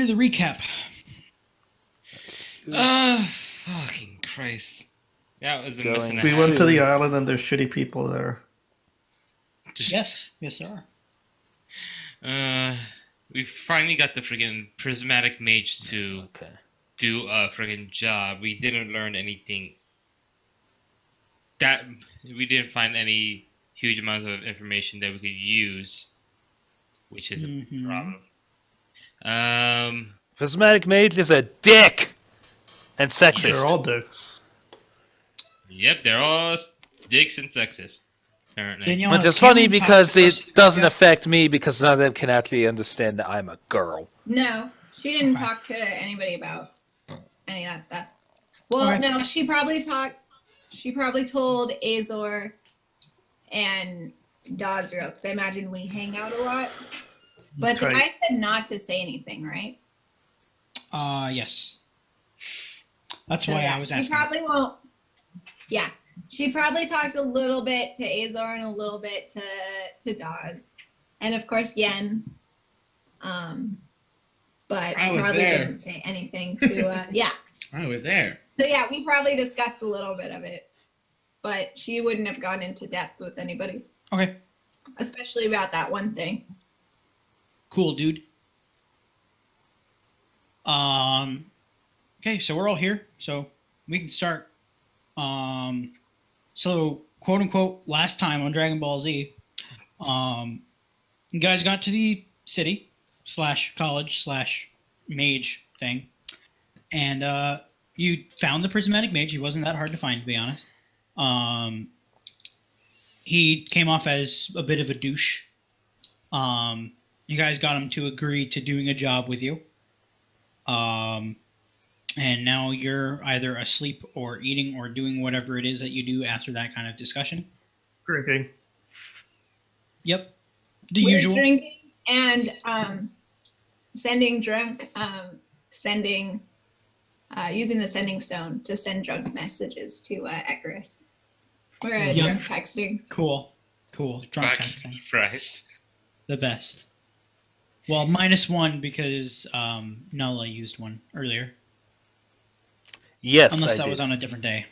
do the recap. Fucking Christ. That was a Going missing We went to soon. the island and there's shitty people there. Yes, there are. We finally got the friggin' prismatic mage to Okay. do a friggin' job. We didn't learn anything. That we didn't find any huge amounts of information that we could use, which is a problem. Prismatic Mage is a dick and sexist. They're all dicks. Yep, they're all dicks and sexist. Apparently. Danielle Which has is funny Cameron because talk to it us- doesn't Yeah. affect me because none of them can actually understand that I'm a girl. No, she didn't Okay. talk to anybody about any of that stuff. Well, Okay. no, she probably told Azor and Dodriel, because I imagine we hang out a lot. But the Right. guy said not to say anything, right? Yes. That's So, why yeah, I was she asking. probably won't. Yeah, she probably talked a little bit to Azor and a little bit to Dawes, and of course Yen. But I was probably there. didn't say anything to. Yeah. I was there. So yeah, we probably discussed a little bit of it, but she wouldn't have gone into depth with anybody, Okay, especially about that one thing. cool, dude. Okay, so we're all here, so we can start. So quote unquote, last time on Dragon Ball Z, you guys got to the city / college / mage thing, and you found the prismatic mage. He wasn't that hard to find, to be honest. He came off as a bit of a douche. You guys got him to agree to doing a job with you. And now you're either asleep or eating or doing whatever it is that you do after that kind of discussion. Drinking. Yep. The We're usual. drinking and using the sending stone to send drunk messages to Ekarus. We're Yep. drunk texting. Cool. Drunk Fuck texting. Christ. The best. Well, -1 because Nulla used one earlier. Yes, Unless I that did. was on a different day.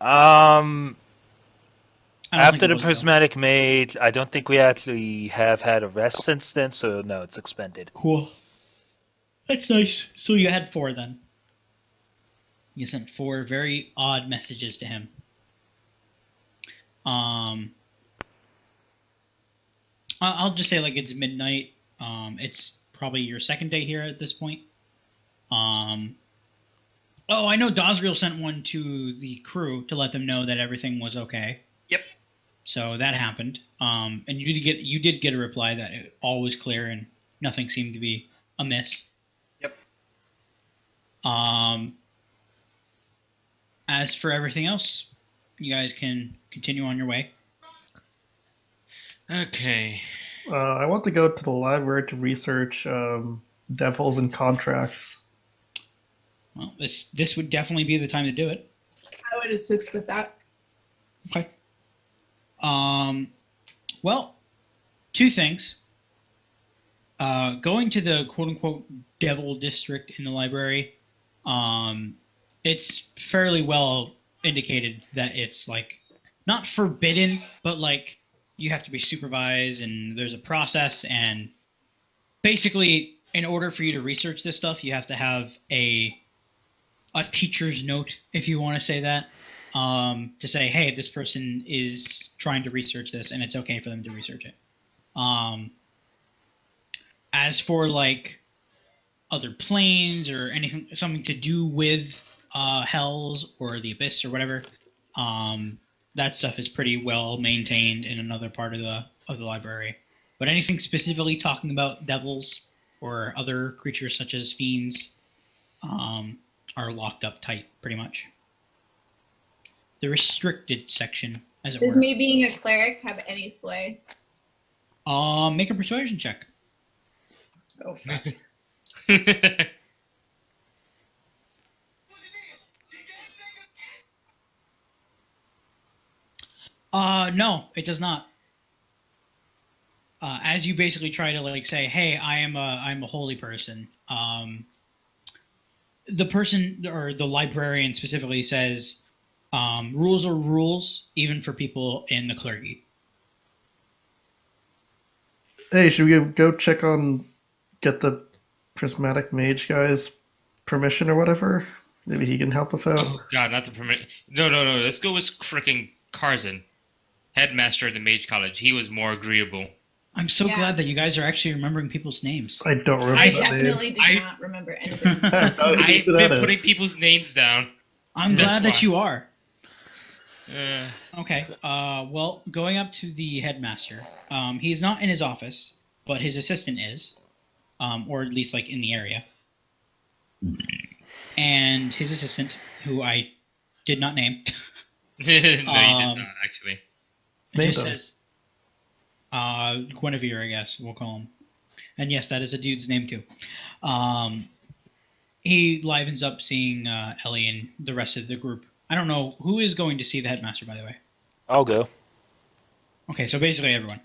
After think it the was, though. Prismatic Mage, I don't think we actually have had a rest since then, so no, it's expended. Cool. That's nice. So you had 4 then. You sent 4 very odd messages to him. I'll just say like it's midnight. It's probably your second day here at this point. Oh, I know Dosriel sent one to the crew to let them know that everything was okay. Yep. So that happened. And you did get a reply that all was clear and nothing seemed to be amiss. Yep. As for everything else, you guys can continue on your way. Okay. I want to go to the library to research devils and contracts. Well, this would definitely be the time to do it. I would assist with that. Okay. Well, 2 things. Going to the quote-unquote devil district in the library, it's fairly well indicated that it's, like, not forbidden, but, like, you have to be supervised, and there's a process, and basically, in order for you to research this stuff, you have to have a teacher's note, if you want to say that, to say, hey, this person is trying to research this, and it's okay for them to research it. As for like other planes or anything, something to do with Hells or the Abyss or whatever, that stuff is pretty well maintained in another part of the library. But anything specifically talking about devils or other creatures such as fiends are locked up tight, pretty much. The restricted section, as it Does were. me being a cleric have any sway? Make a persuasion check. Go for it. No, it does not. as you basically try to like say, "Hey, I'm a holy person," the person or the librarian specifically says, "Rules are rules, even for people in the clergy." Hey, should we go check on get the prismatic mage guy's permission or whatever? Maybe he can help us out. Oh God, not the permit. No, no, no. Let's go with frickin' Carson, headmaster of the Mage College. He was more agreeable. I'm so Yeah. glad that you guys are actually remembering people's names. I don't remember I that name. definitely did not remember anything. I've That been is. putting people's names down. I'm That's glad that why. you are. Uh, Okay. Well, going up to the headmaster. He's not in his office, but his assistant is, or at least like in the area. And his assistant, who I did not name, no, you did Um, not actually. Name just them. says Guinevere, I guess we'll call him. And yes, that is a dude's name too. He livens up seeing Ellie and the rest of the group. I don't know who is going to see the headmaster, by the way. I'll go. Okay, so basically everyone.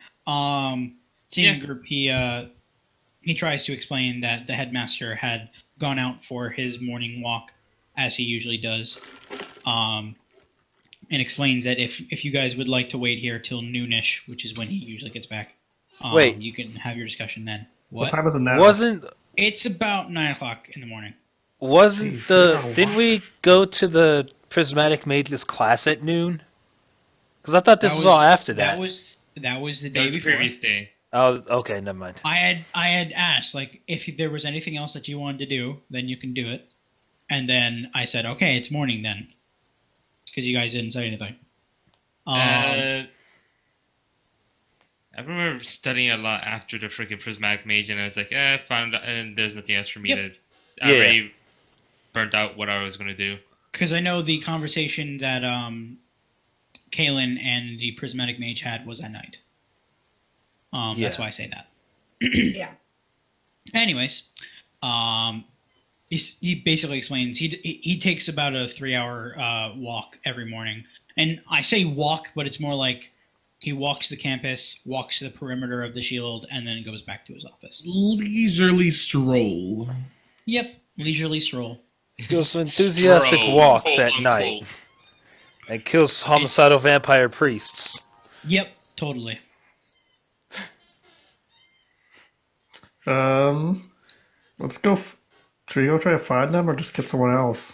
Seeing the group, he tries to explain that the headmaster had gone out for his morning walk, as he usually does, and explains that if you guys would like to wait here till noonish, which is when he usually gets back, Wait. you can have your discussion then. What What? time is it now? Wasn't It's about 9 o'clock in the morning. wasn't Jeez, the yeah, didn't why? we go to the prismatic mages class at noon? Because I thought this That was all after That that. was the That day was the before. previous day. Oh, okay, never mind. I had asked like if there was anything else that you wanted to do, then you can do it. And then I said, okay, it's morning then, because you guys didn't say anything. I remember studying a lot after the freaking prismatic mage, and I was like, found and there's nothing else for me Yep. to. I Yeah. already burnt out what I was gonna do. Because I know the conversation that Kaylin and the prismatic mage had was at night. That's Yeah. why I say that. Yeah. Anyways, he basically explains he takes about a 3-hour walk every morning, and I say walk, but it's more like he walks the campus, walks the perimeter of the shield, and then goes back to his office. Leisurely stroll. Yep, leisurely stroll. Goes for enthusiastic Stroll, walks quote, at night unquote. and kills homicidal vampire priests. Yep, totally. Let's go. Should we go try to find them or just get someone else?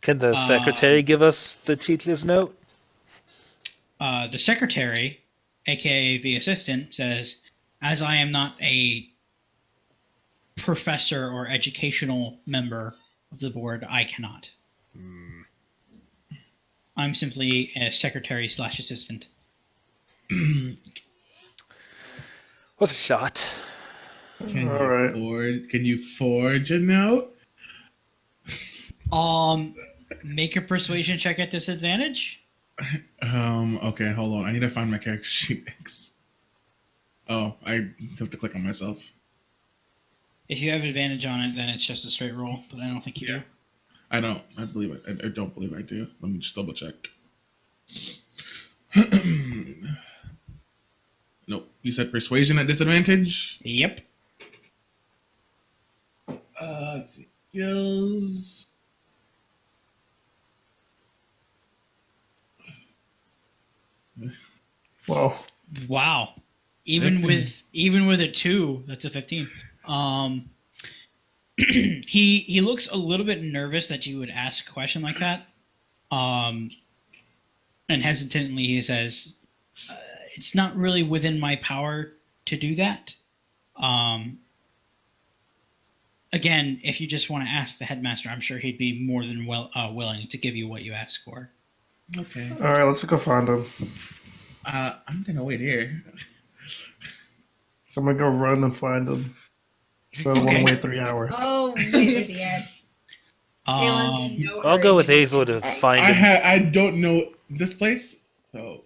Can the secretary give us the teacher's note? The secretary, aka the assistant, says, as I am not a professor or educational member of the board, I cannot. I'm simply a secretary / assistant. What's a shot? Can All right. you forge a note? Make a persuasion check at disadvantage. Okay, hold on. I need to find my character sheet next. Oh, I have to click on myself. If you have advantage on it, then it's just a straight roll, but I don't think you do. I don't. I don't believe I do. Let me just double check. Nope. You said persuasion at disadvantage? Yep. Let's see. Skills. Well, Wow. Even That's with a 2, that's a 15. He looks a little bit nervous that you would ask a question like that. And hesitantly he says, it's not really within my power to do that. Again, if you just want to ask the headmaster, I'm sure he'd be more than willing to give you what you ask for. Okay. all right. Let's go find them. I'm gonna wait here. I'm gonna go run and find them. So I Okay. want to wait 3 hours. Oh, idiot. Kalen's in no I'll go with hurry. Hazel to find him. I don't know this place, so.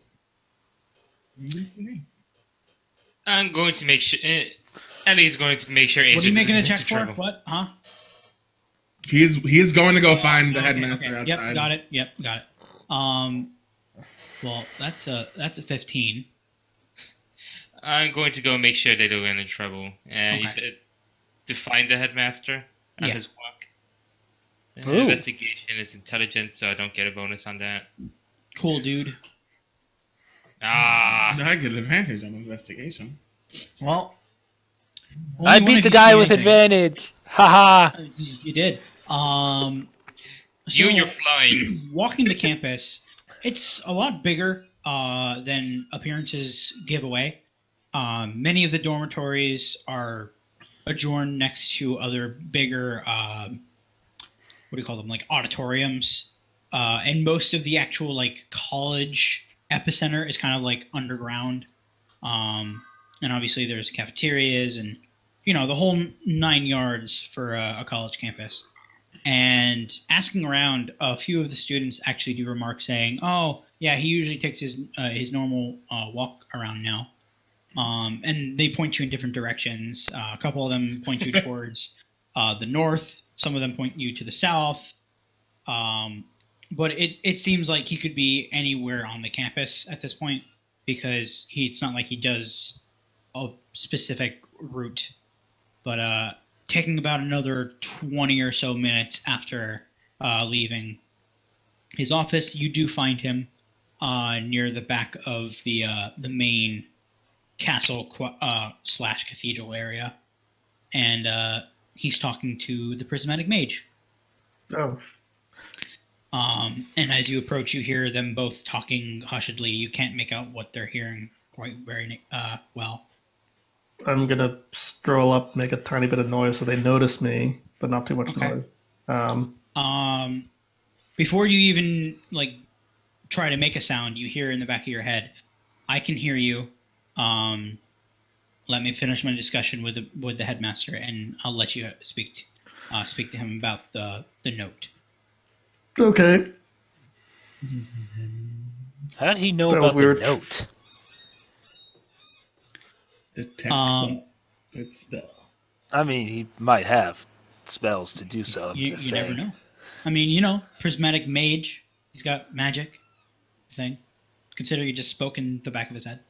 What's the name? I'm going to make sure. Ellie's going to make sure. What are you Acer making a doesn't check get into for? trouble. What? Huh? He is going to go find the Okay, headmaster okay. outside. Yep, got it. Yep, got it. Well, that's a 15. I'm going to go make sure they don't get in trouble. And you Okay. said to find the headmaster at Yeah. his walk. Ooh. Investigation is intelligence, so I don't get a bonus on that. Cool, dude. Ah, I get advantage on investigation. Well, I only one beat of the you guy see with anything. advantage. Haha. You did. you and So, your flying. walking the campus, it's a lot bigger than appearances give away. Many of the dormitories are adjoined next to other bigger, what do you call them, like auditoriums. And most of the actual like college epicenter is kind of like underground. And obviously there's cafeterias and the whole 9 yards for a college campus. And asking around, a few of the students actually do remark saying, "Oh, yeah, he usually takes his normal walk around now." And they point you in different directions. A couple of them point you towards the north. Some of them point you to the south. But it seems like he could be anywhere on the campus at this point because it's not like he does a specific route. But taking about another 20 or so minutes after leaving his office, you do find him near the back of the main castle slash cathedral area, and he's talking to the prismatic mage. Oh, And as you approach, you hear them both talking hushedly. You can't make out what they're hearing quite very well. I'm gonna stroll up, make a tiny bit of noise so they notice me, but not too much Okay. noise. Before you even like try to make a sound, you hear in the back of your head, "I can hear you. Let me finish my discussion with the headmaster, and I'll let you speak to him about the note." Okay. How did he know That was about the weird. note? Detect with spell. I mean, he might have spells to do so. I'm You just never saying. know. I mean, prismatic mage. He's got magic thing. Consider you just spoke in the back of his head.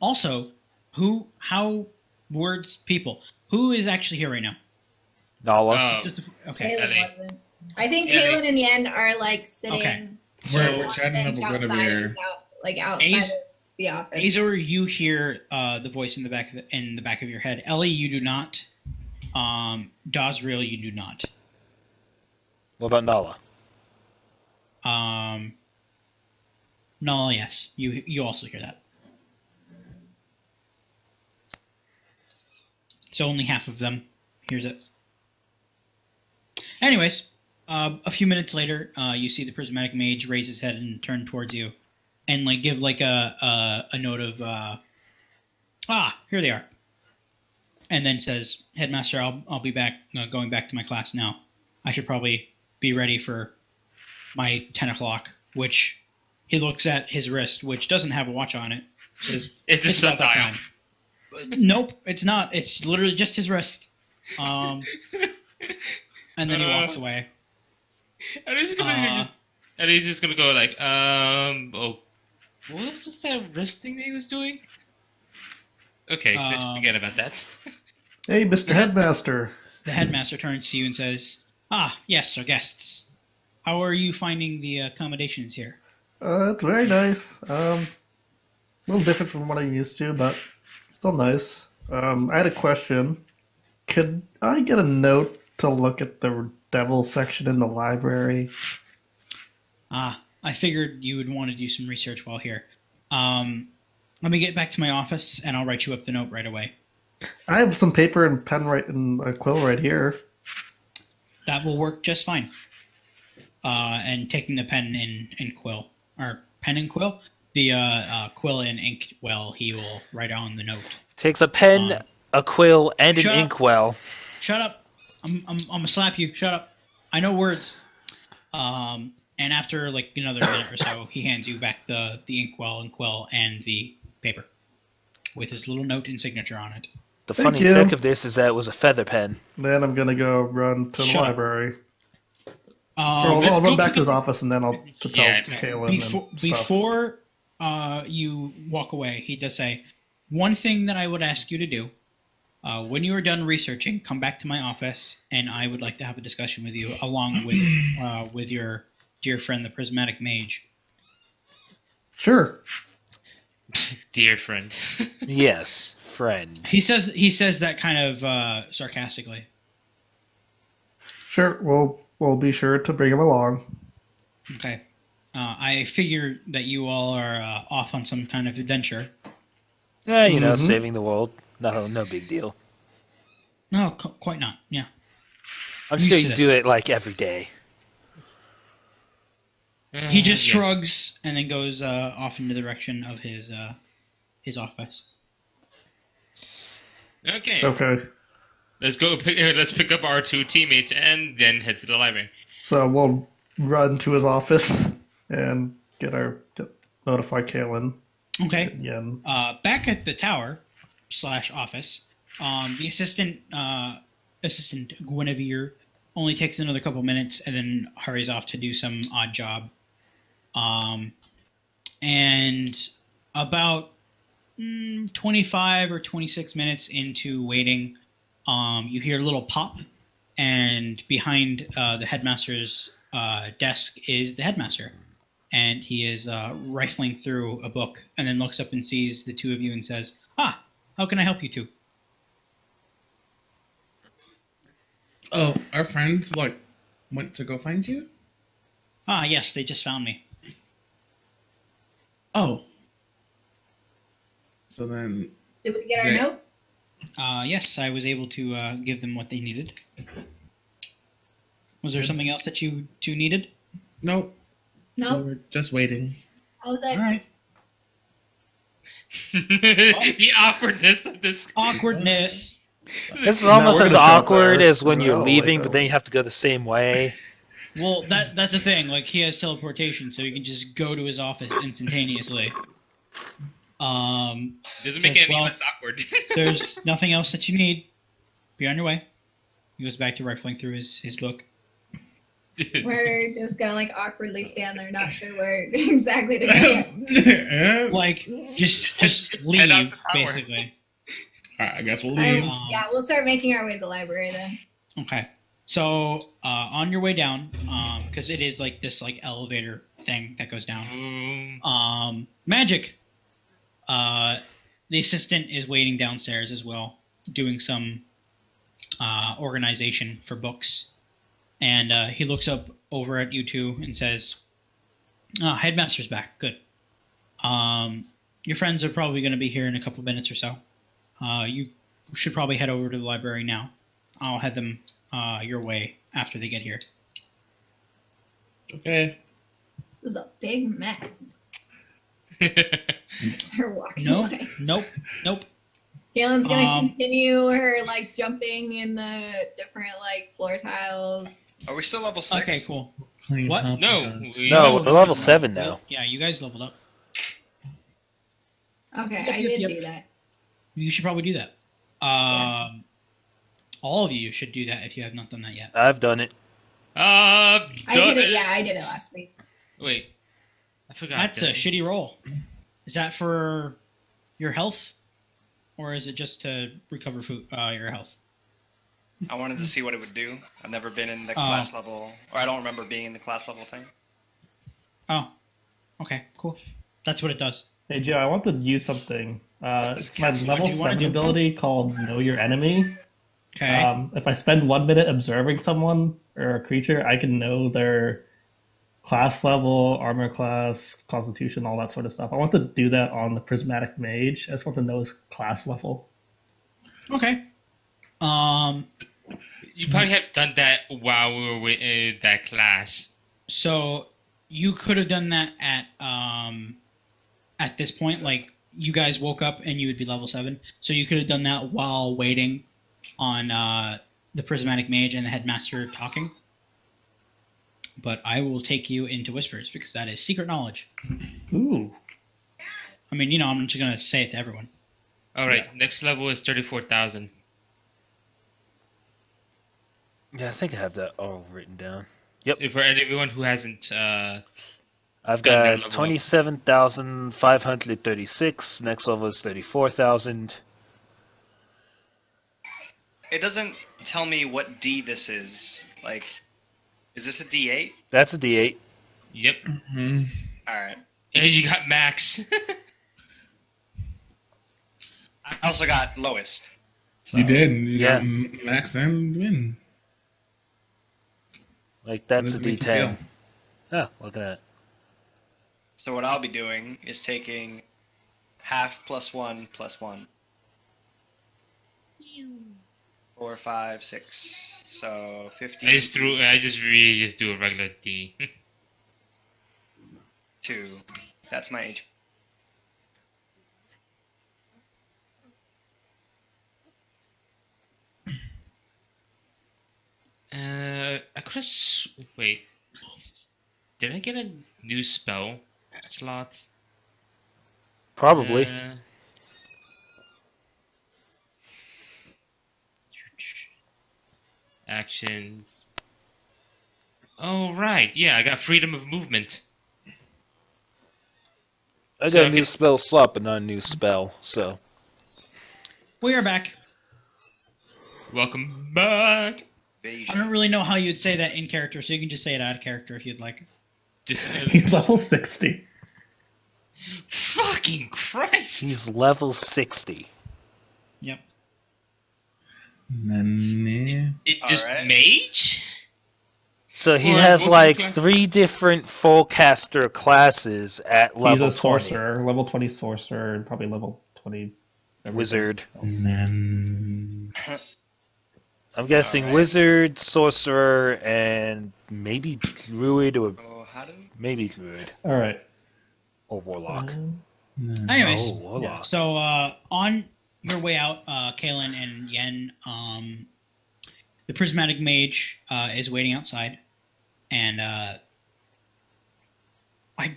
Also, words, people. Who is actually here right now? Nala. Just okay. Kaylin Ellie. wasn't. I think Ellie. Kaylin and Yen are like sitting Okay. We're on chatting a up bench with outside, Guinevere. outside of the office. Azor, you hear the voice in the back of your head. Ellie, you do not. Dosriel, you do not. What about Nala? No, yes, you also hear that. So only half of them hears it. Anyways, a few minutes later, you see the prismatic mage raise his head and turn towards you, and like give like a note of here they are, and then says, "Headmaster, I'll be back. Going back to my class now. I should probably be ready for my 10 o'clock." Which he looks at his wrist, which doesn't have a watch on it. Says, It's a about that sundial. time. Nope, it's not. It's literally just his wrist. And then he walks away. And he's just gonna go like, oh, what was that wrist thing that he was doing? Okay, let's forget about that. Hey, Mr. Headmaster. The headmaster turns to you and says, "Ah, yes, our guests. How are you finding the accommodations here?" It's very nice. A little different from what I'm used to, but still nice. I had a question. Could I get a note to look at the devil section in the library? I figured you would want to do some research while here. Let me get back to my office, and I'll write you up the note right away. I have some paper and pen and a quill right here. That will work just fine. And taking the pen and quill, or pen and quill, the quill and ink well, he will write on the note. Takes a pen, a quill, and an shut up. inkwell. Shut up! I'm gonna slap you. Shut up! I know words. And after like another minute or so, he hands you back the inkwell and quill and the paper with his little note and signature on it. The Thank funny you. trick of this is that it was a feather pen. Then I'm gonna go run to the Shut up. library. Let's I'll go run back pick to his up- office and then I'll to tell Yeah, Kaylin and stuff. Before you walk away, he does say, one thing that I would ask you to do, when you are done researching, come back to my office, and I would like to have a discussion with you, along with your dear friend, the Prismatic Mage. Sure. Dear friend. Yes, friend. He says that kind of sarcastically. Sure. We'll be sure to bring him along. Okay. I figure that you all are off on some kind of adventure. Yeah, Mhm. saving the world. No big deal. No, quite not. Yeah. I'm Used sure to you this. do it like every day. He just Yeah. shrugs and then goes off in the direction of his office. Okay. Okay. Let's go. Let's pick up our 2 teammates and then head to the library. So we'll run to his office and notify Kalen Okay. again. Back at the tower / office, the assistant Guinevere only takes another couple minutes and then hurries off to do some odd job. And about 25 or 26 minutes into waiting, you hear a little pop, and behind the headmaster's desk is the headmaster. And he is rifling through a book, and then looks up and sees the two of you and says, "Ah, how can I help you two?" Oh, our friends went to go find you. "Ah, yes, they just found me." Oh. So then, Did we get our They- note? Yes, I was able to give them what they needed. Was there something else that you two needed? nope. No. We were just waiting. How was it? All right. The awkwardness of this. Awkwardness. This is Now almost we're as gonna stop awkward there. as when you're Well, leaving, like, but then you have to go the same way. Well, that's the thing. Like, he has teleportation, so you can just go to his office instantaneously. Doesn't make it any well, less awkward. There's nothing else that you need. Be on your way. He goes back to rifling through his book. We're just gonna like awkwardly stand there, not sure where exactly to go. Yeah. Like, just Head out leave, the tower. basically. All right, I guess we'll leave. Yeah, we'll start making our way to the library then. Okay. So, on your way down, because it is like this like elevator thing that goes down. Magic. The assistant is waiting downstairs as well, doing some organization for books. And he looks up over at you two and says, "Headmaster's back. Good. Your friends are probably going to be here in a couple minutes or so. You should probably head over to the library now. I'll head them your way after they get here." Okay. This is a big mess. Start walking No, away. nope. Kalen's gonna continue her like jumping in the different like floor tiles. Are we still level 6? Okay, cool. Playing What? Help No, Us. we- No, we're level 7 now. Yeah, you guys leveled up. Okay, Yep, I yep, did yep. do that. You should probably do that. All of you should do that if you have not done that yet. I've done it. I did it. Yeah, I did it last week. Wait, I forgot. That's a did I? shitty roll. Is that for your health, or is it just to recover food, your health? I wanted to see what it would do. I've never been in the class level, or I don't remember being in the class level thing. Oh, okay, cool. That's what it does. Hey Joe, I want to use something. It's my What do level you wanna 7 do? ability called Know Your Enemy. Okay. If I spend 1 minute observing someone or a creature, I can know their class level, armor class, constitution, all that sort of stuff. I want to do that on the Prismatic Mage. I just want to know his class level. Okay. You probably have done that while we were in that class. So you could have done that at this point, like you guys woke up and you would be level 7. So you could have done that while waiting on the Prismatic Mage and the Headmaster talking. But I will take you into Whispers because that is secret knowledge. Ooh. I mean, I'm just gonna say it to everyone. All right, next level is 34,000. Yeah, I think I have that all written down. For everyone who hasn't I've Got another got level up. 27,536. Next level is 34,000. It doesn't tell me what D this is. Like, is this a D8? That's a D8. Yep. Mhm. All right. And you got max. I also got lowest. So. You did. You Yeah. got max and win. Like, How that's does a it make you D10. feel? Yeah, look at that. So what I'll be doing is taking half plus 1 plus 1. 4, 5, 6. So 50. I just really just do a regular D. 2. That's my HP. I could have. Wait. Did I get a new spell slot? Probably. Actions. Oh, right. Yeah, I got freedom of movement. I So got I a new can- spell slot, but not a new spell, so. We are back. Welcome back. I don't really know how you'd say that in character, so you can just say it out of character if you'd like. Just He's level 60. fucking Christ. He's level 60. Yep. Nah. It just Alright. mage? So he Or has what like class? 3 different fullcaster classes at level He's a 20. sorcerer, level 20 sorcerer, and probably level 20 everything. Wizard. Nah. I'm guessing Alright. wizard, sorcerer, and maybe druid or Oh, how do? maybe druid All right. or warlock. Nah. Anyways, Oh, warlock. so on your way out, Kalen and Yen, the prismatic mage is waiting outside, and I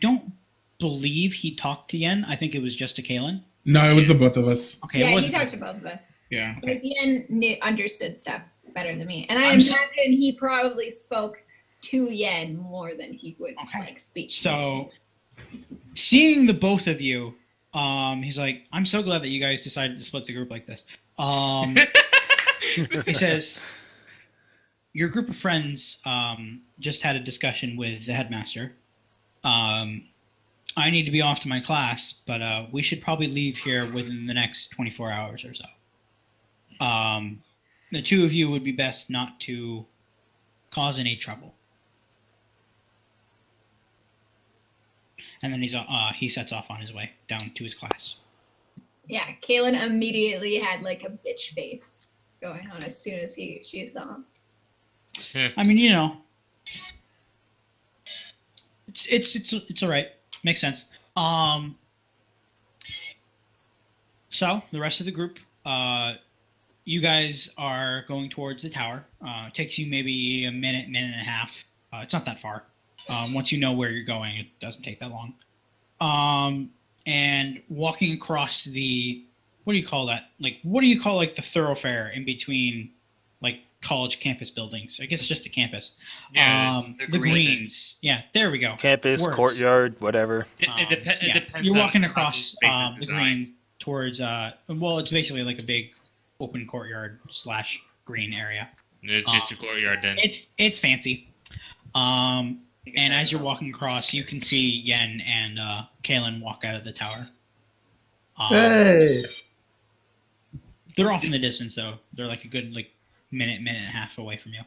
don't believe he talked to Yen. I think it was just to Kalen. No, it was the both of us. Okay, Yeah, it he wasn't. talked to both of us. Yeah. Because Yen understood stuff better than me. And I I'm so- imagine he probably spoke to Yen more than he would Okay. like speak to So, seeing the both of you, he's like, "I'm so glad that you guys decided to split the group like this." He says, "Your group of friends just had a discussion with the headmaster. I need to be off to my class, but we should probably leave here within the next 24 hours or so. The two of you would be best not to cause any trouble." And then he sets off on his way down to his class. Yeah, Kaylin immediately had like a bitch face going on as soon as she saw him. I mean, you know, it's all right. Makes sense. So the rest of the group, you guys are going towards the tower. It takes you maybe a minute and a half. It's not that far. Once you know where you're going, it doesn't take that long. And walking across the, what do you call that? Like, what do you call like the thoroughfare in between, like college campus buildings? I guess just the campus. Yeah, it is. The the greens. Yeah, there we go. Campus, Words. courtord, whatever. It Yeah. depends. You're on walking how across the space is the designed. green towards well, it's basically like a big open courtyard / green area. It's just a courtyard then. It's fancy. And as you're walking across, you can see Yen and Kalen walk out of the tower. Hey! They're off in the distance though. They're like a good minute and a half away from you.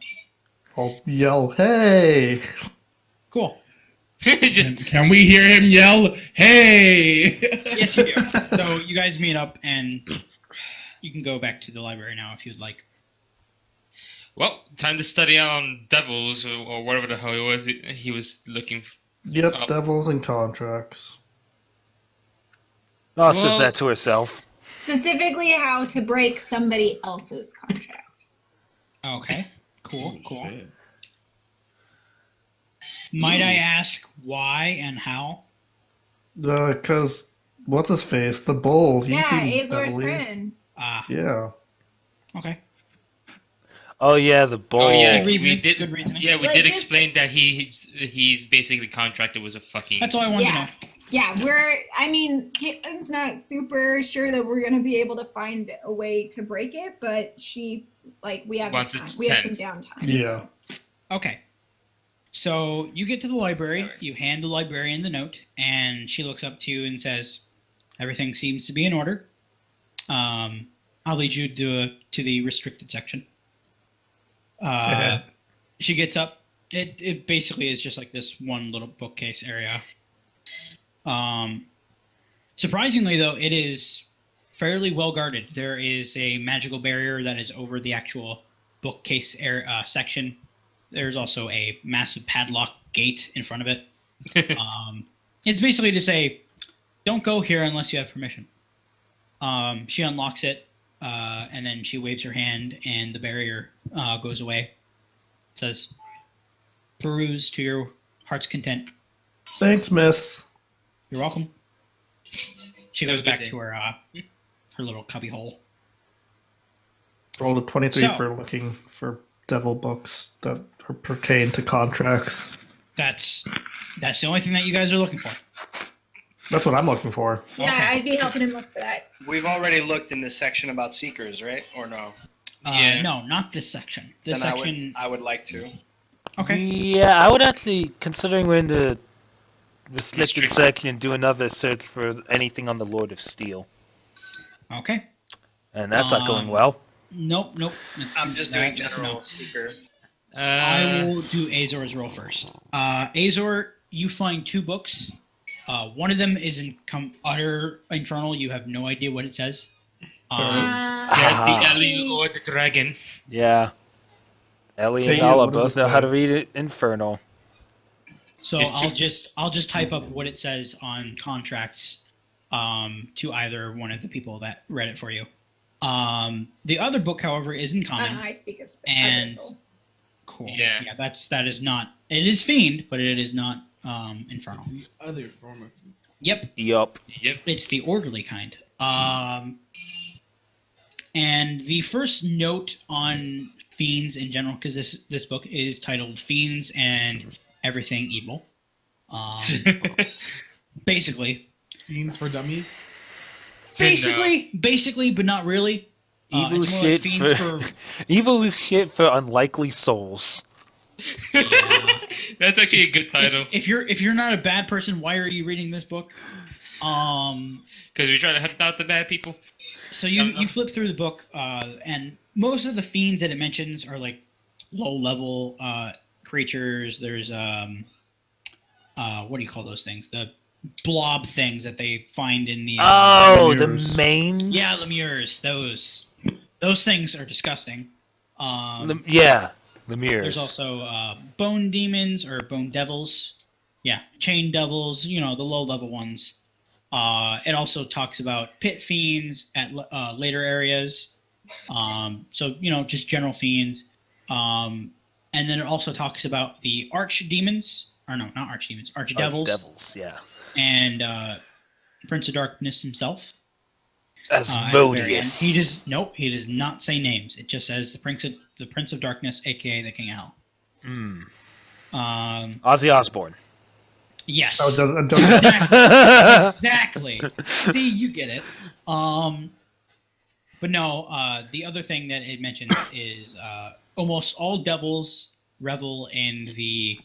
I'll yell, hey! Cool. Just Can we hear him yell, hey? Yes, you do. So you guys meet up, and you can go back to the library now if you'd like. well, time to study on devils or whatever the hell it was. He was looking. Yep, Oh. devils and contracts. No, says Well- that to herself. Specifically, how to break somebody else's contract. Okay. Cool. Oh, Cool. shit. Might I ask why and how? Because, what's his face? The bull. He Yeah, seemed Azor's devilly. friend. Ah. Yeah. Okay. Oh yeah, the bowl. Oh yeah, Good reasoning, we did. good reasoning. Yeah, we Like, did just- explain that he's basically contracted was a fucking. That's all I wanted to know. Yeah, Caitlin's not super sure that we're gonna be able to find a way to break it, but we have Wants the to time. We have some tend. downtime. Yeah. Okay. So you get to the library, Alright. you hand the librarian the note, and she looks up to you and says, "Everything seems to be in order. I'll lead you to the restricted section." She gets up. It basically is just like this one little bookcase area. Surprisingly, though, it is fairly well guarded. There is a magical barrier that is over the actual bookcase section. There's also a massive padlock gate in front of it. It's basically to say, don't go here unless you have permission. She unlocks it, and then she waves her hand, and the barrier goes away. It says, "Peruse to your heart's content." Thanks, miss. You're welcome. She Have a goes good back day. to her little cubby hole. Rolled a 23 So- for looking for devil books that pertain to contracts. That's the only thing that you guys are looking for. That's what I'm looking for. Yeah, Okay. I'd be helping him look for that. We've already looked in the section about seekers, right? Or no? Yeah. No, not this section. This Then section. I would like to. Okay. Yeah, I would actually, considering we're in the restricted Restricted. section, do another search for anything on the Lord of Steel. Okay. And that's not going Um, well. Nope. I'm just doing That's a general no. seeker. I will do Azor's roll first. Azor, you find 2 books. One of them is in utter infernal. You have no idea what it says. That's the Ah. alley or the dragon. Yeah. Ellie and Hey, Nala what does both it know how say? to read it Infernal. So It's I'll just type up what it says on contracts to either one of the people that read it for you. The other book, however, is in common. I speak a And- abyssal. Cool. Yeah. That is not. It is fiend, but it is not infernal. The other form of Yep. Yup. Yep. It's the orderly kind. And the first note on fiends in general, because this book is titled "Fiends and Everything Evil." Basically, Fiends for Dummies. basically, but not really. Evil it's more shit like fiends for, for. evil shit for unlikely souls. That's actually a good title. If you're not a bad person, why are you reading this book? Because we try to hunt out the bad people. So you flip through the book, and most of the fiends that it mentions are like low level creatures. There's what do you call those things? The blob things that they find in the The Lemures. mains? yeah, lemures. Those things are disgusting. Yeah, Lemures. There's also bone demons or bone devils. Yeah, chain devils. The low level ones. It also talks about pit fiends at later areas. So just general fiends. And then it also talks about the archdemons, or no, not archdemons, archdevils, Devils, yeah. and Prince of Darkness himself. At the very end. Asmodeus. He does not say names. It just says the Prince of Darkness, aka the King of Hell. Ozzy Osbourne. Yes. Oh, Exactly. See, you get it. But no, the other thing that it mentions is almost all devils revel in the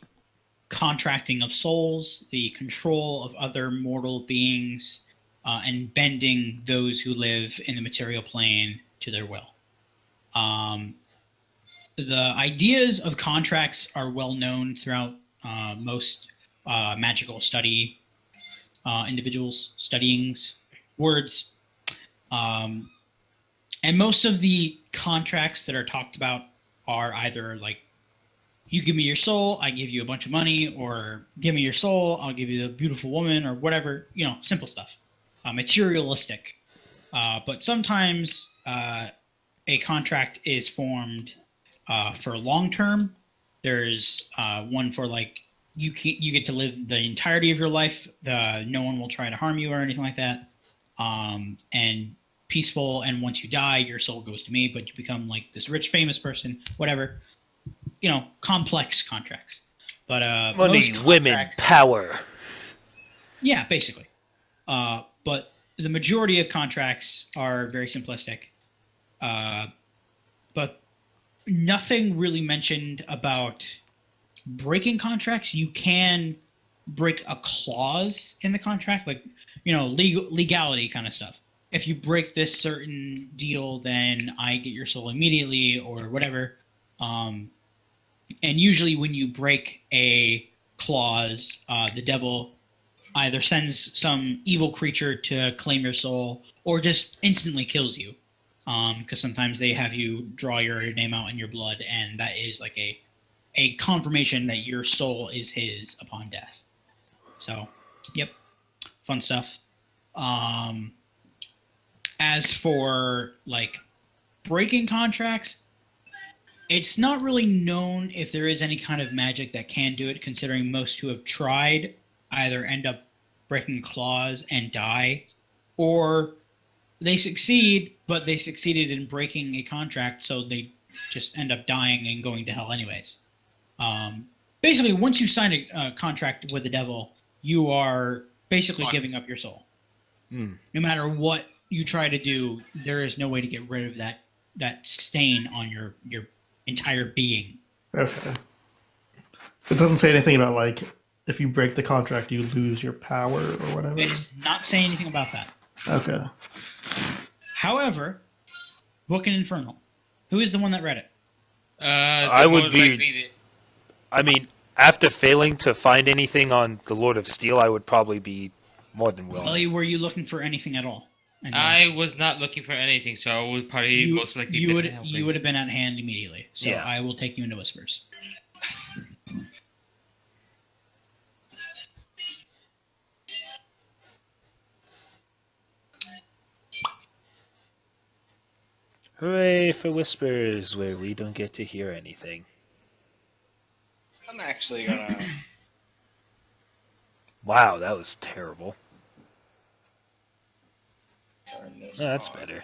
contracting of souls, the control of other mortal beings, and bending those who live in the material plane to their will. The ideas of contracts are well known throughout most magical study individuals studying words, and most of the contracts that are talked about are either like, you give me your soul, I give you a bunch of money, or give me your soul, I'll give you the beautiful woman, or whatever, simple stuff, materialistic. But sometimes a contract is formed for long term. There's one for like, you get to live the entirety of your life. No one will try to harm you or anything like that. And peaceful, and once you die, your soul goes to me, but you become like this rich, famous person, whatever. Complex contracts. But Money, women, power. Yeah, basically. But the majority of contracts are very simplistic. But nothing really mentioned about breaking contracts. You can break a clause in the contract, like legality kind of stuff. If you break this certain deal, then I get your soul immediately, or whatever. And usually, when you break a clause, the devil either sends some evil creature to claim your soul, or just instantly kills you. Because sometimes they have you draw your name out in your blood, and that is like a confirmation that your soul is his upon death. So, yep, fun stuff. As for like breaking contracts, it's not really known if there is any kind of magic that can do it, considering most who have tried either end up breaking claws and die, or they succeed, but they succeeded in breaking a contract, so they just end up dying and going to hell anyways. Basically, once you sign a contract with the devil, you are basically giving up your soul. No matter what you try to do, there is no way to get rid of that stain on your entire being. Okay. It doesn't say anything about, like, if you break the contract, you lose your power or whatever. It's not saying anything about that. Okay. However, Book and Infernal. Who is the one that read it? I would be. I mean, after failing to find anything on the Lord of Steel, I would probably be more than willing. Well, were you looking for anything at all? I was not looking for anything, so I would probably most likely you would have been at hand immediately. So yeah. I will take you into Whispers. Hooray for Whispers, where we don't get to hear anything. I'm actually gonna... Wow, that was terrible. Turn this that's on. better.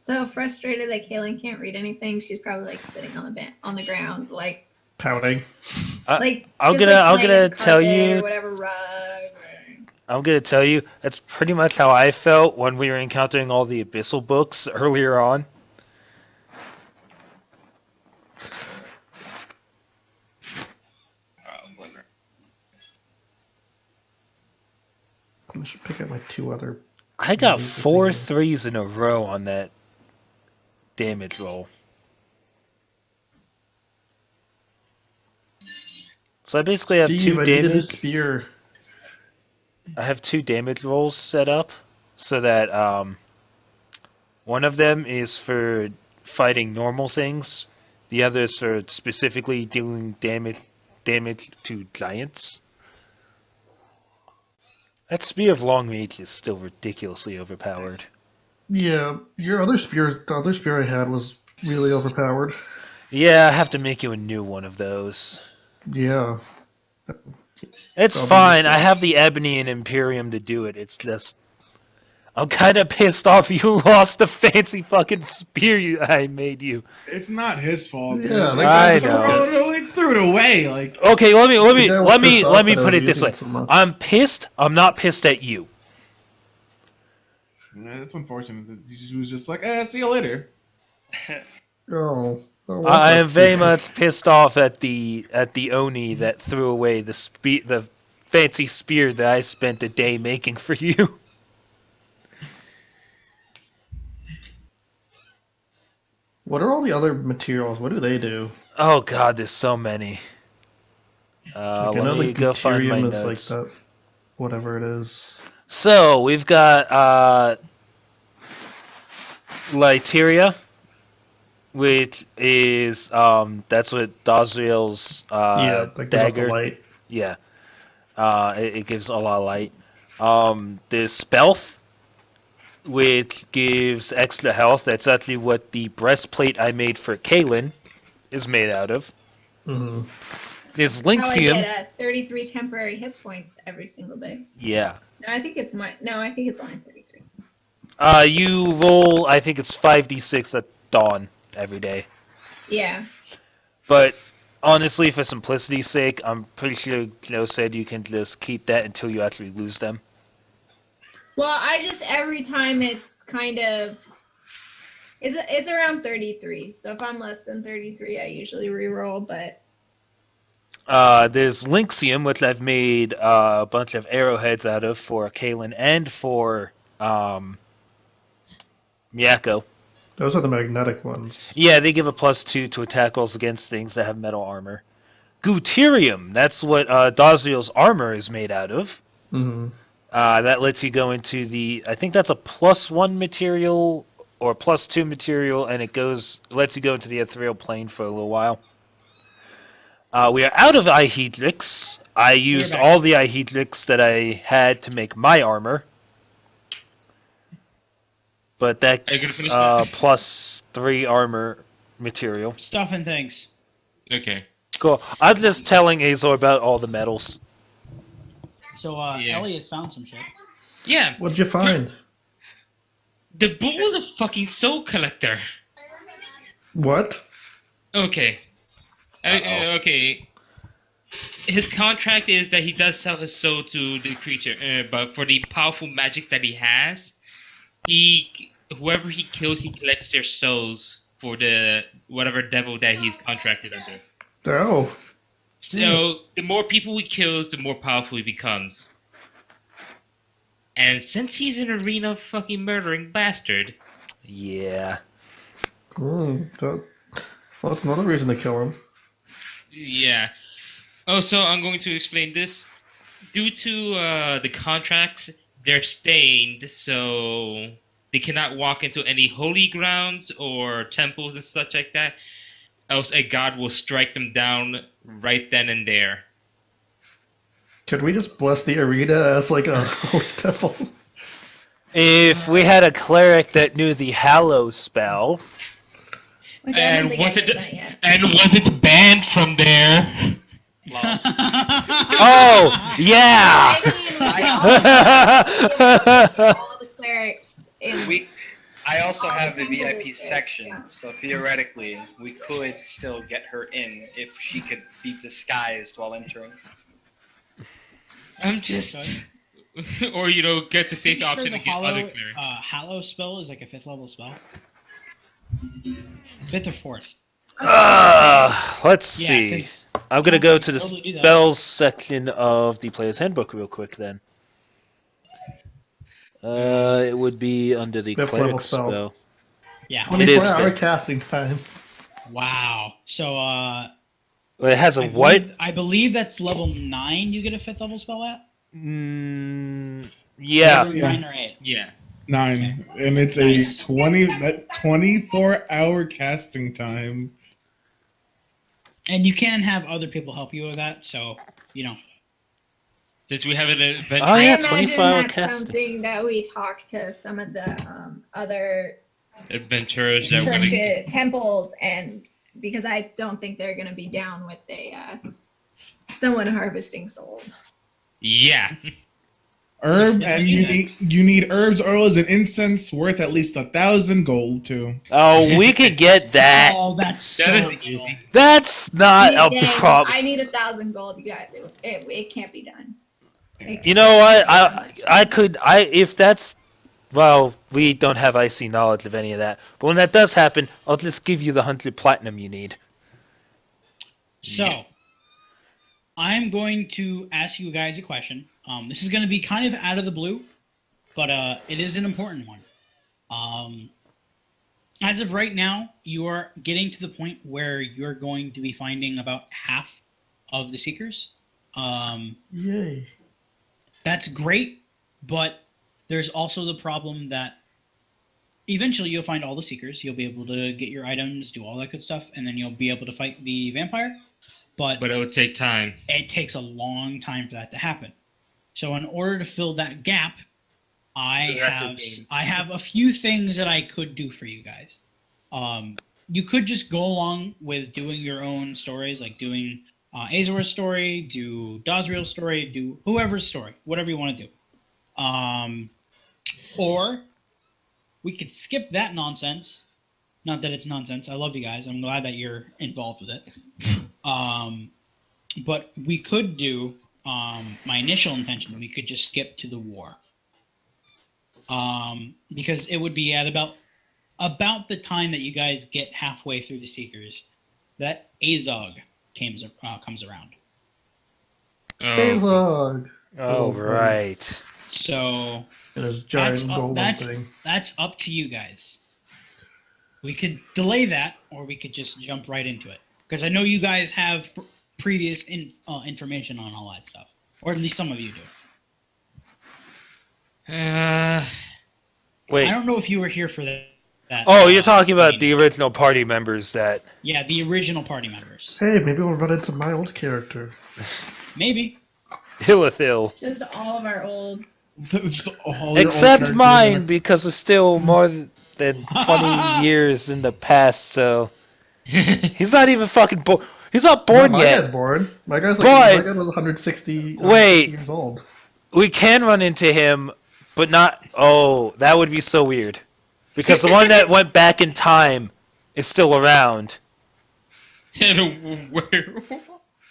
So frustrated that Kaylin can't read anything. She's probably like sitting on the ground, like pouting. I'm gonna tell you. Or whatever rug. I'm gonna tell you that's pretty much how I felt when we were encountering all the Abyssal books earlier on. I should pick up my two other. I got 4 3s in a row on that damage roll. So I basically have two damage. Spear. I have 2 damage rolls set up so that one of them is for fighting normal things, the other is for specifically dealing damage to giants. That Spear of Long Reach is still ridiculously overpowered. Yeah, the other spear I had was really overpowered. Yeah, I have to make you a new one of those. Yeah. It's fine. I have the Ebony and Imperium to do it. It's just... I'm kind of pissed off you lost the fancy fucking spear I made you. It's not his fault. Yeah, I know. He threw it away. Like, okay, let me put it this way. I'm pissed. I'm not pissed at you. That's unfortunate. He was just like, see you later. I am very much pissed off at the Oni that threw away the fancy spear that I spent a day making for you. What are all the other materials? What do they do? Oh god, there's so many. Let me go find my notes. Like that, whatever it is. So we've got Lyteria, which is that's what Dazriel's dagger. Light. Yeah, it gives a lot of light. There's Spelth, which gives extra health. That's actually what the breastplate I made for Kaylin is made out of. Mm-hmm. There's How I Lynxium. get 33 temporary hit points every single day. Yeah. No, I think it's only 33. You roll, I think it's 5d6 at dawn every day. Yeah. But honestly, for simplicity's sake, I'm pretty sure Joe said you can just keep that until you actually lose them. Well, I just every time it's kind of it's around 33. So if I'm less than 33, I usually reroll. But There's Lynxium, which I've made a bunch of arrowheads out of for Kalen and for Miyako. Those are the magnetic ones. Yeah, they give a +2 to attack rolls against things that have metal armor. Deuterium, that's what Dazriel's armor is made out of. Mm-hmm. That lets you go into the, I think that's a +1 material or +2 material, and lets you go into the ethereal plane for a little while. We are out of Ihedrix. I used all the Ihedrix that I had to make my armor. But that's +3 armor material. Stuff and things. Okay. Cool. I'm just telling Azor about all the metals. So, Ellie has found some shit. Yeah. What'd you find? The bull was a fucking soul collector. What? Okay. Okay. His contract is that he does sell his soul to the creature, but for the powerful magics that he has, whoever he kills, he collects their souls for the whatever devil that he's contracted under. Oh. So the more people he kills, the more powerful he becomes. And since he's an arena fucking murdering bastard. Yeah. Well, that's another reason to kill him. Yeah. Oh, so I'm going to explain this. Due to the contracts, they're stained, so they cannot walk into any holy grounds or temples and such like that. Else a god will strike them down right then and there. Could we just bless the arena as like a holy temple? If we had a cleric that knew the Hallow spell. which I don't think I did that yet. And was it banned from there? Oh, yeah! All the clerics in I also have the VIP section, so theoretically, we could still get her in if she could be disguised while entering. I'm just... or, get the safe option and get other clerics. Hallow spell is like a 5th level spell. 5th or 4th. Let's see. I'm going to go to the spells section of the Player's Handbook real quick then. It would be under the cleric spell. Yeah. 24-hour casting time. Wow. So, it has a what? I believe that's level 9 you get a 5th level spell at? Yeah. 9 or 8. Yeah. 9. And it's a 24-hour casting time. And you can have other people help you with that, so, Since we have an adventure. Oh, yeah, I imagine 24-hour that's casting. something that we talk to some of the other adventurers that we're going to temples, and because I don't think they're going to be down with someone harvesting souls. Yeah. Herb, and you need herbs, oils, and incense worth at least 1,000 gold too. Oh, we could get that. Oh, that's so easy. That's not a problem. I need 1,000 gold. You got it. It can't be done. You know what? If that's, well, we don't have icy knowledge of any of that. But when that does happen, I'll just give you the 100 platinum you need. So, I'm going to ask you guys a question. This is going to be kind of out of the blue, but it is an important one. As of right now, you are getting to the point where you're going to be finding about half of the Seekers. Yay. That's great, but there's also the problem that eventually you'll find all the Seekers. You'll be able to get your items, do all that good stuff, and then you'll be able to fight the vampire. But it would take time. It takes a long time for that to happen. So in order to fill that gap, I have a few things that I could do for you guys. You could just go along with doing your own stories, like doing Azor's story, do Dosriel's story, do whoever's story, whatever you want to do. Or we could skip that nonsense. Not that it's nonsense. I love you guys. I'm glad that you're involved with it. But we could do my initial intention. We could just skip to the war. Because it would be at about the time that you guys get halfway through the Seekers that Azog comes around. Hey, log. Oh, right. So And his giant golden thing. that's up to you guys. We could delay that, or we could just jump right into it. Because I know you guys have previous information on all that stuff, or at least some of you do. Wait. I don't know if you were here for that. Oh, you're talking about the original party members that... Yeah, the original party members. Hey, maybe we'll run into my old character. Maybe. Hillithil. Just all of our old. Just all your old Except characters mine, and because it's still more than 20 years in the past, so... He's not even fucking born. He's not born my yet. guy's born. My guy's But- my guy was 160 Wait. years old. We can run into him, but not... Oh, that would be so weird. Because the one that went back in time is still around. And a werewolf.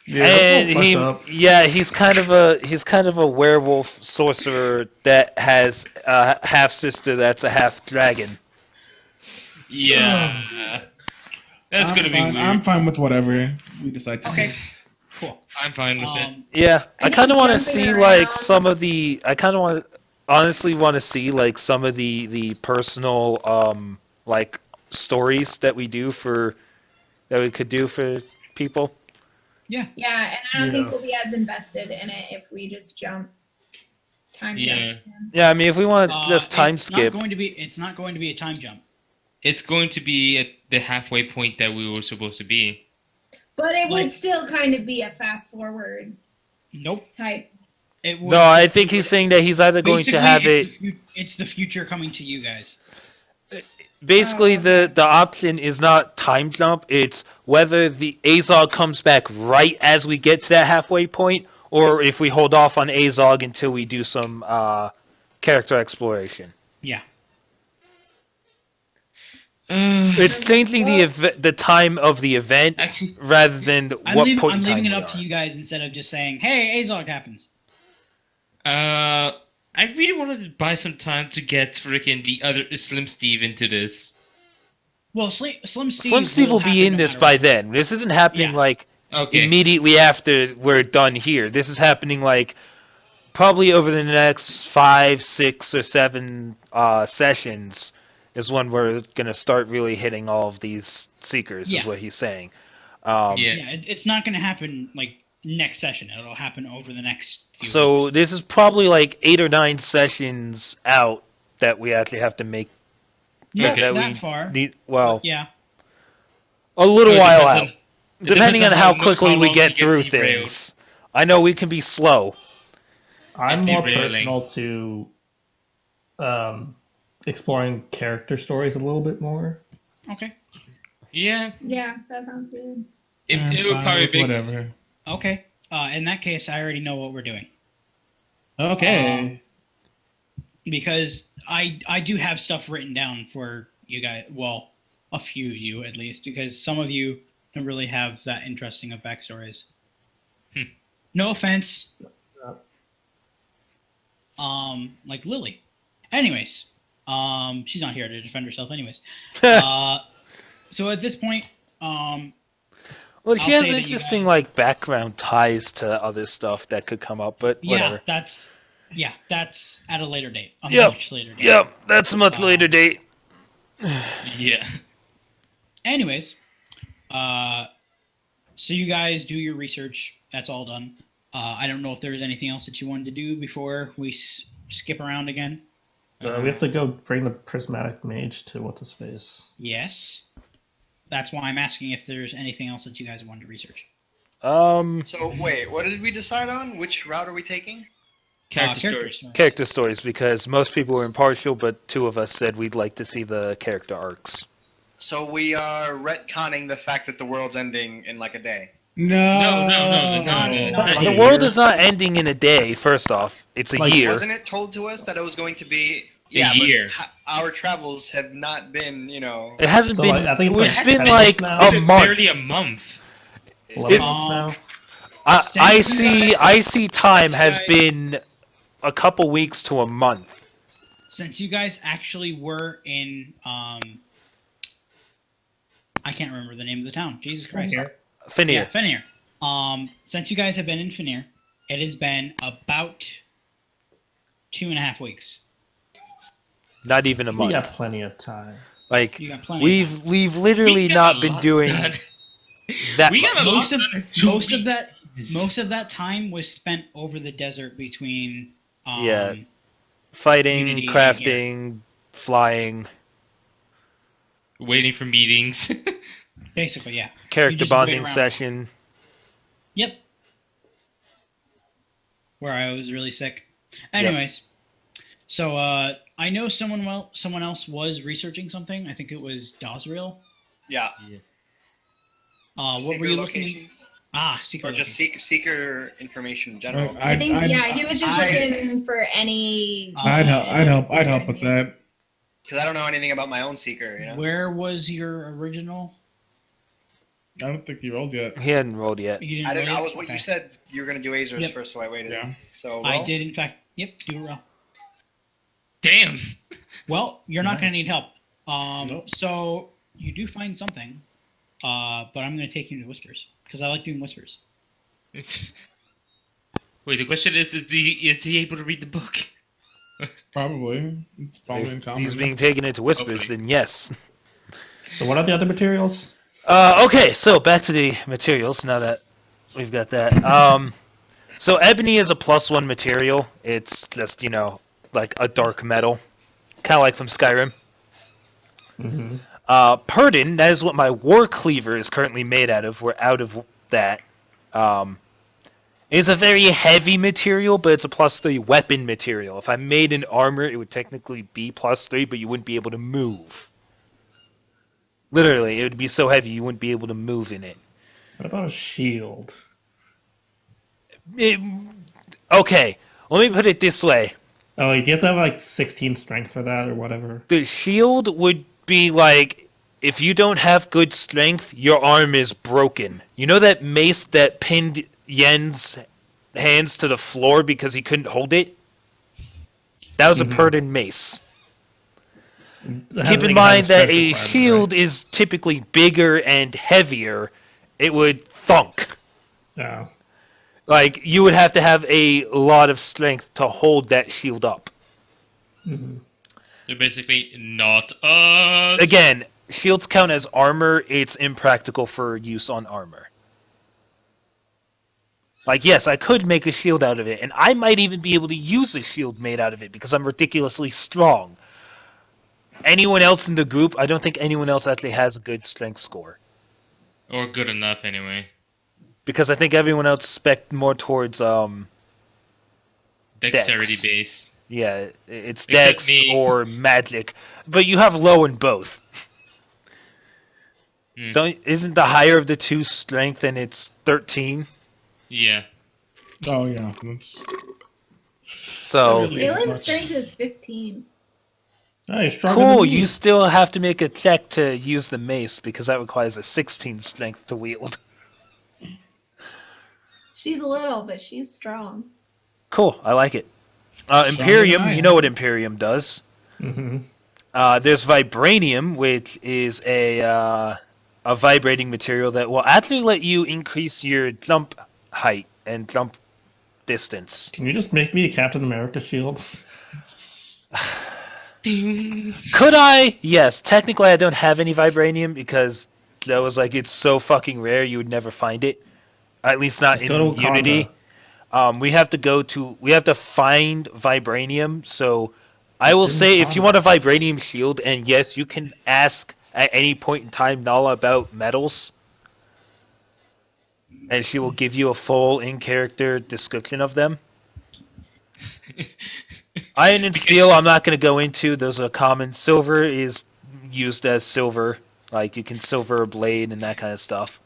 Yeah, And that's all fucked up. he's kind of a werewolf sorcerer that has a half sister that's a half dragon. Yeah. That's I'm gonna be fine. weird. I'm fine with whatever we decide to Okay. do. Cool. I'm fine with it. Yeah, I I kind of think want to jumping see around- like some of the. I kind of honestly want to see like some of the personal like stories that we could do for people. Yeah. Yeah, and I don't think Yeah. we'll be as invested in it if we just jump. Time Yeah. jump. Yeah, I mean, if we want to just time It's skip, It's not going to be a time jump. It's going to be at the halfway point that we were supposed to be. But it Like- would still kind of be a fast forward Nope. type. It would, no, I think he's saying that he's either going to basically, have it. It's the future coming to you guys. Basically, Oh, okay. the option is not time jump. It's whether the Azog comes back right as we get to that halfway point, or if we hold off on Azog until we do some character exploration. Yeah. It's changing the time of the event Actually, rather than I'm what leaving, point I'm in time leaving it we up are. to you guys instead of just saying, "Hey, Azog happens." I really wanted to buy some time to get freaking the other Slim Steve into this. Well, Slim Steve. Slim Steve will be happen in no this matter by what. then. This isn't happening Yeah. like Okay. immediately after we're done here. This is happening like probably over the next 5, 6, or 7 sessions is when we're gonna start really hitting all of these seekers. Yeah. Is what he's saying. Yeah. Yeah, it's not going to happen like next session. It'll happen over the next few So weeks. this is probably like 8 or 9 sessions out that we actually have to make. Not that that we far. need. Well, Yeah. a little It while depends out. on- it Depending on depends how how quickly we long get we get through derailed. things. I know we can be slow. I'm And more derailing. personal to exploring character stories a little bit more. Okay. Yeah. Yeah, that sounds good. I'm It would fine probably with be. whatever. Okay. In that case, I already know what we're doing Okay. because I do have stuff written down for you guys. Well, a few of you at least, because some of you don't really have that interesting of backstories. Hmm. No offense. Like Lily. Anyways, she's not here to defend herself. Anyways, so at this point, Well, she I'll has say that you interesting guys- like background ties to other stuff that could come up, but whatever. that's at a later date. A Yep. much later date. Yep, that's a much later date. Yeah. Anyways, so you guys do your research. That's all done. I don't know if there's anything else that you wanted to do before we skip around again. We have to go bring the prismatic mage to what's his face. Yes. That's why I'm asking if there's anything else that you guys wanted to research. So wait, what did we decide on? Which route are we taking? Character stories. Character stories, because most people were impartial, but 2 of us said we'd like to see the character arcs. So we are retconning the fact that the world's ending in like a day. No. The world is not ending in a day. First off, it's a Like, year. Wasn't it told to us that it was going to be year? But our travels have not been, It hasn't So, been. like, I think it's It's like been 10 like now. a month. Barely a month. 11 It- months now. I see. Time has been a couple weeks to a month. Since you guys actually were in, I can't remember the name of the town. Jesus Christ. Fenrir. Finir. Yeah, Fenrir. Since you guys have been in Fenrir, it has been about 2.5 weeks. Not even a We month. got plenty of time. Like You got plenty of time. we've literally We got not a been lot doing done. that We got much. a lot Most of done in 2 weeks. most of that time was spent over the desert between Yeah. Fighting, Unity and crafting, flying, Waiting for meetings. basically, yeah. character just wait bonding around. session. Yep. Where I was really sick. Anyways, so I know someone else was researching something. I think it was Dosreal. yeah. What Secret were you looking? locations? Secret. Or just location. seeker information in general. I think he was just I- looking for any. I'd help with that. Because I don't know anything about my own seeker. Where was your original? I don't think you rolled yet. He hadn't rolled yet. You didn't I didn't. roll I it? was what Okay. you said. You were gonna do Azers Yep. first, so I waited. Yeah. So I well, did, in fact. Yep, do it well. Damn. Well, you're not going to need help. Nope. So you do find something, but I'm going to take you to Whispers because I like doing Whispers. Wait, the question is he able to read the book? Probably. It's probably If uncommon. he's being taken into whispers, Hopefully. then yes. So what are the other materials? Okay, so back to the materials. Now that we've got that, so ebony is a +1 material. It's just like a dark metal, kind of like from Skyrim. Mm-hmm. Purdon, that is what my war cleaver is currently made out of. We're out of that. It's a very heavy material, but it's a +3 weapon material. If I made an armor, it would technically be +3, but you wouldn't be able to move. Literally, it would be so heavy you wouldn't be able to move in it. What about a shield? Okay, let me put it this way. Oh, you have to have like 16 strength for that or whatever. The shield would be like, if you don't have good strength, your arm is broken. You know that mace that pinned Yen's hands to the floor because he couldn't hold it? That was a Purdon mace. Keep in mind that a shield is typically bigger and heavier. It would thunk. Oh. Like, you would have to have a lot of strength to hold that shield up. Mm-hmm. They're basically not us. Again, shields count as armor. It's impractical for use on armor. Like, yes, I could make a shield out of it, and I might even be able to use a shield made out of it because I'm ridiculously strong. Anyone else in the group, I don't think anyone else actually has a good strength score. Or good enough, anyway. Because I think everyone else spec more towards, Dexterity Dex. base. yeah, it's Except Dex me. or Magic. But you have low in both. Isn't the higher of the two strength and it's 13? Yeah. Oh yeah. That's So, Really? Alien much. strength is 15. Oh, you're stronger cool, than me. you still have to make a check to use the mace because that requires a 16 strength to wield. She's little, but she's strong. Cool, I like it. than I Imperium, you am. know what Imperium does. Mm-hmm. There's Vibranium, which is a vibrating material that will actually let you increase your jump height and jump distance. Can you just make me a Captain America shield? Could I? Yes. Technically, I don't have any Vibranium because that was like, it's so fucking rare you would never find it. At least not Just in go to Wakanda. Unity. We have to find Vibranium. So I will It's in say, if you Wakanda. want a Vibranium shield, and yes, you can ask at any point in time Nala about metals, and she will give you a full in-character description of them. Iron and steel, I'm not going to go into. Those are common. Silver is used as silver. Like, you can silver a blade and that kind of stuff.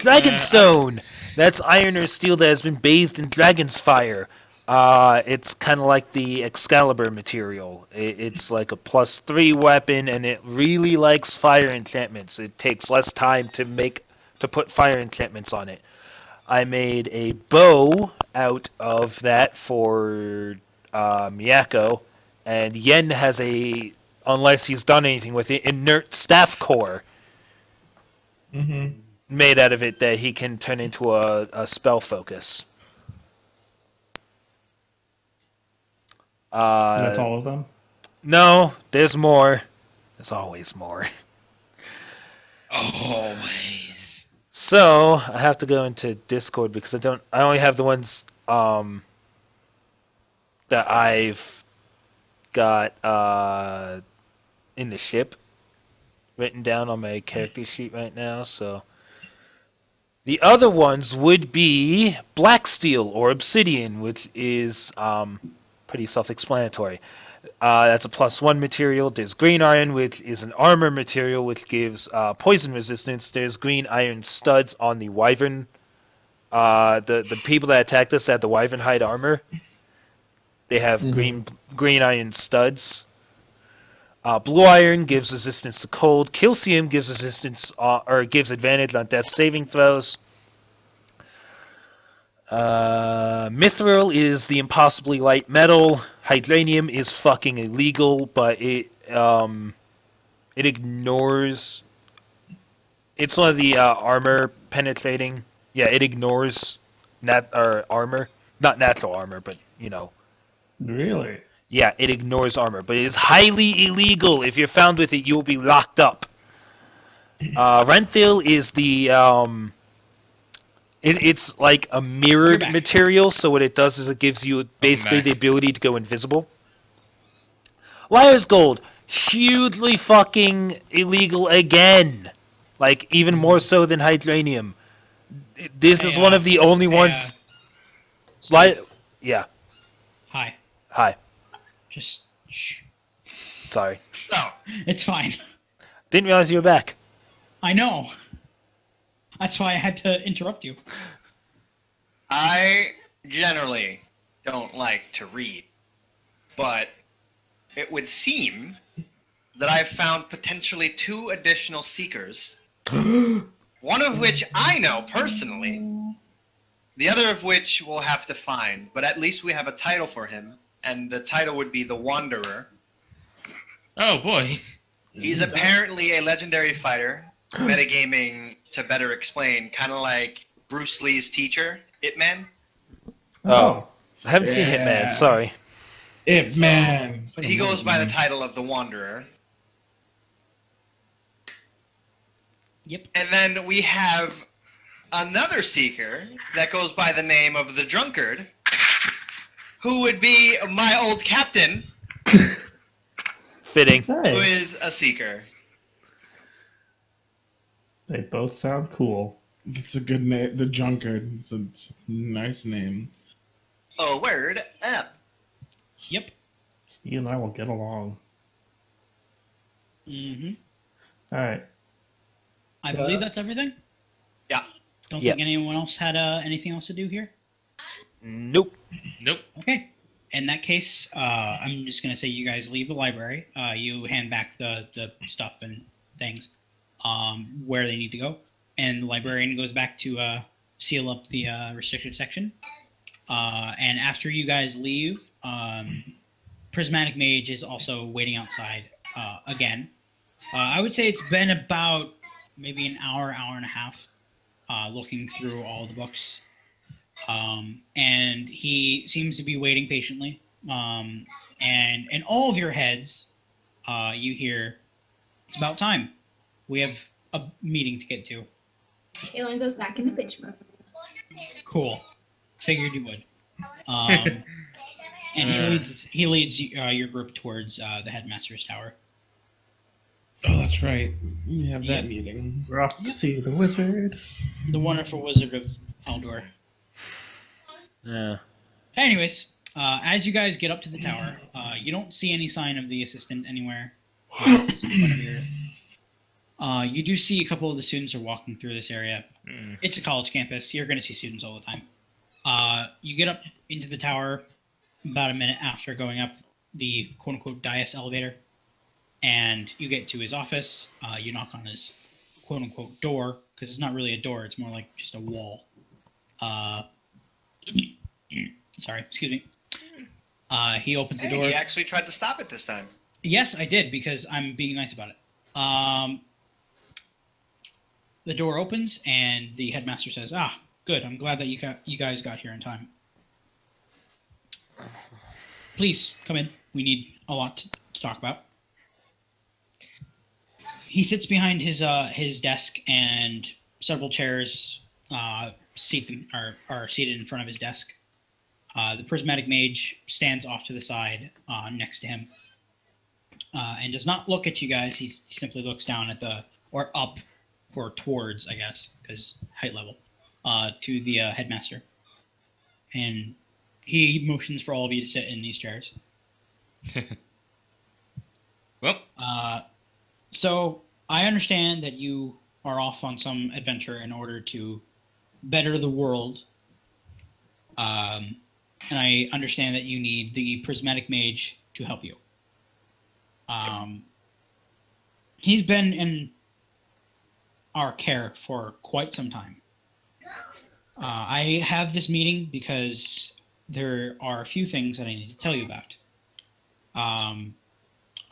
Dragonstone! That's iron or steel that has been bathed in dragon's fire. It's kind of like the Excalibur material. It's like a +3 weapon, and it really likes fire enchantments. It takes less time to put fire enchantments on it. I made a bow out of that for Miyako, and Yen has unless he's done anything with it, inert staff core Mm-hmm. made out of it that he can turn into a spell focus. That's all of them. No, there's more. There's always more. Always. So I have to go into Discord because I only have the ones that I've got in the ship written down on my character sheet right now. So the other ones would be black steel or obsidian, which is pretty self-explanatory. That's a +1 material. There's green iron, which is an armor material, which gives poison resistance. There's green iron studs on the wyvern. The people that attacked us that had the wyvern hide armor, they have green iron studs. Blue iron gives resistance to cold. Calcium gives gives advantage on death saving throws. Mithril is the impossibly light metal. Hydranium is fucking illegal, but it ignores. It's one of the armor penetrating. Yeah, it ignores armor, not natural armor, but you know. Really? Yeah, it ignores armor, but it is highly illegal. If you're found with it, you will be locked up. Renthil is the it's like a mirrored material, so what it does is it gives you basically the ability to go invisible. Liar's Gold, hugely fucking illegal again. Like, even more so than Hydranium. This is one of the only ones... Yeah. Hi. Hi. Just shh. Sorry. No. It's fine. Didn't realize you were back. I know. That's why I had to interrupt you. I generally don't like to read, but it would seem that I've found potentially 2 additional seekers, one of which I know personally, the other of which we'll have to find, but at least we have a title for him, and the title would be The Wanderer. Oh boy. He's apparently a legendary fighter, metagaming to better explain, kind of like Bruce Lee's teacher, Ip Man. Oh. I haven't seen Hitman, sorry. Ip Man. He goes by the title of The Wanderer. Yep. And then we have another seeker that goes by the name of the Drunkard, who would be my old captain, Fitting. who Hey, is a seeker. they both sound cool. It's a good name. The Drunkard. It's a nice name. Oh, word up. Yep. You and I will get along. Mm-hmm. All right. I believe that's everything. Yeah. Don't Yep. think anyone else had anything else to do here. Nope. Nope. Okay. In that case, I'm just gonna say you guys leave the library. You hand back the stuff and things where they need to go, and the librarian goes back to seal up the restricted section. And after you guys leave, Prismatic Mage is also waiting outside again. I would say it's been about maybe an hour and a half looking through all the books. And he seems to be waiting patiently. And in all of your heads, you hear, "It's about time. We have a meeting to get to." Kaylin goes back into bitch mode. Cool. Figured you would. And he leads your group towards the headmaster's tower. Oh, that's right. We have that Yep. meeting. We're off to see the wizard. The wonderful wizard of Eldor. Yeah. Anyways, as you guys get up to the tower, you don't see any sign of the assistant anywhere. It's in front of your You do see a couple of the students are walking through this area. Mm. It's a college campus. You're going to see students all the time. You get up into the tower about a minute after going up the quote-unquote dais elevator, and you get to his office. You knock on his quote-unquote door, because it's not really a door. It's more like just a wall. Sorry, excuse me. He opens the Hey, door. he actually tried to stop it this time. Yes, I did, because I'm being nice about it. The door opens, and the headmaster says, "Ah, good. I'm glad that you guys got here in time. Please come in. We need a lot to talk about." He sits behind his desk, and several chairs are seated in front of his desk. The prismatic mage stands off to the side next to him, and does not look at you guys. He simply looks down at or up, or towards, I guess, because height level, to the headmaster. And he motions for all of you to sit in these chairs. Well, So I understand that you are off on some adventure in order to better the world. And I understand that you need the prismatic mage to help you. He's been in our care for quite some time. I have this meeting because there are a few things that I need to tell you about.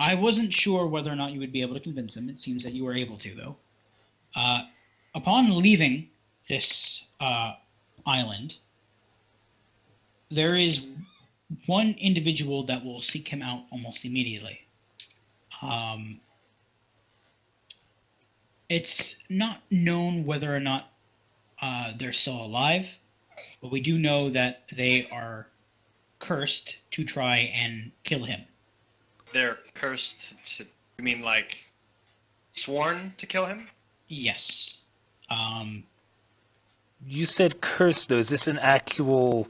I wasn't sure whether or not you would be able to convince him. It seems that you were able to, though. Upon leaving this island, there is one individual that will seek him out almost immediately. It's not known whether or not they're still alive, but we do know that they are cursed to try and kill him. They're cursed to. You mean like sworn to kill him? Yes. You said curse, though. Is this an actual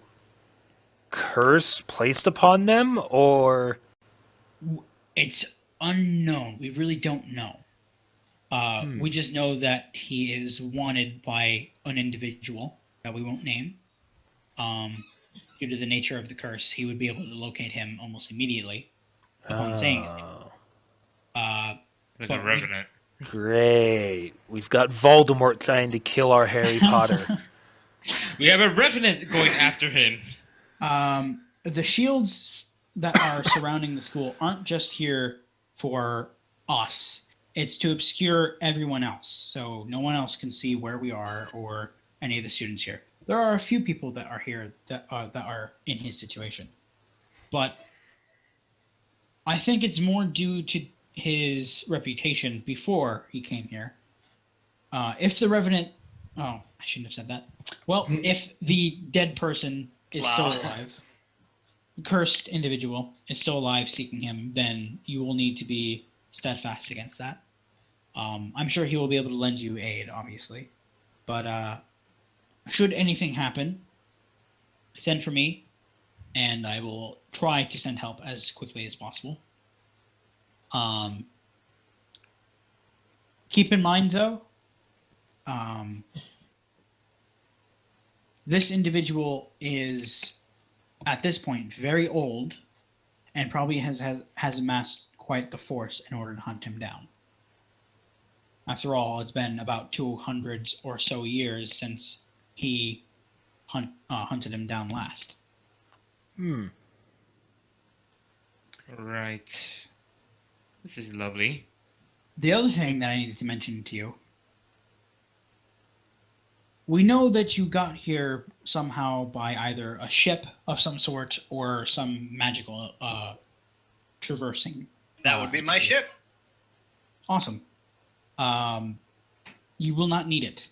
curse placed upon them, or? It's unknown. We really don't know. We just know that he is wanted by an individual that we won't name. Due to the nature of the curse, he would be able to locate him almost immediately upon saying his name. like But a revenant. Great. We've got Voldemort trying to kill our Harry Potter. We have a revenant going after him. The shields that are surrounding the school aren't just here for us. It's to obscure everyone else, so no one else can see where we are or any of the students here. There are a few people that are here that are in his situation, but I think it's more due to his reputation before he came here. If the revenant, I shouldn't have said that. Well, if the dead person is still alive, the cursed individual is still alive seeking him, then you will need to be steadfast against that. I'm sure he will be able to lend you aid, obviously. But should anything happen, send for me, and I will try to send help as quickly as possible. Keep in mind, though, this individual is, at this point, very old, and probably has amassed quite the force in order to hunt him down. After all, it's been about 200 or so years since he hunted him down last. Right. This is lovely. The other thing that I needed to mention to you, we know that you got here somehow by either a ship of some sort or some magical traversing. That would be my ship. Awesome. You will not need it.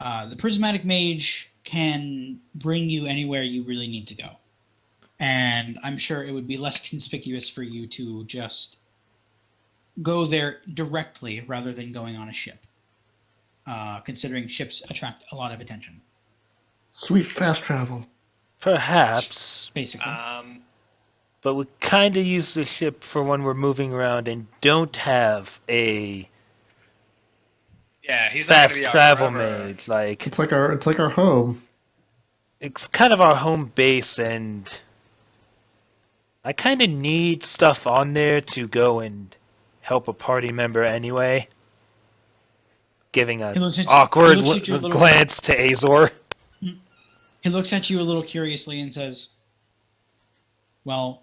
The prismatic mage can bring you anywhere you really need to go. And I'm sure it would be less conspicuous for you to just go there directly rather than going on a ship, considering ships attract a lot of attention. Sweet fast travel. Perhaps. Basically. but we kind of use the ship for when we're moving around and don't have a Yeah, he's not going to fast be out travel forever. made. Like, It's like our home. it's kind of our home base, and I kind of need stuff on there to go and help a party member anyway. Giving He an looks at awkward he looks at you a little- glance to Azor. He looks at you a little curiously and says, "Well,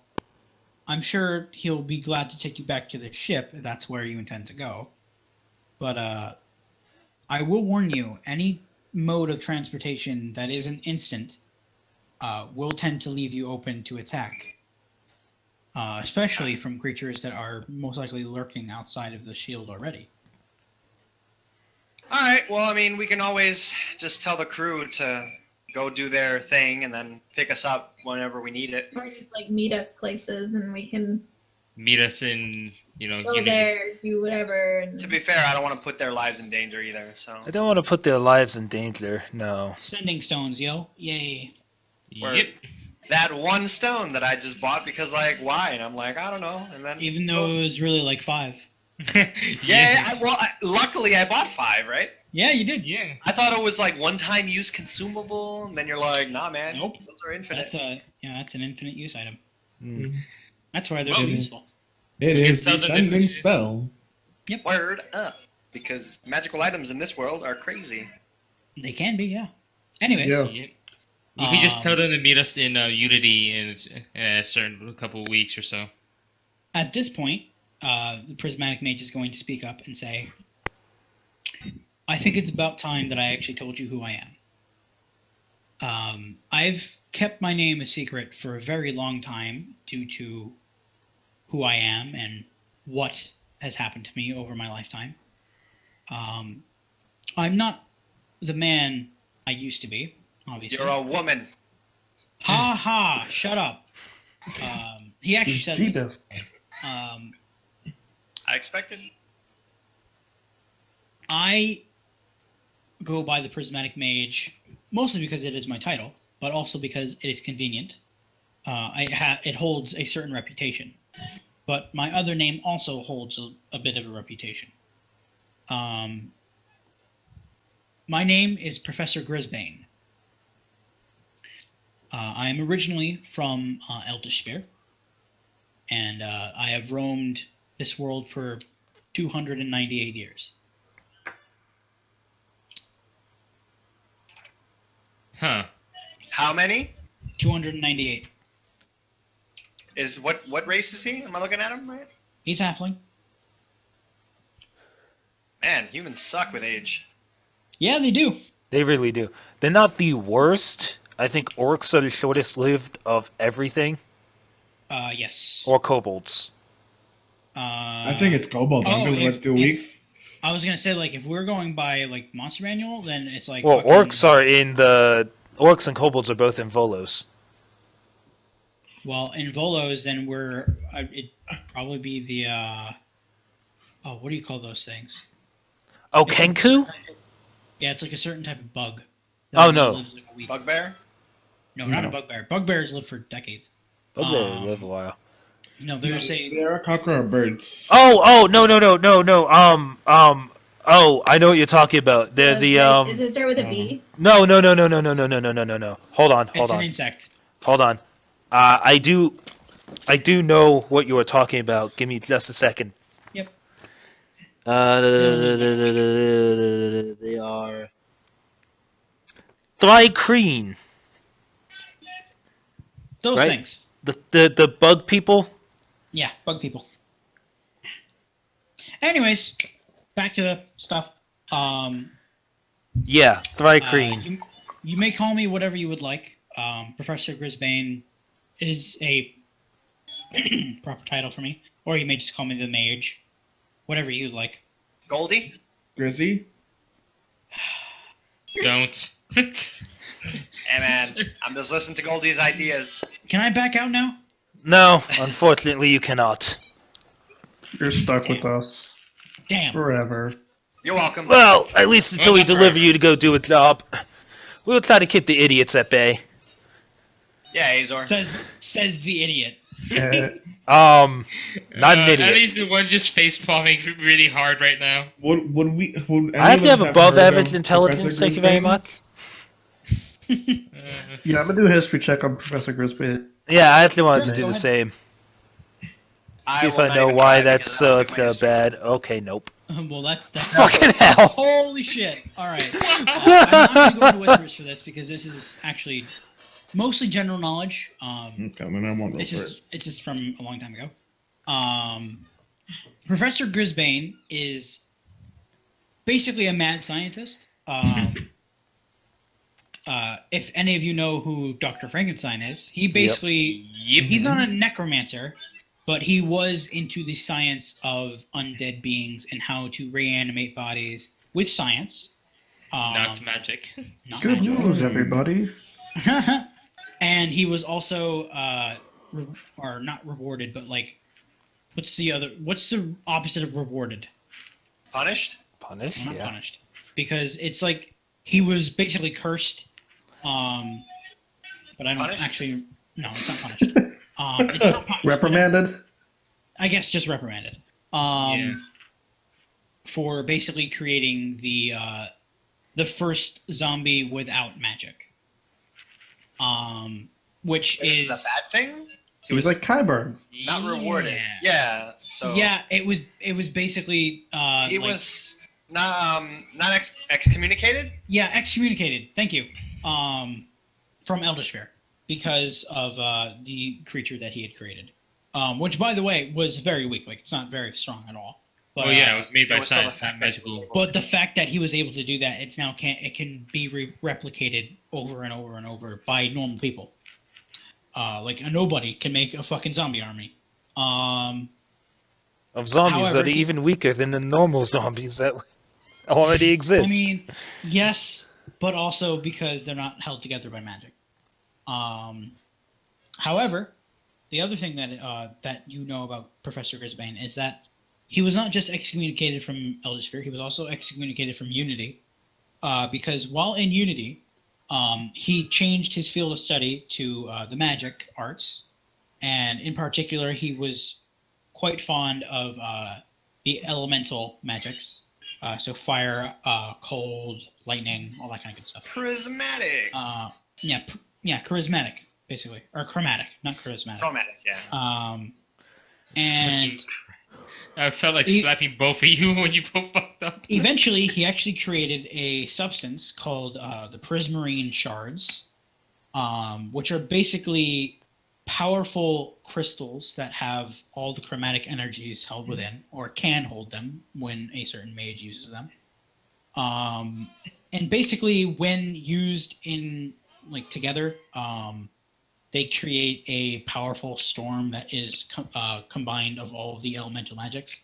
I'm sure he'll be glad to take you back to the ship if that's where you intend to go. But I will warn you, any mode of transportation that isn't instant will tend to leave you open to attack. Especially from creatures that are most likely lurking outside of the shield already." Alright, well, I mean, we can always just tell the crew to go do their thing and then pick us up whenever we need it. Or just like meet us places and we can Meet us in, go Unity. there, do whatever. And To be fair, I don't want to put their lives in danger either, so. I don't want to put their lives in danger. No. Sending stones, yo. Yay. Yep. That one stone that I just bought because, like, why? And I'm like, I don't know. And then. Even though it was really like 5. Yeah, luckily I bought 5, right? Yeah, you did. Yeah. I thought it was like one-time use consumable, and then you're like, nah, man. Nope. Those are infinite. That's an infinite use item. Mm. That's why they're Well, so it is. useful. It We is can tell the them sending that- spell. Word up. Because magical items in this world are crazy. They can be, yeah. Anyways, Yeah. Yep. You can just tell Um, them to meet us in Unity in a certain couple of weeks or so. at this point, the prismatic mage is going to speak up and say, "I think it's about time that I actually told you who I am. I've kept my name a secret for a very long time due to who I am and what has happened to me over my lifetime. I'm not the man I used to be, obviously. You're a woman. Ha ha! Shut up. He actually said this. Jesus. I expected. I go by the Prismatic Mage mostly because it is my title, but also because it is convenient. It holds a certain reputation, but my other name also holds a bit of a reputation. My name is Professor Grisbane. I am originally from Eldish Sphere, and I have roamed this world for 298 years. Huh. How many? 298. Is what race is he? Am I looking at him right? He's halfling. Man, humans suck with age. Yeah, they do. They really do. They're not the worst. I think orcs are the shortest lived of everything. Yes. Or kobolds. I think it's kobolds. I'm gonna if- like 2 if- weeks. I was gonna say, like, if we're going by like monster manual, then it's like. Well, fucking- orcs are in the... Orcs and kobolds are both in Volos. Well, in Volos, then it'd probably be the. Oh, what do you call those things? Oh, Kenku? Yeah, it's like a certain type of bug. Oh, only no. lives like a week. Bugbear? No, not a No. bugbear. Bugbears live for decades. Bugbear live a while. No, there's a. They're cockroach birds. Oh, no. Oh, I know what you're talking about. They're Does it start with a B? No. Hold on. It's an insect. Hold on. I do know what you were talking about. Give me just a second. Yep. They are Thrycreen, Those right? things. the bug people. Yeah, bug people. Anyways, back to the stuff. Yeah, Thrycreen. You may call me whatever you would like. Professor Grisbane is a proper title for me, or you may just call me the Mage. Whatever you'd like. Goldie? Grizzy? Don't. Hey man, I'm just listening to Goldie's ideas. Can I back out now? No, unfortunately, you cannot. You're stuck with us Damn. forever. You're welcome. Well, at least until Well, we not deliver forever. you to go do a job. We'll try to keep the idiots at bay. Yeah, Azor. Says the idiot. Not an At idiot. least the one just face palming really hard right now. Would I any of actually us have above heard average of intelligence, Professor thank you very Grisbane? much. Yeah, I'm gonna do a history check on Professor Grisby. Yeah, I actually wanted to Sure, do go the ahead. same. I See if will I not know even why try that's because I don't such do my a history. bad. Okay, nope. Well, that's Fucking hell. holy shit. All right. I'm not going to go into whispers for this because this is actually mostly general knowledge. Okay, then I won't roll for it. It's just from a long time ago. Professor Grisbane is basically a mad scientist. If any of you know who Dr. Frankenstein is, he basically he's not a necromancer, but he was into the science of undead beings and how to reanimate bodies with science. Not magic. Not Good magic. news, everybody. And he was also or not rewarded, but like what's the opposite of rewarded? Punished? Punished? Well, not Yeah. punished. Because it's like he was basically cursed. But I don't Punished? actually no, it's not punished. It's not punished. Reprimanded. I guess just reprimanded. Yeah. For basically creating the first zombie without magic. Which Is is a bad thing? He was like Kyburn. Not rewarded. Yeah. So Yeah, it was basically he like, was not excommunicated. yeah, excommunicated. Thank you. From Eldersphere because of the creature that he had created. Which, by the way, was very weak. Like, it's not very strong at all. But, Well, yeah, it was made by it was still science, the not fact that it magical. was- but the fact that he was able to do that, it can be replicated over and over and over by normal people. Like a nobody can make a fucking zombie army. Of zombies However, that are even weaker than the normal zombies that already exist. I mean, yes, but also because they're not held together by magic. However, the other thing that you know about Professor Grisbane is that he was not just excommunicated from Eldersphere, he was also excommunicated from Unity. Because while in Unity, he changed his field of study to the magic arts, and in particular, he was quite fond of the elemental magics. So fire, cold, lightning, all that kind of good stuff. Prismatic. Yeah, charismatic, basically, or chromatic, not charismatic. Chromatic. Yeah. And I felt like He- slapping both of you when you both fucked up. eventually, he actually created a substance called the prismarine shards, which are basically powerful crystals that have all the chromatic energies held within, or can hold them when a certain mage uses them. And basically, when used in together, they create a powerful storm that is combined of all of the elemental magics.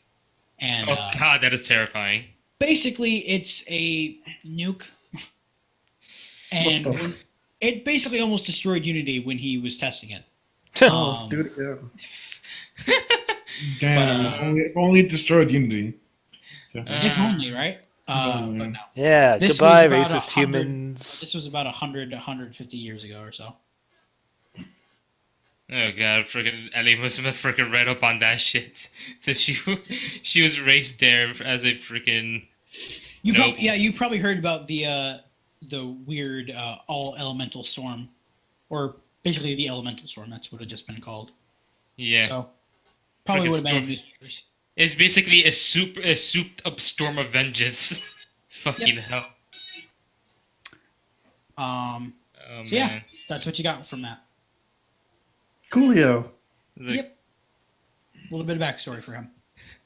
And Oh god, that is terrifying. basically, it's a nuke. And What the when- it basically almost destroyed Unity when he was testing it. Oh, let's do it again. Damn, if only it destroyed Unity. If only, right? Oh, But yeah. no. Yeah, This goodbye, was about racist 100 humans. This was about 100 to 150 years ago or so. Oh god, freaking Ellie must have freaking read up on that shit. So she was raised there as a freaking noble. You probably heard about the weird all elemental storm, or basically the elemental storm. That's what it just been called. Yeah. So probably Frickin' would have been in storm. newspapers. It's basically a souped up storm of vengeance. Fucking hell. Oh So yeah, man. that's what you got from that. Coolio. Like, Yep. A little bit of backstory for him.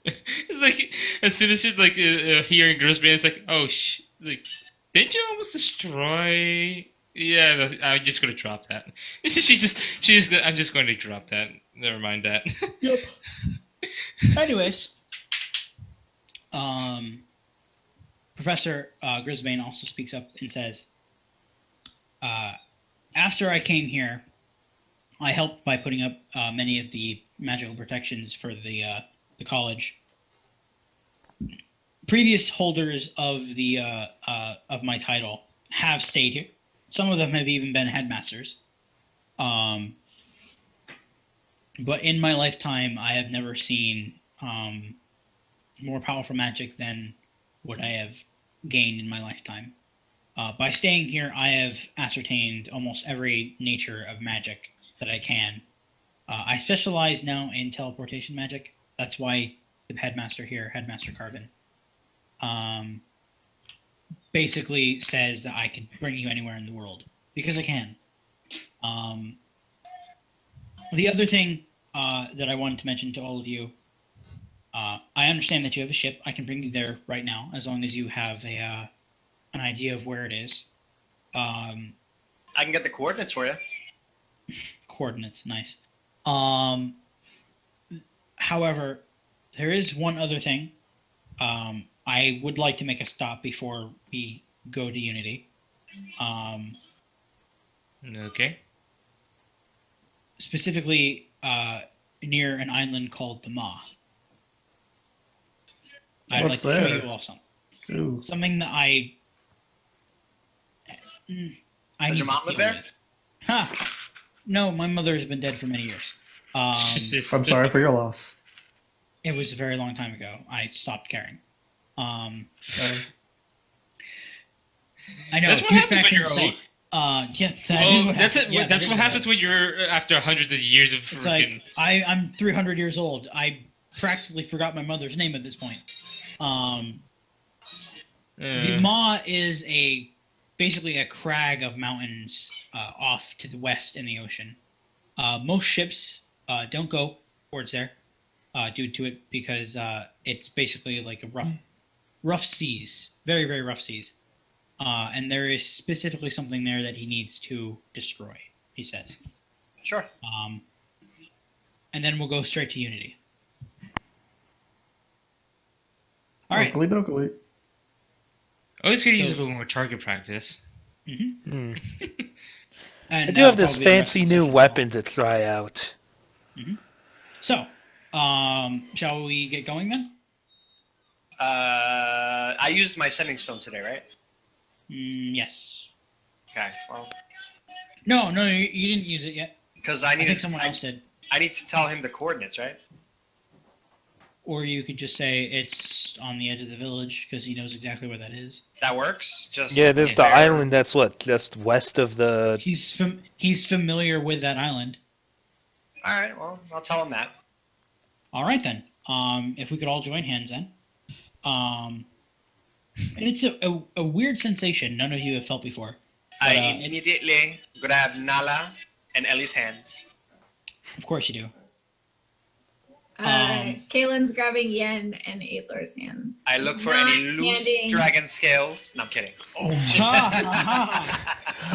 It's like as soon as she's like hearing Grisbane, it's like, oh like, didn't you almost destroy? Yeah, I'm just gonna drop that. I'm just going to drop that. Never mind that. Yep. Anyways, Professor Grisbane also speaks up and says, after I came here, I helped by putting up many of the magical protections for the college. Previous holders of the of my title have stayed here. Some of them have even been headmasters. But in my lifetime, I have never seen more powerful magic than what I have gained in my lifetime. By staying here, I have ascertained almost every nature of magic that I can. I specialize now in teleportation magic. That's why the headmaster here, Headmaster Carbon, basically says that I can bring you anywhere in the world because I can. The other thing that I wanted to mention to all of you, I understand that you have a ship. I can bring you there right now as long as you have an idea of where it is. I can get the coordinates for you. Coordinates, nice. However, there is one other thing. I would like to make a stop before we go to Unity. Okay. Specifically, near an island called the Ma. I'd What's like to show there? you all something. Ooh. Something that I Does need your mom to live deal there? with. Ha! No, my mother has been dead for many years. I'm sorry for your loss. It was a very long time ago. I stopped caring. I know. That's what douchebag happens when thing you're to say. old. Yeah, that is Well, what that's happens. it. Yeah, That's that what is happens when you're after hundreds of years of It's freaking. like I'm 300 years old. I practically forgot my mother's name at this point. The Ma is basically a crag of mountains off to the west in the ocean. Most ships don't go towards there due to it because it's basically like a rough seas, very very rough seas. And there is specifically something there that he needs to destroy. He says. Sure. And then we'll go straight to Unity. All right. Oakley dokley. I was gonna use a So- little more target practice. Mm-hmm. I do have this fancy new weapon to try out. So, shall we get going then? I used my sending stone today, right? Yes. Okay. Well, No, you didn't use it yet. because I think someone else did. I need to tell him the coordinates, right? Or you could just say it's on the edge of the village because he knows exactly where that is. That works. Just Yeah, there's the there. island that's what, just west of the. He's familiar with that island. All right. Well, I'll tell him that. All right then. If we could all join hands then. And it's a weird sensation none of you have felt before. I But, immediately grab Nala and Ellie's hands. Of course you do. Kaylin's grabbing Yen and Azor's hand. I look for Not any loose handing- dragon scales. No, I'm kidding. Oh my.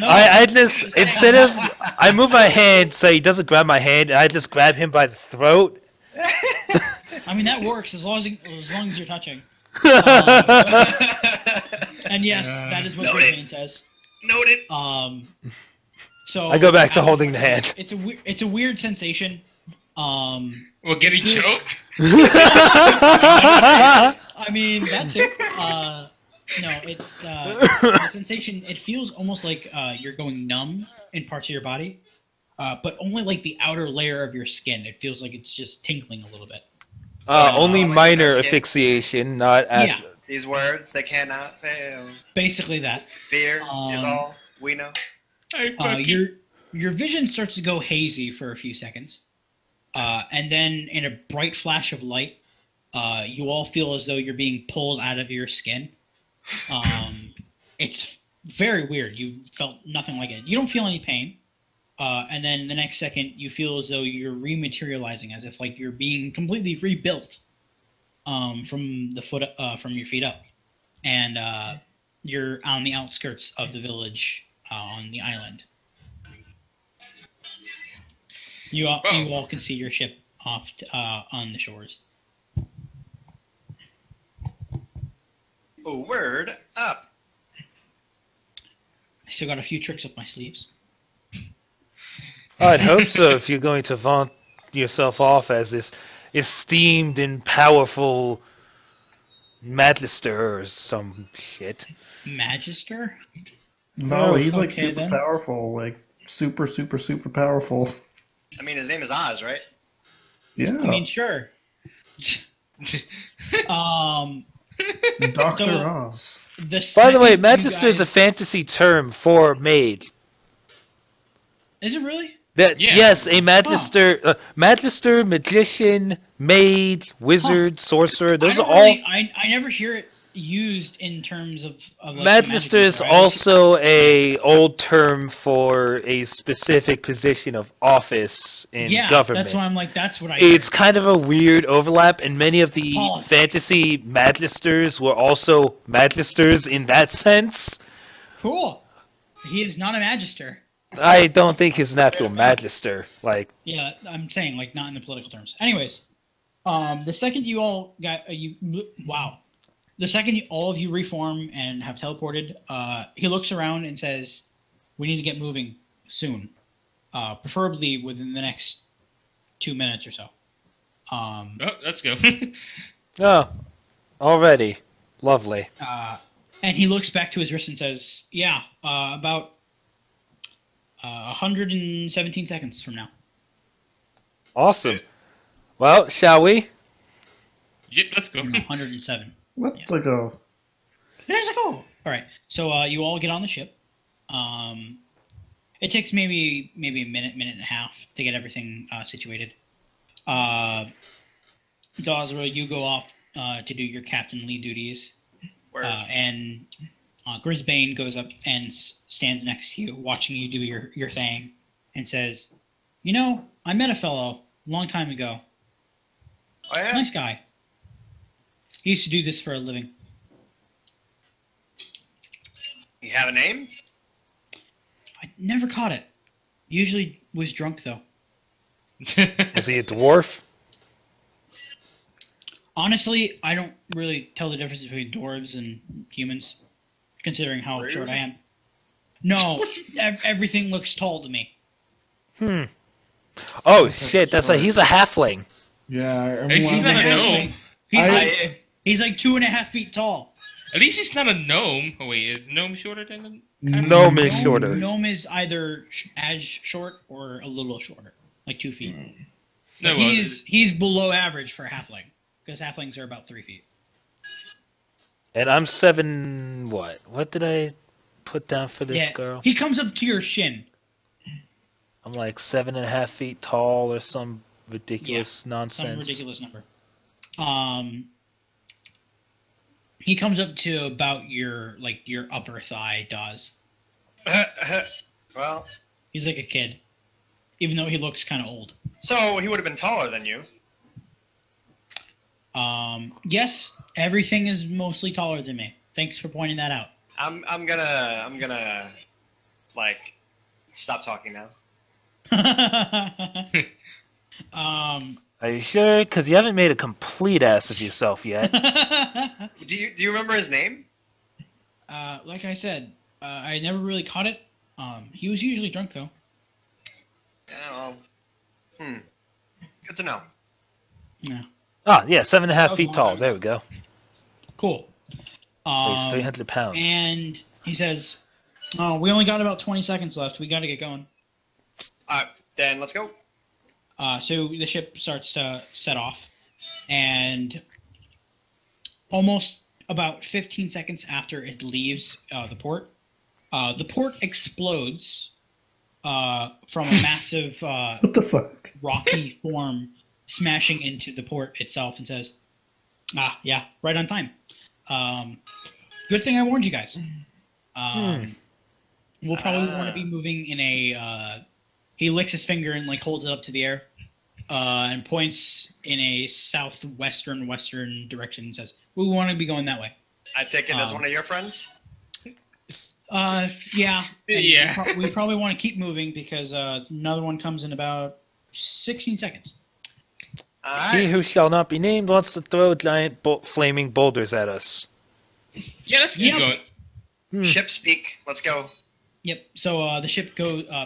No, I just, instead of, I move my hand so he doesn't grab my hand, I just grab him by the throat. I mean that works as long as you're touching. And yes, that is what Noted. Brisbane says. Noted. So I go back to holding the hand. It's a weird sensation. Well, getting choked. I mean that too. No, it's the sensation. It feels almost like you're going numb in parts of your body, but only like the outer layer of your skin. It feels like it's just tingling a little bit. Only like minor no skin. asphyxiation, not Yeah. These words, they cannot fail. Basically that. Fear is all we know. Your vision starts to go hazy for a few seconds, and then in a bright flash of light, you all feel as though you're being pulled out of your skin. It's very weird. You felt nothing like it. You don't feel any pain, and then the next second you feel as though you're rematerializing, as if like you're being completely rebuilt from your feet up, and you're on the outskirts of the village on the island. You all can see your ship off on the shores. Oh, word up. I still got a few tricks up my sleeves. I'd hope so if you're going to vaunt yourself off as this esteemed and powerful magister or some shit. Magister? No, he's like okay, super then. powerful, like super, super, super powerful. I mean, his name is Oz, right? Yeah. I mean, sure. Um, Dr. so- Oz. By the way, second you Magister is a guys- fantasy term for mage. Is it really? That Yeah. yes, a magister, magister, magician, mage, wizard, sorcerer. Those I are don't all. really, I never hear it used in terms of like, the magic Magister is user. I always- also a old term for a specific position of office in yeah, government. that's why I'm like, that's what I. It's hear. kind of a weird overlap, and many of the Politics. fantasy magisters were also magisters in that sense. Cool. He is not a magister. I don't think he's an actual magister. Like, Yeah, I'm saying like not in the political terms. Anyways, the second you all got wow, the second all of you reform and have teleported, he looks around and says, "We need to get moving soon, preferably within the next 2 minutes or so." Oh, let's go. oh, already. Lovely. And he looks back to his wrist and says, "Yeah, about 117 seconds from now." Awesome. Well, shall we? Yep, let's go. No, 107. Let's Yeah. go. There's a go. All right. So you all get on the ship. It takes maybe a minute and a half to get everything situated. Dosra, you go off to do your captainly duties, Where and Grisbane goes up and stands next to you, watching you do your thing, and says, "You know, I met a fellow a long time ago. oh yeah, Nice guy. He used to do this for a living." you have a name? I never caught it. Usually was drunk though. Was he a dwarf? Honestly, I don't really tell the difference between dwarves and humans, considering how Really? short I am. No, everything looks tall to me. Hmm. Oh shit! That's he's a halfling. Yeah, At least he's not a gnome. He's like 2.5 feet tall. At least he's not a gnome. Oh wait, is gnome shorter than a Gnome is shorter. Gnome is either as short or a little shorter, like 2 feet. No, But he's below average for a halfling, because halflings are about 3 feet. And I'm 7. What did I put down for this Yeah, girl? he comes up to your shin. I'm like 7.5 feet tall or some ridiculous nonsense. Some ridiculous number. He comes up to about your upper thigh, Dawes. Well, He's like a kid, even though he looks kind of old. so he would have been taller than you. Yes, everything is mostly taller than me. Thanks for pointing that out. I'm gonna like stop talking now. Are you sure? Because you haven't made a complete ass of yourself yet. Do you remember his name? Like I said, I never really caught it. He was usually drunk though. Yeah, well, good to know. Yeah. Ah, yeah, 7.5 That was feet long tall. time There ago. we go. Cool. Weighs 300 pounds. And he says, "Oh, we only got about 20 seconds left. We got to get going." Then let's go. So the ship starts to set off, and almost about 15 seconds after it leaves the port explodes from a massive What the fuck? rocky form smashing into the port itself, and says, yeah, right on time. Good thing I warned you guys. We'll probably want to be moving in a he licks his finger and like holds it up to the air and points in a western direction and says, "We want to be going that way." I take it as one of your friends. Yeah. And Yeah. we probably want to keep moving because another one comes in about 16 seconds. He Alright. who shall not be named wants to throw giant flaming boulders at us. Yeah, let's keep Yep. going. Ship speak. Let's go. Yep. So the ship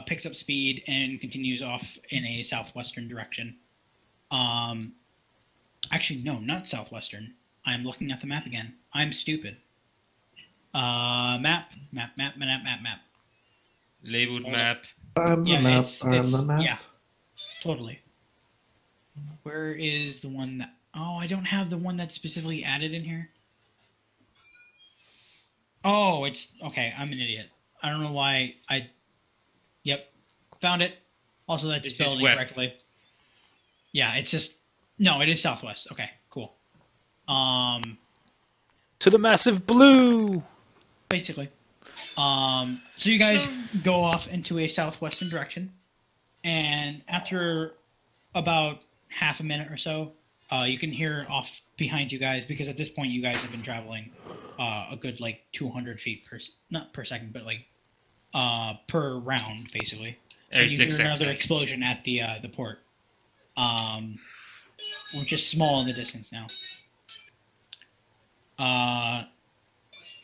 picks up speed and continues off in a southwestern direction. Actually, no, not southwestern. I'm looking at the map again. I'm stupid. Map. Labeled Hold map. I'm the Yeah, map. it's I'm the map. yeah, totally. Where is the one that? Oh, I don't have the one that's specifically added in here. Oh, it's okay. I'm an idiot. I don't know why I. Yep, found it. Also, that's It's spelled just west. incorrectly. Yeah, it's just no. It is southwest. Okay, cool. To the massive blue. Basically. So you guys go off into a southwestern direction, and after about half a minute or so, you can hear off behind you guys, because at this point you guys have been traveling a good like 200 feet not per second, but like per round basically. Every And you 6 hear another seconds. explosion at the port, which is small in the distance now.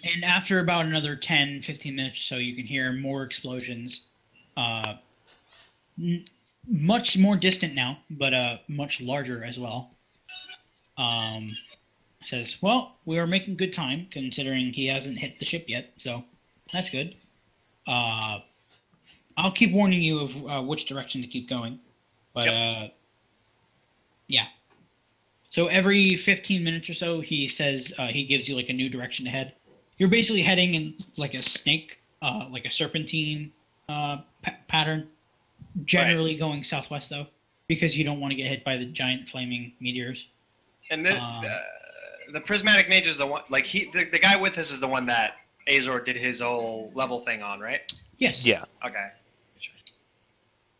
And after about another 10, 15 minutes or so, you can hear more explosions. Much more distant now, but much larger as well. Says, well, we are making good time, considering he hasn't hit the ship yet, so that's good. I'll keep warning you of which direction to keep going. But, yeah. So every 15 minutes or so, he says, he gives you like a new direction to head. You're basically heading in like a snake, like a serpentine pattern. Generally going southwest though, because you don't want to get hit by the giant flaming meteors. And the prismatic mage is the one. Like the guy with us is the one that Azor did his whole level thing on, right? Yes. Yeah. Okay.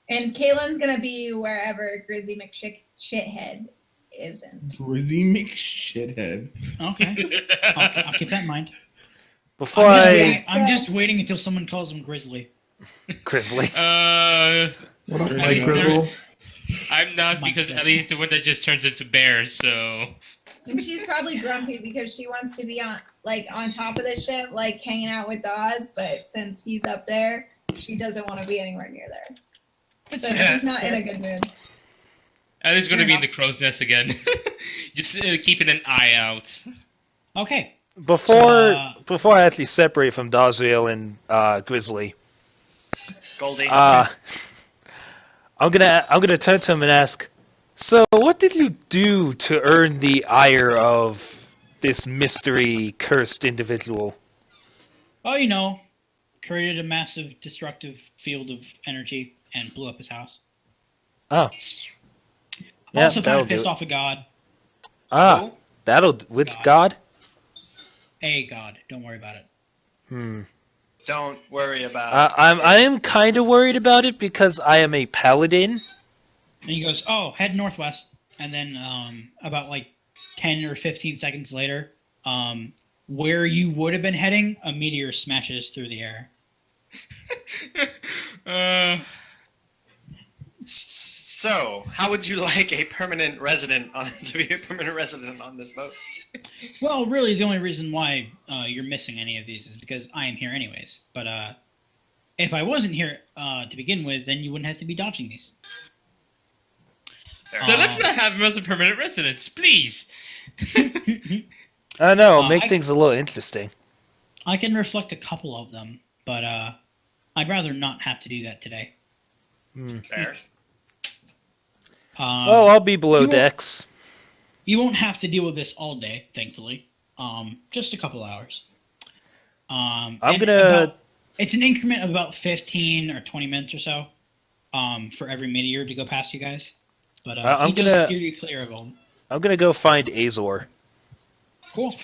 And Kaylin's gonna be wherever Grizzy McShithead isn't. Grizzy McShithead. Okay. I'll keep that in mind. Before I'm just waiting until someone calls him Grizzly. Grizzly. What up, Grizzly. Mike Grizzle? I'm not, because Ellie's the one that just turns into bears, so. And she's probably grumpy because she wants to be on top of the ship, like hanging out with Dawes, but since he's up there, she doesn't want to be anywhere near there. So she's not in a good mood. Ellie's gonna be in the crow's nest again. Just keeping an eye out. Okay. Before I actually separate from Dazriel and Grizzly, Goldie. I'm gonna turn to him and ask, so what did you do to earn the ire of this mystery cursed individual? Oh, created a massive destructive field of energy and blew up his house. Oh. Yeah, Also kind that'll of do pissed it. off a god. Ah, that'll with God. A god. Don't worry about it. Don't worry about it. I am kind of worried about it because I am a paladin. And he goes, oh, head northwest. And then about like 10 or 15 seconds later, where you would have been heading, a meteor smashes through the air. So, how would you like a permanent resident to be a permanent resident on this boat? Well, really, the only reason why you're missing any of these is because I am here anyways. But if I wasn't here to begin with, then you wouldn't have to be dodging these. So let's not have him as a permanent residence, please. I know, make I- things a little interesting. I can reflect a couple of them, but I'd rather not have to do that today. Fair. Well, I'll be below you won't- decks. You won't have to deal with this all day, thankfully. Just a couple hours. It's an increment of about 15 or 20 minutes or so for every meteor to go past you guys. But I'm he does steer you clear of them. I'm gonna go find Azor. Cool.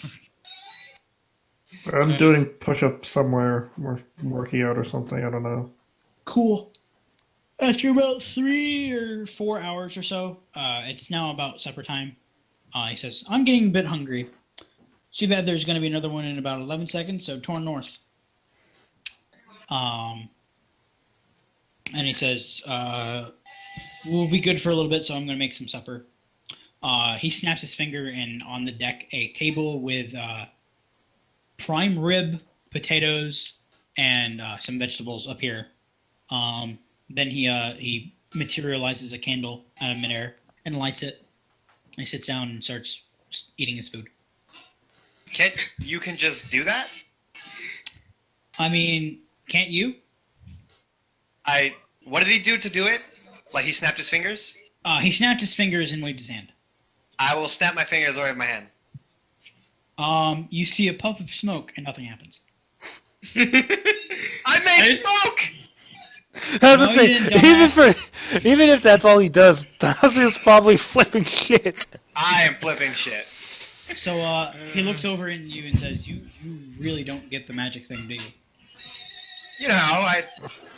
I'm doing push-ups somewhere, or working out or something. I don't know. Cool. After about 3 or 4 hours or so, it's now about supper time. He says, I'm getting a bit hungry. Too bad there's going to be another one in about 11 seconds, so torn north. And he says, we'll be good for a little bit, so I'm going to make some supper. He snaps his finger, and on the deck, a table with prime rib, potatoes, and some vegetables up here. Then he materializes a candle out of midair and lights it. And he sits down and starts eating his food. You can just do that? I mean, can't you? What did he do to do it? Like he snapped his fingers? He snapped his fingers and waved his hand. I will snap my fingers away with my hand. You see a puff of smoke and nothing happens. I made smoke! I was No, gonna say, you didn't, even if that's all he does, Dazer's probably flipping shit. I am flipping shit. So he looks over at you and says, "You really don't get the magic thing, do you?" You know, it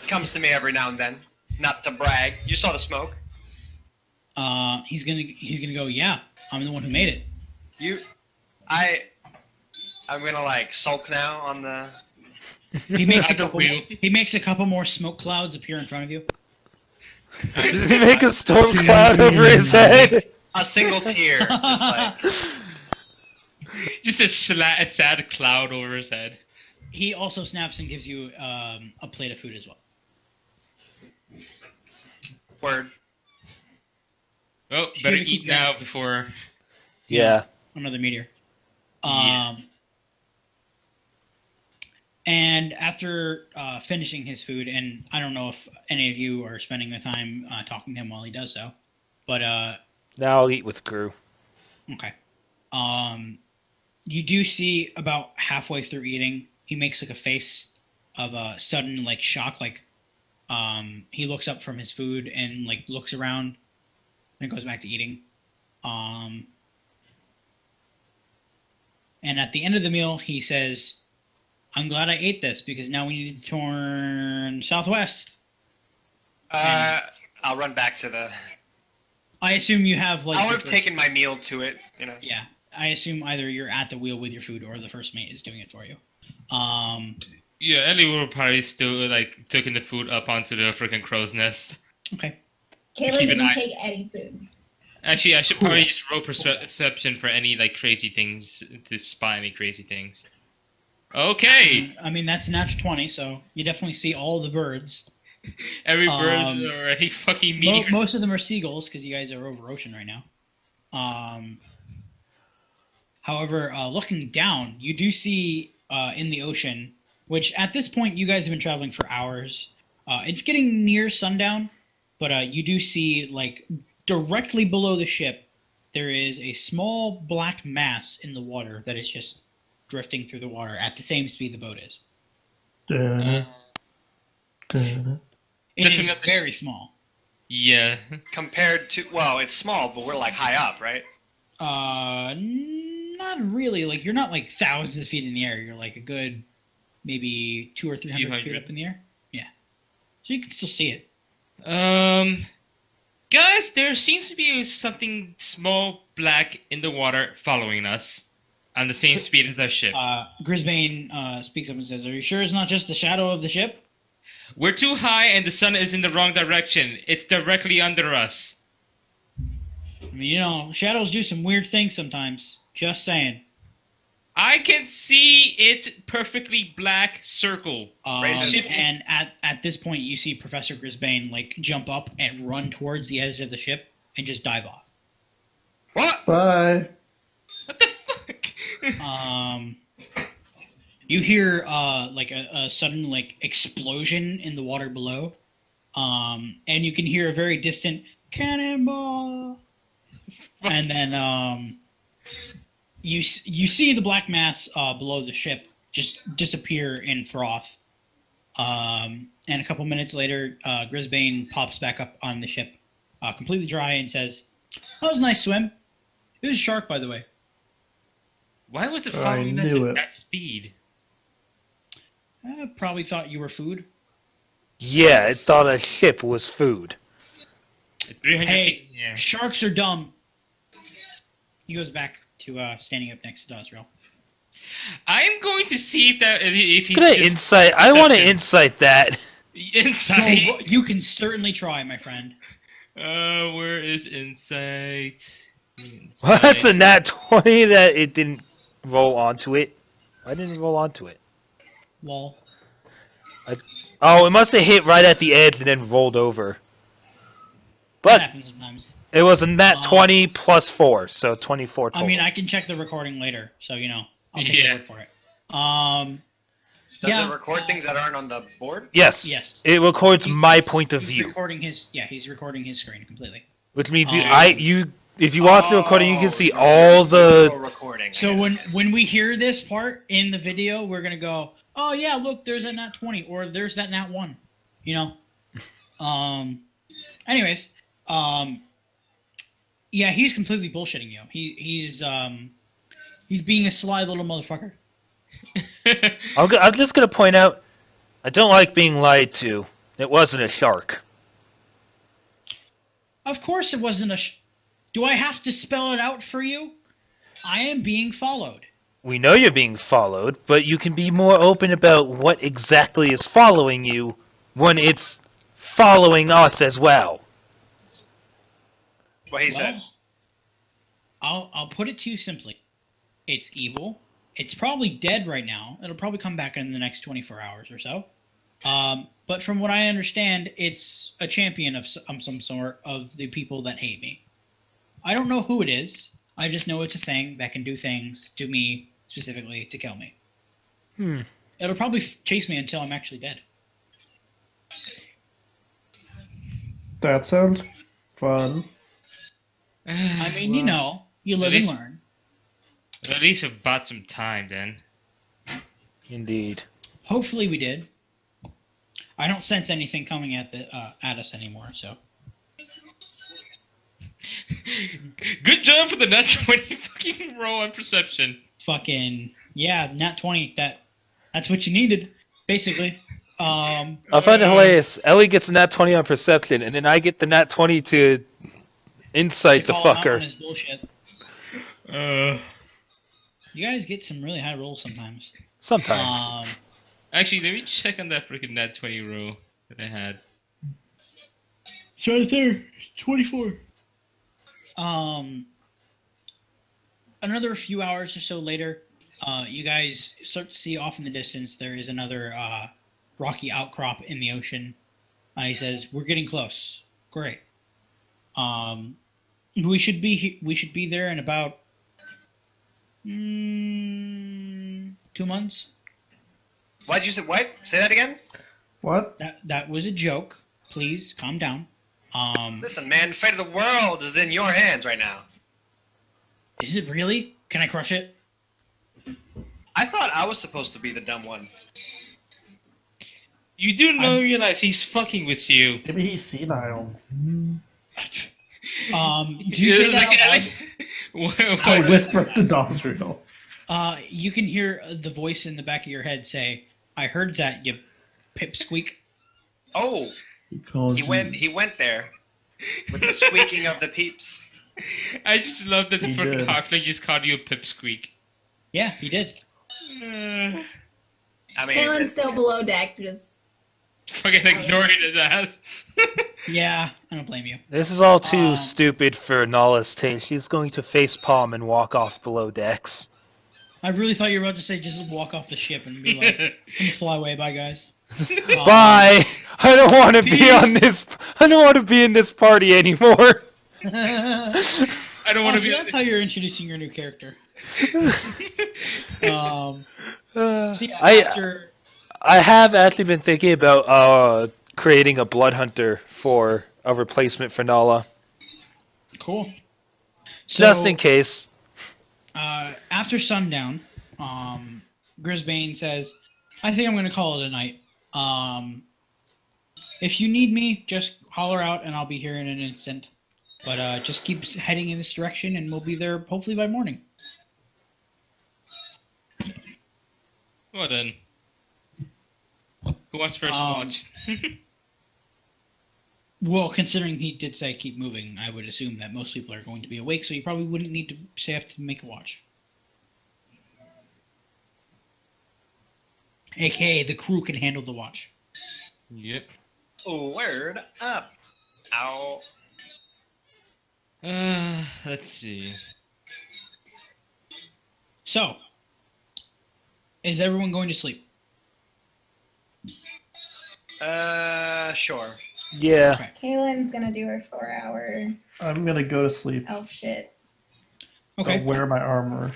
comes to me every now and then. Not to brag. You saw the smoke. He's gonna go, "Yeah, I'm the one who made it." I'm gonna like sulk now on the. He makes a At the couple. wheel. He makes a couple more smoke clouds appear in front of you. Does he make a storm cloud over his head? A single tear, just like. Just a sad cloud over his head. He also snaps and gives you a plate of food as well. Word. Oh, Should better we keep eat now before. Yeah. Another meteor. Yeah. And after finishing his food, and I don't know if any of you are spending the time talking to him while he does so, but Now I'll eat with crew. okay. You do see about halfway through eating, he makes like a face of a sudden like shock, like he looks up from his food and like looks around, and goes back to eating. And at the end of the meal, he says, "I'm glad I ate this because now we need to turn southwest." I'll run back to the. I assume you have like. I the would have first- taken my meal to it, you know. Yeah, I assume either you're at the wheel with your food or the first mate is doing it for you. Yeah, Ellie would probably still like taking the food up onto the freaking crow's nest. Okay. Kayla Keep an didn't eye- take any food. Actually, I should probably just roll perception for any like crazy things to spy any crazy things. Okay, I mean that's a natural 20, so you definitely see all the birds. every bird Um, is already fucking meteor. Most of them are seagulls because you guys are over ocean right now. However, looking down, you do see in the ocean, which at this point you guys have been traveling for hours. It's getting near sundown, but you do see like directly below the ship, there is a small black mass in the water that is just drifting through the water at the same speed the boat is. Da-da, da-da. It Definitely is not the- very small. Yeah, Compared to, well, it's small, but we're like high up, right? Not really. Like you're not like thousands of feet in the air. You're like a good, maybe 200 or 300 Few feet hundred. up in the air. Yeah, so you can still see it. guys, there seems to be something small black in the water following us, on the same speed as our ship. Grisbane speaks up and says, "Are you sure it's not just the shadow of the ship?" We're too high, and the sun is in the wrong direction. It's directly under us. I mean, you know, shadows do some weird things sometimes. Just saying. I can see it perfectly black circle. Raises. And at this point, you see Professor Grisbane like jump up and run towards the edge of the ship and just dive off. What? Bye. What the fuck? You hear like a sudden like explosion in the water below, and you can hear a very distant cannonball, and then you see the black mass below the ship just disappear in froth. And a couple minutes later, Grisbane pops back up on the ship, completely dry, and says, "That was a nice swim. It was a shark, by the way." Why was it I following us knew at it. that speed? I probably thought you were food. Yeah, it thought a ship was food. At 300 Hey, feet? Yeah. sharks are dumb. He goes back to standing up next to Dosrel. I'm going to see if he's Gonna just insight. I want to perception. insight that. Insight. You can certainly try, my friend. Where is insight? Well, that's a Insight. nat 20 that it didn't roll onto it. Why didn't it roll onto it? Lol. Oh, it must have hit right at the edge and then rolled over. That But happens sometimes. it was a nat Um, 20 plus 4, so 24 total. I mean, I can check the recording later, so you know, I'll take your Yeah. word for it. Does Yeah. it record things that aren't on the board? Yes. Yes. It records He- my point of He's view. recording his. Yeah, he's recording his screen completely. Which means Um, if you watch the recording, you can see you're all the. recording. So when we hear this part in the video, we're gonna go, oh yeah, look, there's that nat 20, or there's that nat 1. You know. Anyways, yeah, he's completely bullshitting you. He's being a sly little motherfucker. I'm just gonna point out, I don't like being lied to. It wasn't a shark. Of course, it wasn't a. Do I have to spell it out for you? I am being followed. We know you're being followed, but you can be more open about what exactly is following you when it's following us as well. What he said. I'll put it to you simply. It's evil. It's probably dead right now. It'll probably come back in the next 24 hours or so. But from what I understand, it's a champion of some sort of the people that hate me. I don't know who it is. I just know it's a thing that can do things to me specifically to kill me. It'll probably chase me until I'm actually dead. That sounds fun. I mean, you know, you live and learn. At least have bought some time then. Indeed. Hopefully we did. I don't sense anything coming at us anymore, so. Good job for the nat 20 fucking roll on perception. Fucking yeah, nat 20. That's what you needed, basically. I find it hilarious. Ellie gets a nat 20 on perception, and then I get the nat 20 to insight the Call him out on fucker. his bullshit. You guys get some really high rolls sometimes. Sometimes. Actually, let me check on that freaking nat 20 roll that I had. It's right there. 24. Another few hours or so later, you guys start to see off in the distance there is another rocky outcrop in the ocean. He says, "We're getting close. Great. We should be there in about 2 months." Why'd you say? What? Say that again. What? That was a joke. Please calm down. Listen, man, the fate of the world is in your hands right now. Is it really? Can I crush it? I thought I was supposed to be the dumb one. You do realize he's fucking with you. Maybe he's senile. Do you say that out loud? I whispered to Dosriel. You can hear the voice in the back of your head say, "I heard that, you pipsqueak." Oh, he went there with the squeaking of the peeps. I just love that the He fucking did. halfling just called you a pipsqueak. Yeah, he did. I mean, Kalen's still below deck, just Fucking ignoring his ass. Yeah, I don't blame you. This is all too stupid for Nala's taste. She's going to face palm and walk off below decks. I really thought you were about to say just walk off the ship and be like, "I'm gonna fly away, bye guys." Bye. I don't want to be on this. I don't want to be in this party anymore. I don't want to So be. that's how you're introducing your new character. So yeah, after I have actually been thinking about creating a blood hunter for a replacement for Nala, cool. So, just in case. After sundown, Grisbane says, "I think I'm going to call it a night. If you need me, just holler out and I'll be here in an instant. But just keep heading in this direction and we'll be there hopefully by morning." Well then. Who wants first watch? Well, considering he did say keep moving, I would assume that most people are going to be awake, so you probably wouldn't need to say have to make a watch. AKA, the crew can handle the watch. Yep. Word up. Ow. Let's see. So, is everyone going to sleep? Sure. Yeah. Okay. Kaylin's gonna do her 4-hour I'm gonna go to sleep. elf shit. Okay. I'll wear my armor.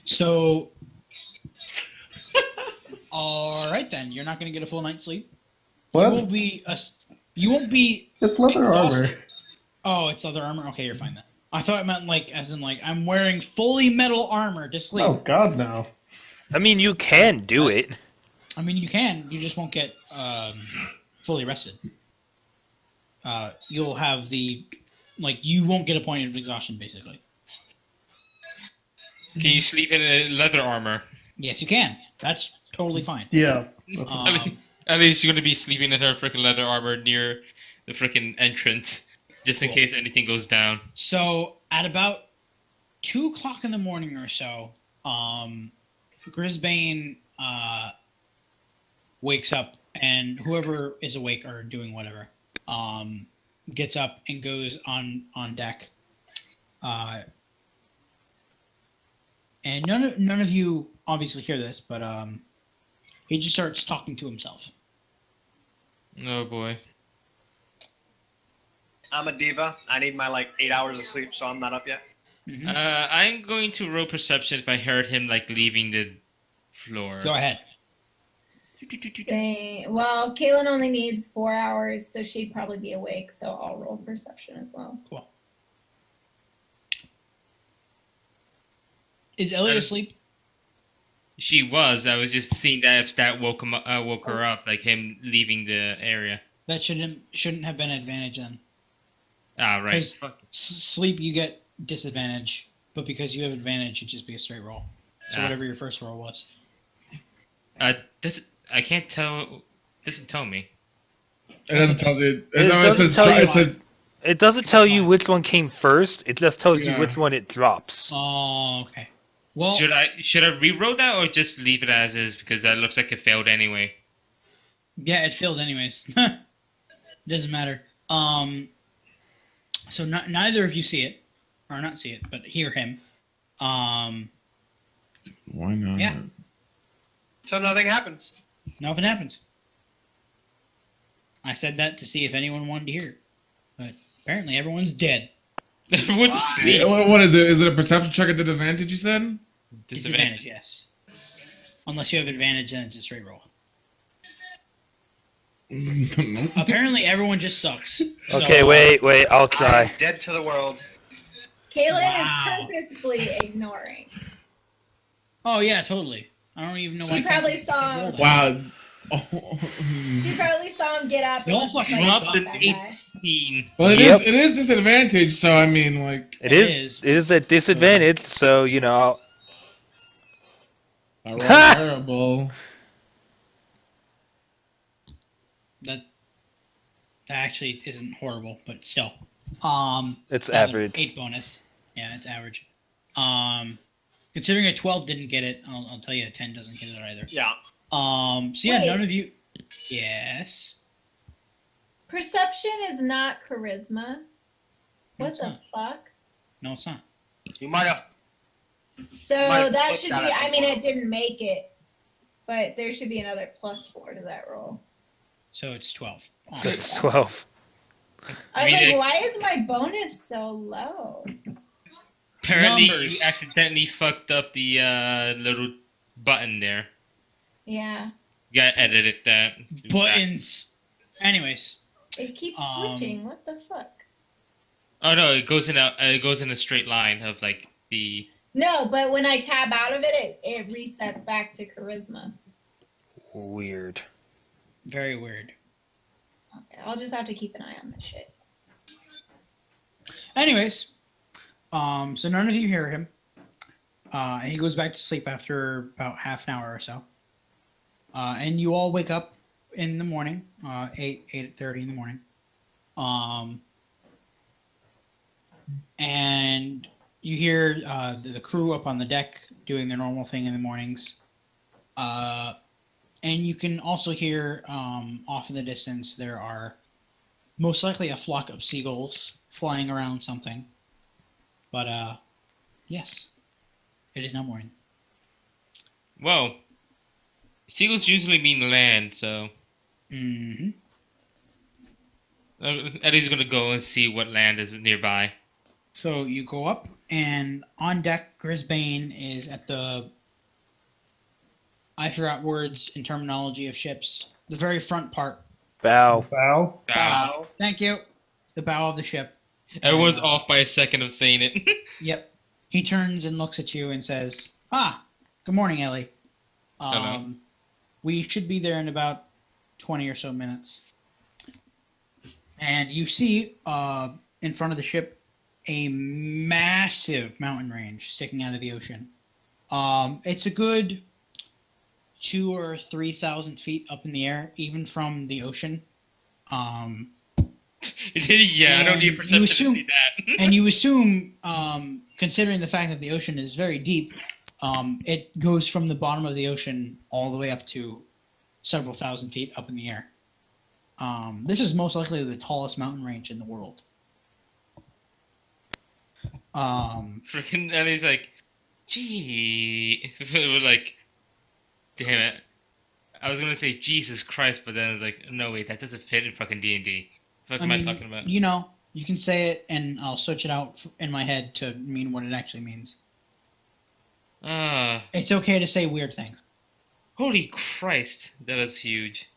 So, all right then. You're not going to get a full night's sleep. What? You won't be. It's leather armor. exhausted. Oh, it's leather armor. Okay, you're fine then. I thought it meant like, as in like, I'm wearing fully metal armor to sleep. Oh God, no. I mean, you can do it. I mean, you can. You just won't get fully rested. You'll have you won't get a point of exhaustion, basically. Can you sleep in a leather armor? Yes, you can. That's totally fine. Yeah. At least you're gonna be sleeping in her freaking leather armor near the freaking entrance, just in Cool. case anything goes down. So at about 2 o'clock in the morning or so, Grisbane wakes up, and whoever is awake or doing whatever, gets up and goes on deck. And none of you obviously hear this, but he just starts talking to himself. Oh boy. I'm a diva. I need my 8 hours of sleep, so I'm not up yet. Mhm. I'm going to roll perception if I heard him leaving the floor. Go ahead. Well, Kaylin only needs 4 hours, so she'd probably be awake. So I'll roll perception as well. Cool. Is Ellie asleep? She was. I was just seeing that if that woke her up, him leaving the area. That shouldn't have been an advantage then. Ah, right. 'Cause sleep you get disadvantage, but because you have advantage, it'd just be a straight roll. So Ah. whatever your first roll was. This I can't tell. Doesn't tell me. It doesn't tell you. It No, doesn't says, tell you. it said, It doesn't tell you which one came first. It just tells you Yeah. which one it drops. Oh, okay. Well, Should I re-roll that or just leave it as is because that looks like it failed anyway? yeah, it failed anyways. Doesn't matter. So neither of you see it, or not see it, but hear him. why not? Yeah. So nothing happens. Nothing happens. I said that to see if anyone wanted to hear it, but apparently everyone's dead. Everyone's asleep. Yeah, what is it? Is it a perception check at disadvantage, you said? Disadvantage, yes. Unless you have advantage, then it's a straight roll. No. Apparently everyone just sucks. Okay, So, wait, I'll I'm try. dead to the world. Kaylin Wow. is purposefully ignoring. Oh yeah, totally. I don't even know why. She probably saw him. Wow. She probably saw him get up. Y'all And was fucking like, up "Fuck in that eight- guy." 18. Well, Yep. it is disadvantage, so I mean, It is a disadvantage, so I roll terrible. That actually isn't horrible, but still. it's that was average. 8 bonus. Yeah, it's average. Considering a 12 didn't get it, I'll tell you a 10 doesn't get it either. Yeah. So yeah, Wait. none of you. Yes. Perception is not charisma. No, What it's the not. fuck? No, it's not. You might have. So Might have that looked should at be. it I mean, before. it didn't make it, but there should be another +4 to that roll. So it's 12. So it's 12. I was mean, like, why is my bonus so low? Apparently, Numbers. you accidentally fucked up the little button there. Yeah, You gotta edit that. Buttons. Anyways, it keeps Um, switching. What the fuck? Oh no, it goes in a straight line of the. No, but when I tab out of it, it resets back to charisma. Weird. very weird. Okay, I'll just have to keep an eye on this shit. Anyways, so none of you hear him. And he goes back to sleep after about half an hour or so. And you all wake up in the morning, 8:30 in the morning. And you hear the crew up on the deck doing their normal thing in the mornings. And you can also hear off in the distance there are most likely a flock of seagulls flying around something. But yes, it is now morning. Well, seagulls usually mean land, so Mm-hmm. Eddie's gonna go and see what land is nearby. So you go up, and on deck, Grisbane is at the, I forgot words and terminology of ships, the very front part. Bow. Bow. Bow. Thank you. The bow of the ship. Everyone's And, off by a second of saying it. Yep. He turns and looks at you and says, "Ah, good morning, Ellie. Hello. We should be there in about 20 or so minutes." And you see, in front of the ship, a massive mountain range sticking out of the ocean. It's a good 2,000 or 3,000 feet up in the air, even from the ocean. Yeah, I don't need And perception you to assume- see that. And you assume, considering the fact that the ocean is very deep, it goes from the bottom of the ocean all the way up to several thousand feet up in the air. This is most likely the tallest mountain range in the world. Freaking Ellie's like, gee. We're like, damn it. I was gonna say Jesus Christ, but then I was like, no wait, that doesn't fit in fucking D&D. What am I talking about? You know, you can say it, and I'll search it out in my head to mean what it actually means. It's okay to say weird things. Holy Christ, that is huge.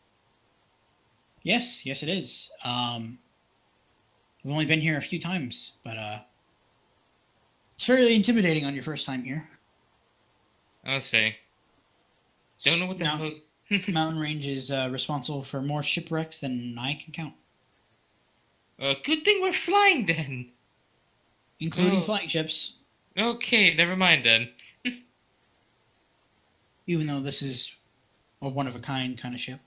Yes, it is. We've only been here a few times, but it's fairly intimidating on your first time here. I'll say. Don't know what the Now- hell. Mountain range is responsible for more shipwrecks than I can count, Good thing we're flying then. including Oh. flying ships. Okay, never mind then. Even though this is a one-of-a-kind kind of ship.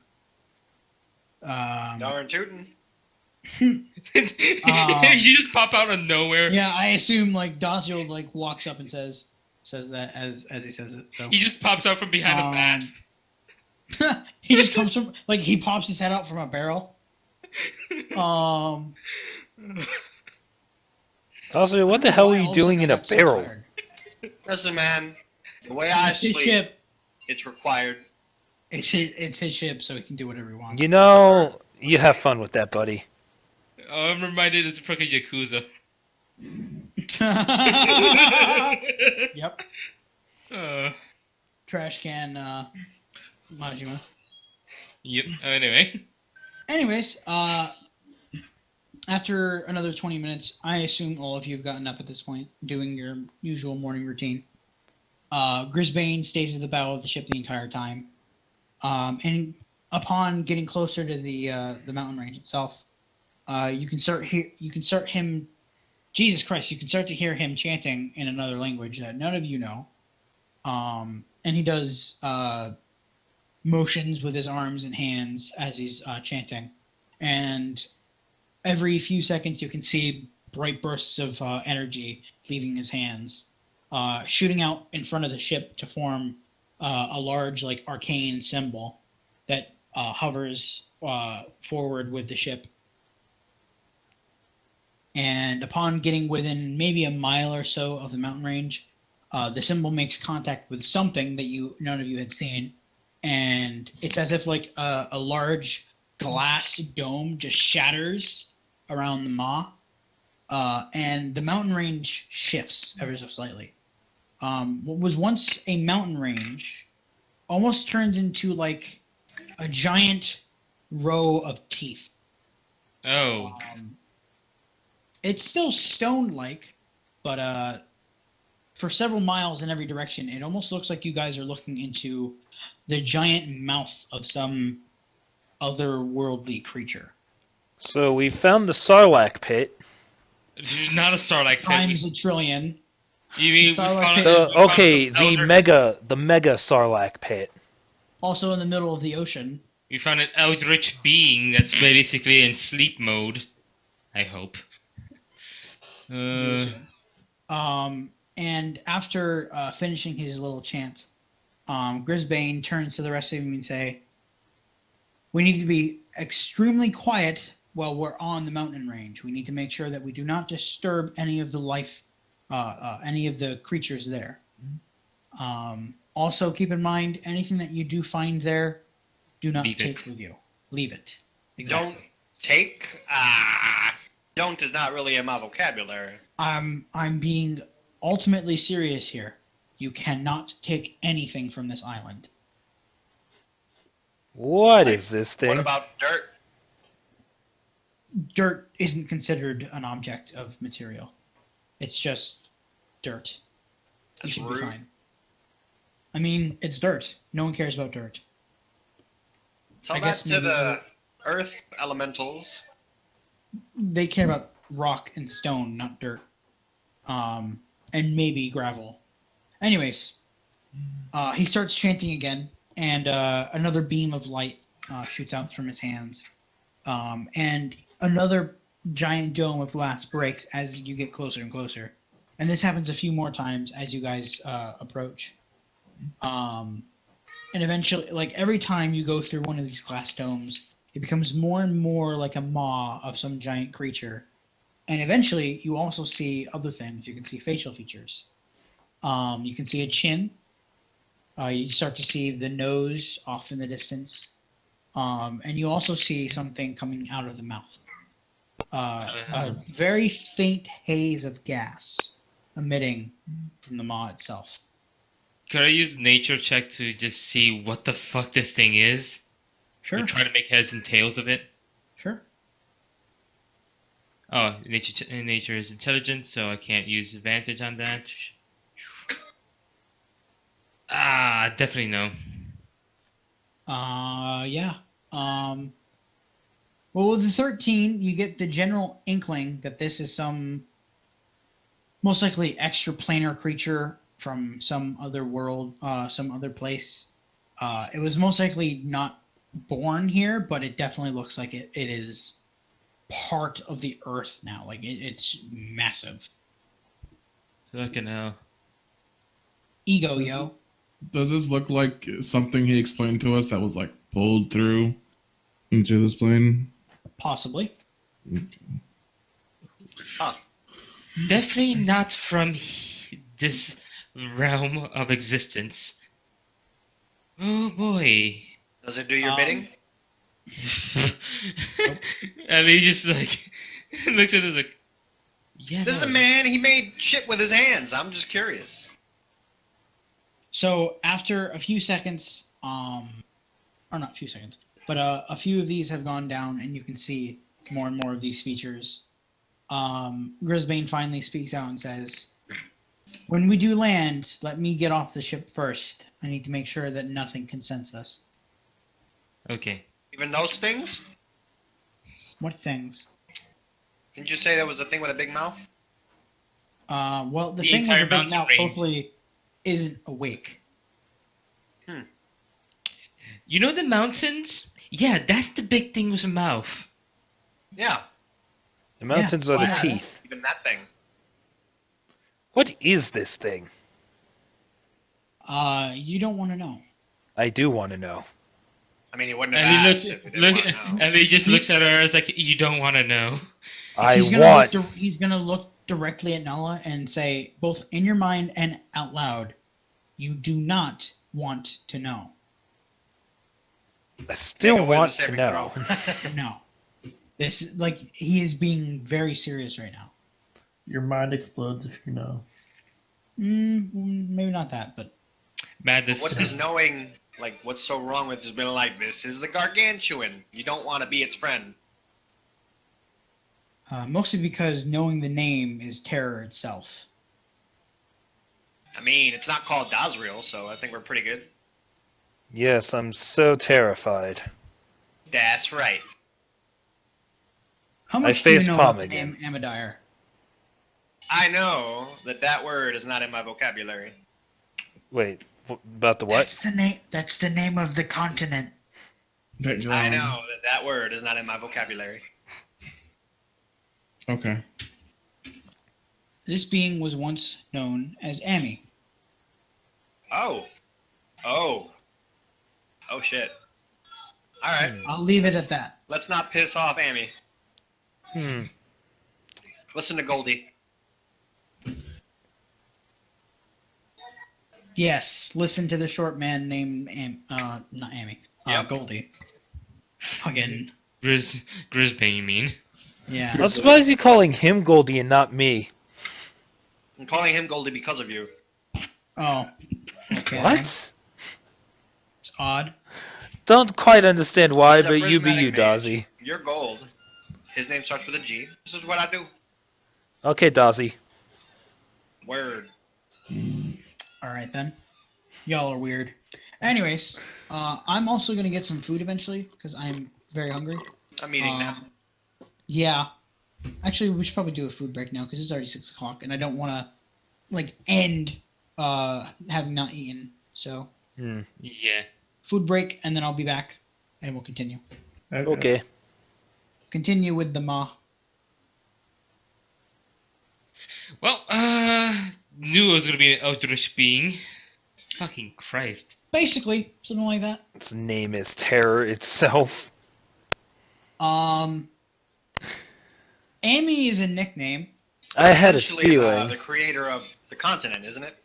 Darn tootin'. You just pop out of nowhere. Yeah, I assume like Dazio like walks up and says that as he says it. So He just pops out from behind a mast. he just comes from like he pops his head out from a barrel. Also, what the hell Why are you all of a doing sudden in I a got so barrel? tired. Listen, man. The way I It's his sleep, ship. it's required. It's his ship, so he can do whatever he wants. You know, you have fun with that, buddy. Oh, I'm reminded it's freaking Yakuza. Yep. Trash can Majima. Yep. Anyway. Anyways, after another 20 minutes, I assume all of you have gotten up at this point, doing your usual morning routine. Grisbane stays at the bow of the ship the entire time. And upon getting closer to the mountain range itself, you can start to hear him chanting in another language that none of you know. And he does motions with his arms and hands as he's chanting. And every few seconds, you can see bright bursts of energy leaving his hands, shooting out in front of the ship to form a large, like, arcane symbol that hovers forward with the ship. And upon getting within maybe a mile or so of the mountain range, the symbol makes contact with something that none of you had seen, and it's as if like a large glass dome just shatters around the maw, and the mountain range shifts ever so slightly. What was once a mountain range almost turns into like a giant row of teeth. Oh. It's still stone-like, but for several miles in every direction, it almost looks like you guys are looking into the giant mouth of some otherworldly creature. So we found the Sarlacc pit. There's not a Starlight pit. Times a trillion. You mean we Starlight found pit. we found Okay, some elder- the mega Sarlacc pit. Also in the middle of the ocean. We found an eldritch being that's basically in sleep mode. I hope. And after finishing his little chant, Grisbane turns to the rest of you and say, "We need to be extremely quiet while we're on the mountain range. We need to make sure that we do not disturb any of the life, any of the creatures there. Also, keep in mind, anything that you do find there, do not Leave take it. with you. Leave it. Don't take. Don't is not really in my vocabulary. I'm being ultimately serious here. You cannot take anything from this island. What is this thing? What about dirt? dirt isn't considered an object of material. It's just dirt. You That's should be rude. fine. I mean, it's dirt. No one cares about dirt. Tell I that guess to maybe the earth elementals. they care about rock and stone, not dirt. And maybe gravel. Anyways, he starts chanting again, and another beam of light shoots out from his hands. And another giant dome of glass breaks as you get closer and closer. And this happens a few more times as you guys approach. And eventually, like every time you go through one of these glass domes, it becomes more and more like a maw of some giant creature. And eventually, you also see other things. You can see facial features. You can see a chin. You start to see the nose off in the distance. And you also see something coming out of the mouth. A very faint haze of gas emitting from the maw itself. Could I use nature check to just see what the fuck this thing is? Sure, And try to make heads and tails of it? sure. Oh, nature is intelligent, so I can't use advantage on that. Ah, definitely no. Yeah. Well, with the 13, you get the general inkling that this is some most likely extraplanar creature from some other world, some other place. It was most likely not born here, but it definitely looks like it is part of the Earth now. Like it's massive. Fucking hell. Ego, yo. Does this look like something he explained to us that was like pulled through into this plane? Possibly. Huh. Definitely not from this realm of existence. Oh boy. Does it do your bidding? And he just like looks at us like, yeah. This is no. a man, he made shit with his hands. I'm just curious. So after a few seconds, or not a few seconds, but a few of these have gone down, and you can see more and more of these features. Grisbane finally speaks out and says, "When we do land, let me get off the ship first. I need to make sure that nothing can sense us." Okay. Even those things? What things? Didn't you say there was a thing with a big mouth? Well, the The thing with entire the big mountain mouth range. hopefully isn't awake. You know the mountains? Yeah, that's the big thing with a mouth. Yeah, The mountains are the why? teeth. even that thing. What is this thing? You don't want to know. I do want to know. I mean, he wouldn't have And he asked looks, if he didn't want to know. and he just looks at her as like, you don't want to know. He's want. He's gonna look directly at Nala and say, both in your mind and out loud, "You do not want to know." I still Make a want wisdom to saving know. throw. No. This like he is being very serious right now. Your mind explodes if you know. Maybe not that, but Madness. What does knowing, like, what's so wrong with just being like, this is the gargantuan. You don't want to be its friend. mostly because knowing the name is terror itself. I mean, it's not called Dazriel, so I think we're pretty good. Yes, I'm so terrified. That's right. How I much do you face know palm about the name again. Amadire? I know that word is not in my vocabulary. Wait, about the what? That's the name of the continent. That you're I on. know that word is not in my vocabulary. Okay. This being was once known as Ami. Oh. Oh. Oh, shit. All right. I'll leave it at that. Let's not piss off Amy. Hmm. Listen to Goldie. Yes, listen to the short man named not Amy. Yep. Goldie. Fucking Grisbane, you mean? yeah. I'm surprised you're calling him Goldie and not me. I'm calling him Goldie because of you. Oh. Okay. What? It's odd. Don't quite understand why, He's a but you be prismatic you, mage. Dazzy. You're gold. His name starts with a G. This is what I do. Okay, Dozzy. Word. All right then. Y'all are weird. Anyways, I'm also gonna get some food eventually because I'm very hungry. I'm eating now. Yeah. Actually, we should probably do a food break now because it's already 6 o'clock, and I don't want to like end having not eaten. So Yeah. food break, and then I'll be back, and we'll continue. Okay. Continue with the ma. Well, knew it was gonna be an Outrush being. Fucking Christ. Basically, something like that. Its name is Terror itself. Amy is a nickname. I had a Essentially, feeling. the creator of the continent, isn't it?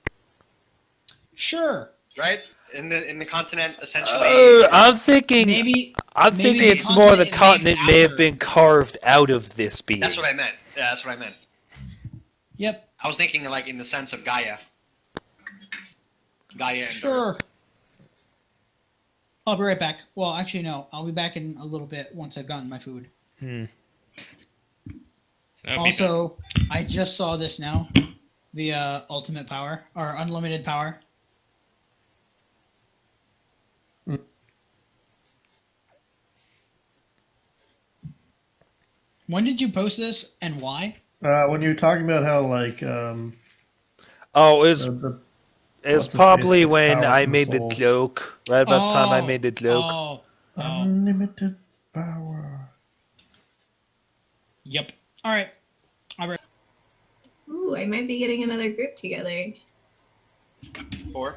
Sure. Right? In the continent, essentially. I'm thinking. Maybe. I'm maybe thinking the it's more the continent is named continent may have after- been carved out of this being. That's what I meant. Yeah, that's what I meant. Yep. I was thinking like in the sense of Gaia. Gaia and Sure. I'll be right back. Well, actually, no. I'll be back in a little bit once I've gotten my food. Also, I just saw this now. The ultimate power or unlimited power. When did you post this and why? When you were talking about how like Oh, it was, the it was what's his probably face, when power I from made the souls. joke. Right about the time I made the joke. Oh. unlimited power. Yep. All right. Ooh, I might be getting another group together. Or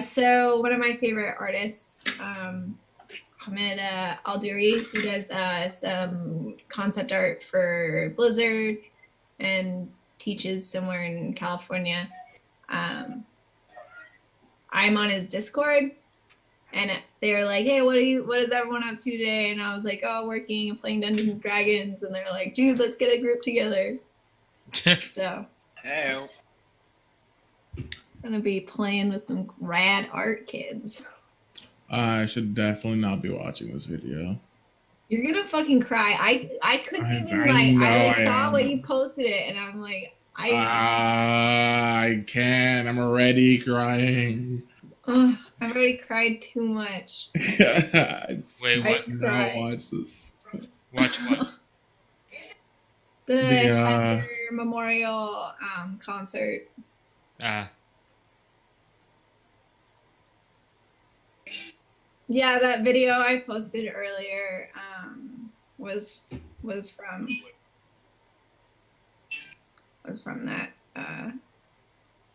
So one of my favorite artists, Ahmed Alduri, he does some concept art for Blizzard and teaches somewhere in California. I'm on his Discord, and they were like, "Hey, what is everyone up to today?" And I was like, "Oh, working and playing Dungeons and Dragons." And they're like, "Dude, let's get a group together." So hey, gonna be playing with some rad art kids. I should definitely not be watching this video. You're gonna fucking cry. I couldn't I even like know I I saw am. when he posted it and I'm like I can't. I'm already crying. I've already cried too much. Wait, I what? just No, cried. watch this. Watch what? The The, Chester Memorial concert. Yeah, that video I posted earlier was from that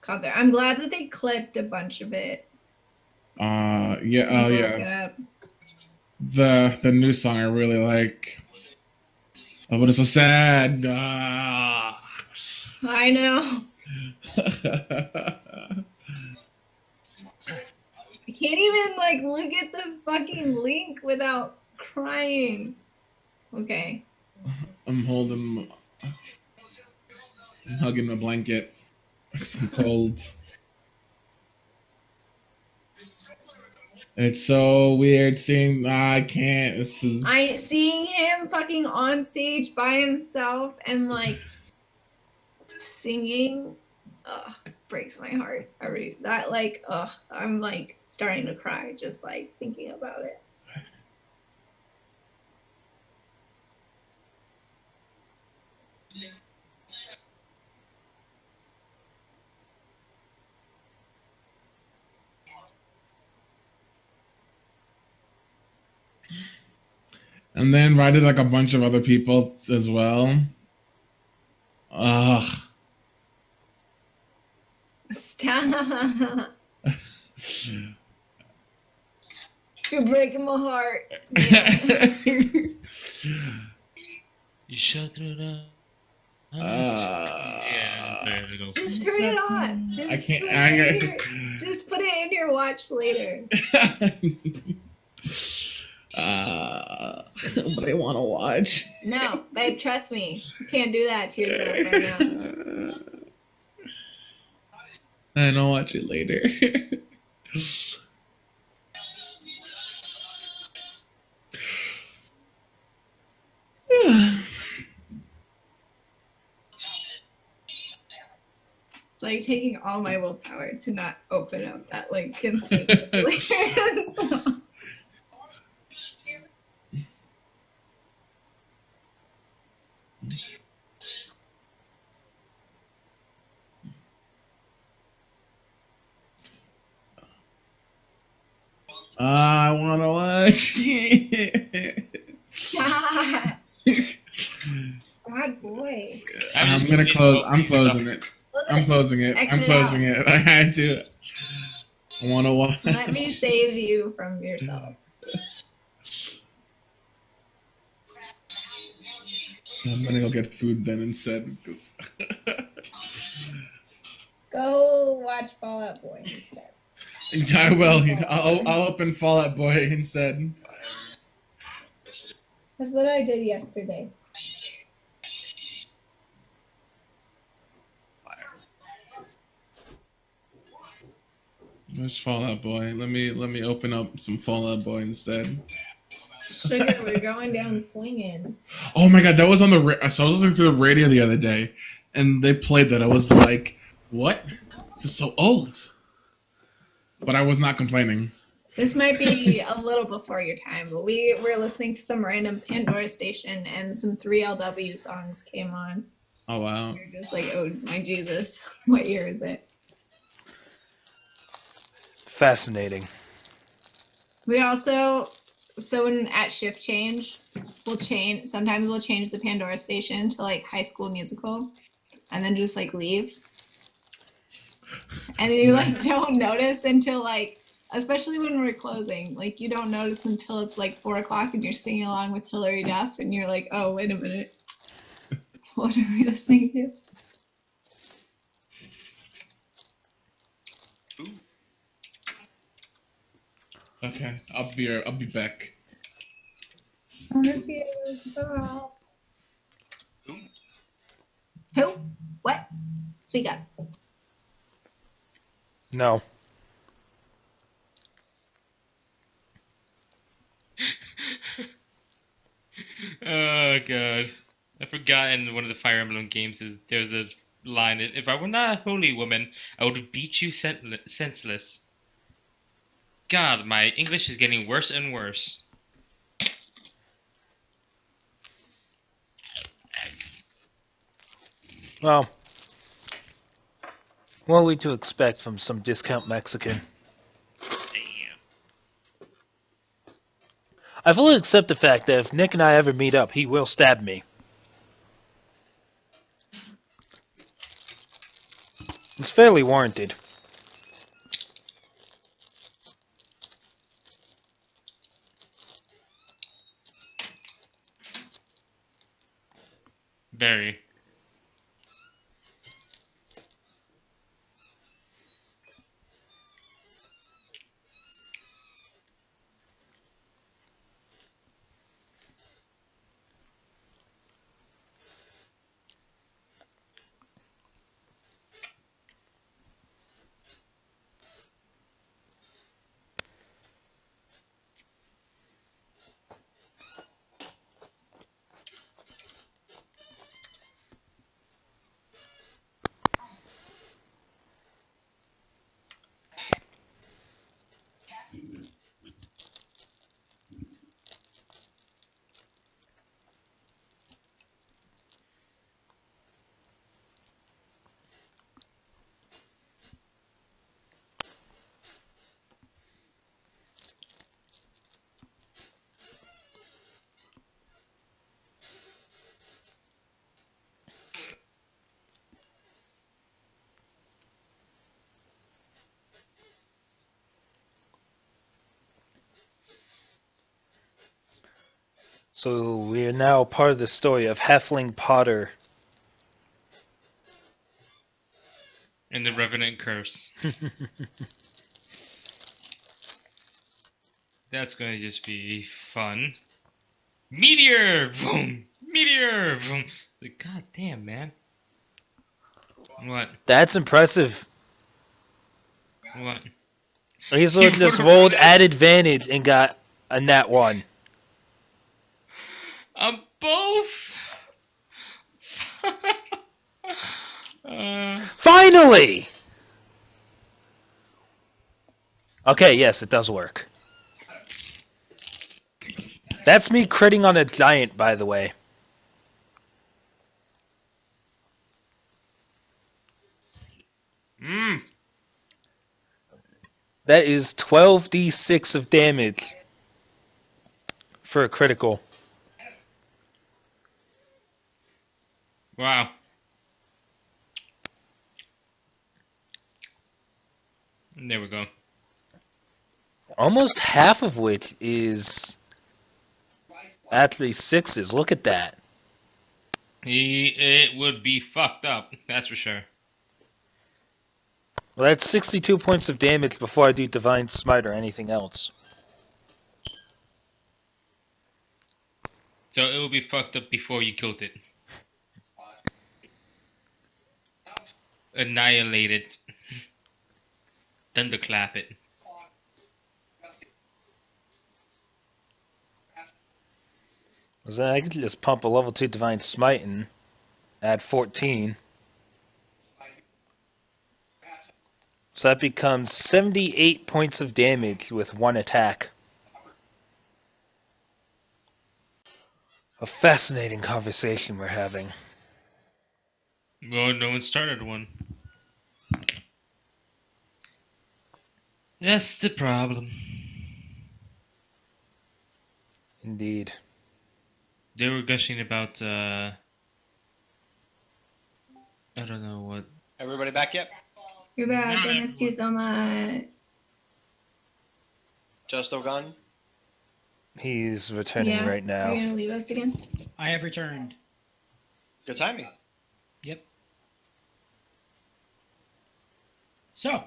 concert. I'm glad that they clipped a bunch of it. Yeah. Oh Broke yeah. it up. The new song I really like. Oh, but it's so sad. Ah. I know. I can't even like look at the fucking link without crying. Okay. I'm hugging my blanket. I'm cold. It's so weird seeing. I can't. This is. Seeing him fucking on stage by himself and like singing, breaks my heart. I'm like starting to cry just like thinking about it. And then invited like a bunch of other people as well. Ugh. Stop. You're breaking my heart. Yeah. You shut it up. Yeah, there we go. Just turn it on. Just I can't. Just put it in your watch later. But I want to watch. No, babe, trust me. You can't do that to yourself right now. And I'll watch it later. like taking all my willpower to not open up that link and see what the later is. I wanna watch. Bad boy. I'm gonna close. I'm closing it. I'm closing it. I'm Exit closing out. it. I had to. I wanna watch. Let me save you from yourself. I'm gonna go get food then instead. Go watch Fall Out Boy instead. I will. I'll open Fallout Boy instead. That's what I did yesterday. Where's Fallout Boy? Let me open up some Fallout Boy instead. Sugar, we're going down swinging. Oh my god, that was on the. So I was listening to the radio the other day, and they played that. I was like, "What? This is so old." But I was not complaining. This might be a little before your time, but we were listening to some random Pandora station, and some 3LW songs came on. Oh wow. You're just like, oh my Jesus, what year is it? Fascinating. We also, so when at shift change, sometimes we'll change the Pandora station to like High School Musical, and then just like leave. And you like don't notice until like, especially when we're closing, like you don't notice until it's like 4 o'clock and you're singing along with Hilary Duff, and you're like, oh, wait a minute. What are we listening to? Okay, I'll be back. I miss you. Oh. Who? What? Speak up. No. Oh god. I forgot in one of the Fire Emblem games there's a line, if I were not a holy woman, I would beat you senseless. God, my English is getting worse and worse. Well, what are we to expect from some discount Mexican? Damn. I fully accept the fact that if Nick and I ever meet up, he will stab me. It's fairly warranted. Very. So we are now part of the story of Halfling Potter. And the Revenant Curse. That's gonna just be fun. Meteor! Boom! Meteor! Boom! Like, god damn, man. What? That's impressive. What? He's You just would've rolled run at advantage and got a nat 1. Both? Really? Okay, yes, it does work. That's me critting on a giant, by the way. That is 12d6 of damage for a critical. Wow. There we go. Almost half of which is actually sixes. Look at that. It would be fucked up, that's for sure. Well, that's 62 points of damage before I do Divine Smite or anything else. So it would be fucked up before you killed it. Annihilate it. Thunderclap it. So then I could just pump a level 2 Divine Smite and add 14. So that becomes 78 points of damage with one attack. A fascinating conversation we're having. Well, no one started one. That's the problem. Indeed. They were gushing about, I don't know what. Everybody back yet? You're back. Not I missed you so much. Joe still gone? He's returning Yeah. right Are now. you gonna leave us again? I have returned. Good timing. Yep. So,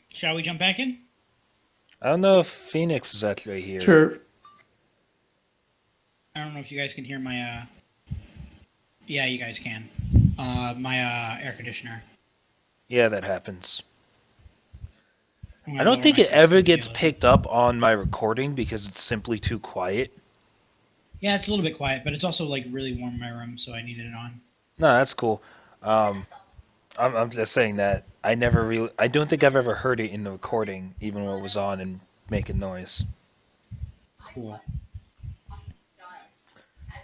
shall we jump back in? I don't know if Phoenix is actually here. Sure. I don't know if you guys can hear my, yeah, you guys can. My, air conditioner. Yeah, that happens. I'm I gonna don't lower think my it ever sensitivity gets a little. picked up on my recording because it's simply too quiet. Yeah, it's a little bit quiet, but it's also, like, really warm in my room, so I needed it on. No, that's cool. I'm just saying that I don't think I've ever heard it in the recording, even when it was on and making noise. Cool.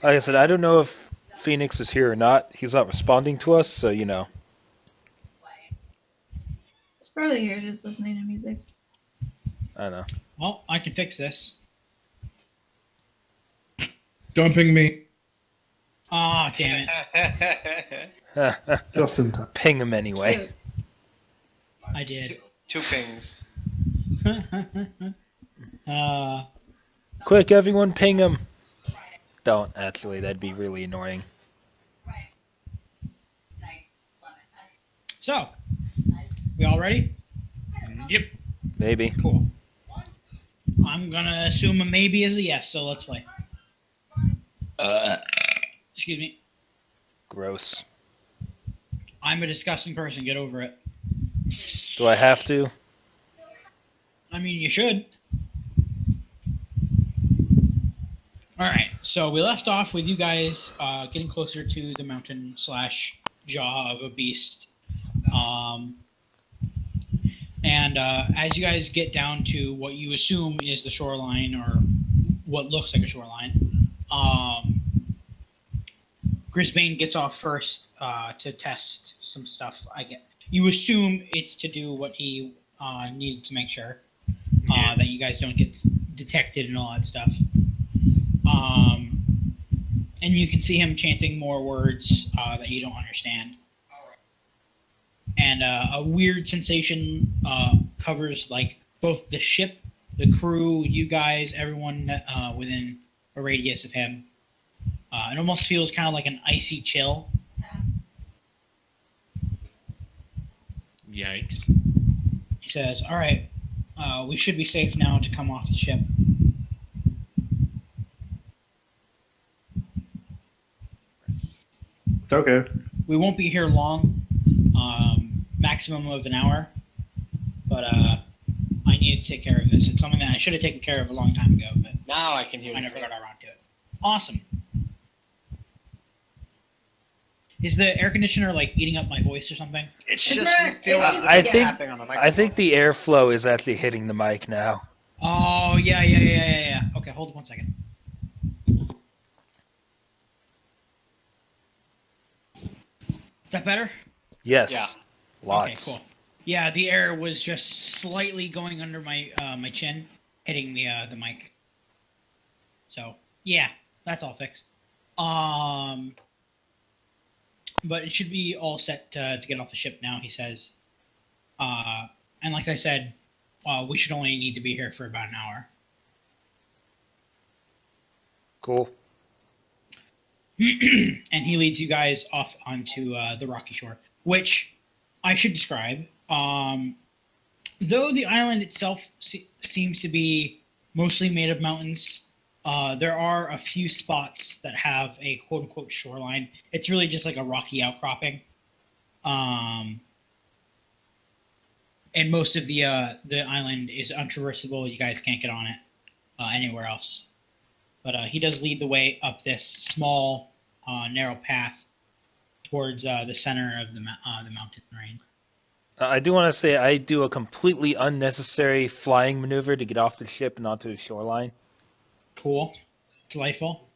Like I said, I don't know if Phoenix is here or not. He's not responding to us, so you know. It's probably here just listening to music. I don't know. Well, I can fix this. Don't ping me. Ah, damn it. Just in time. Ping him anyway. Cute. I did. Two pings. Quick, everyone, ping him. Don't, actually. That'd be really annoying. So, we all ready? Yep. Maybe. Cool. I'm gonna assume a maybe is a yes, so let's play. Excuse me. Gross. I'm a disgusting person, get over it. Do I have to? I mean, you should. Alright, so we left off with you guys getting closer to the mountain / jaw of a beast. And as you guys get down to what you assume is the shoreline, or what looks like a shoreline, Grisbane gets off first to test some stuff. You assume it's to do what he needed to make sure that you guys don't get detected and all that stuff. And you can see him chanting more words that you don't understand. And a weird sensation covers like both the ship, the crew, you guys, everyone within a radius of him. It almost feels kind of like an icy chill. Yikes. He says, "All right, we should be safe now to come off the ship." Okay. We won't be here long, maximum of an hour, but I need to take care of this. It's something that I should have taken care of a long time ago, but Now I can hear I you. never got around to it. Awesome. Is the air conditioner like eating up my voice or something? It's It's just we not- feel it as needs if to it's get- tapping on the microphone. I think the airflow is actually hitting the mic now. Oh yeah. Okay, hold on 1 second. Is that better? Yes. Yeah. Lots. Okay, cool. Yeah, the air was just slightly going under my my chin, hitting the mic. So yeah, that's all fixed. But it should be all set to get off the ship now. He says, and like I said, we should only need to be here for about an hour. Cool. And he leads you guys off onto the rocky shore, which I should describe. Though the island itself seems to be mostly made of mountains, there are a few spots that have a quote-unquote shoreline. It's really just like a rocky outcropping. And most of the island is untraversable. You guys can't get on it anywhere else. But he does lead the way up this small, narrow path towards the center of the mountain range. I do want to say I do a completely unnecessary flying maneuver to get off the ship and onto the shoreline. Cool. Delightful.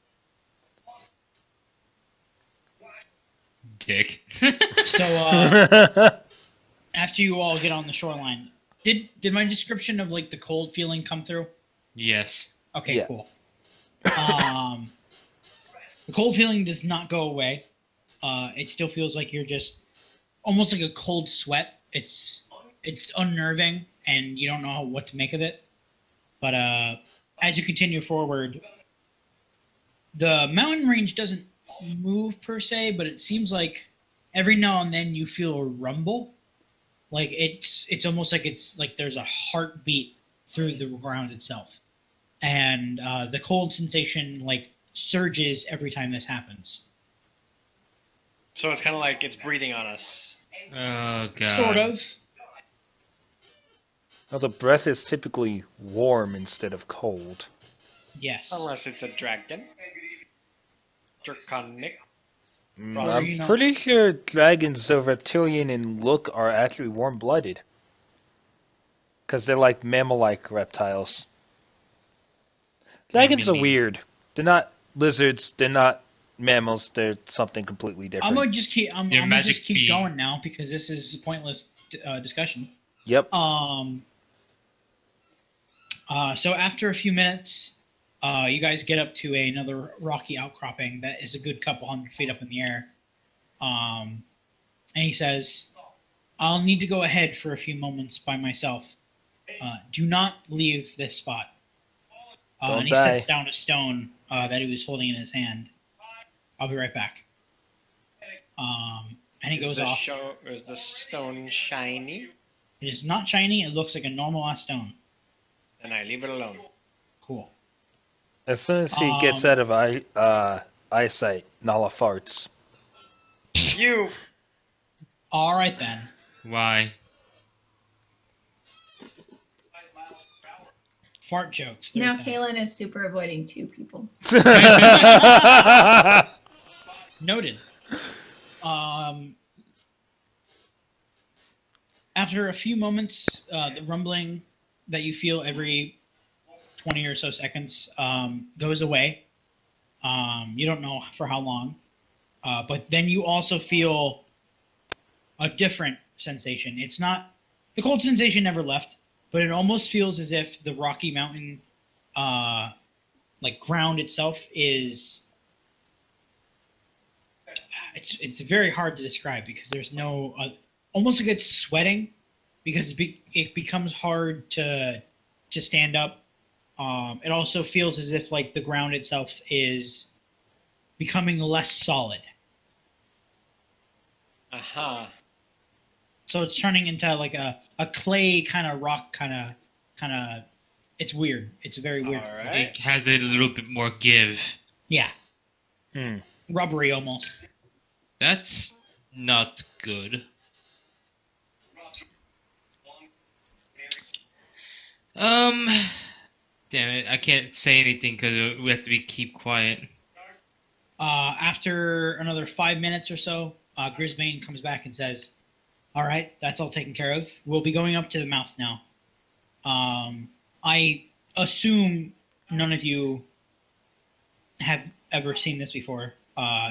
Dick. So, after you all get on the shoreline, did my description of like the cold feeling come through? Yes. Okay, Yeah. cool. The cold feeling does not go away. It still feels like you're just almost like a cold sweat. It's unnerving, and you don't know what to make of it. But as you continue forward, the mountain range doesn't move per se, but it seems like every now and then you feel a rumble. Like it's almost like it's like there's a heartbeat through the ground itself, and the cold sensation like surges every time this happens. So it's kind of like it's breathing on us. Oh god. Sort of. Well, the breath is typically warm instead of cold. Yes. Unless it's a dragon. Draconic. I'm Frost. You know- pretty sure dragons, though reptilian in look, are actually warm-blooded. Because they're like mammal-like reptiles. Dragons are Really? weird. They're not lizards, they're not mammals, they're something completely different. I'm gonna just keep. I'm They're gonna just magic keep beings. going now because this is a pointless discussion. Yep. So after a few minutes, you guys get up to another rocky outcropping that is a good couple hundred feet up in the air. And he says, "I'll need to go ahead for a few moments by myself. Do not leave this spot." Don't and he die. sets down a stone that he was holding in his hand. I'll be right back. And he goes off. Is the stone shiny? It is not shiny. It looks like a normal ass stone. Then I leave it alone. Cool. As soon as he gets out of eyesight, Nala farts. You! All right then. Why? Fart jokes. there's Now that. Kaylin is super avoiding two people. Noted. After a few moments, the rumbling that you feel every 20 or so seconds goes away. You don't know for how long. But then you also feel a different sensation. It's not... The cold sensation never left, but it almost feels as if the Rocky Mountain like ground itself is... It's very hard to describe because there's no... almost like it's sweating because it becomes hard to stand up. It also feels as if like the ground itself is becoming less solid. Aha. So it's turning into like a clay kind of rock kind of. It's weird. It's very weird. Alright. It has a little bit more give. Yeah, Hmm. rubbery almost. That's not good. Damn it, I can't say anything because we have to keep quiet. After another 5 minutes or so, Grisbane comes back and says, "All right, that's all taken care of. We'll be going up to the mouth now. I assume none of you have ever seen this before.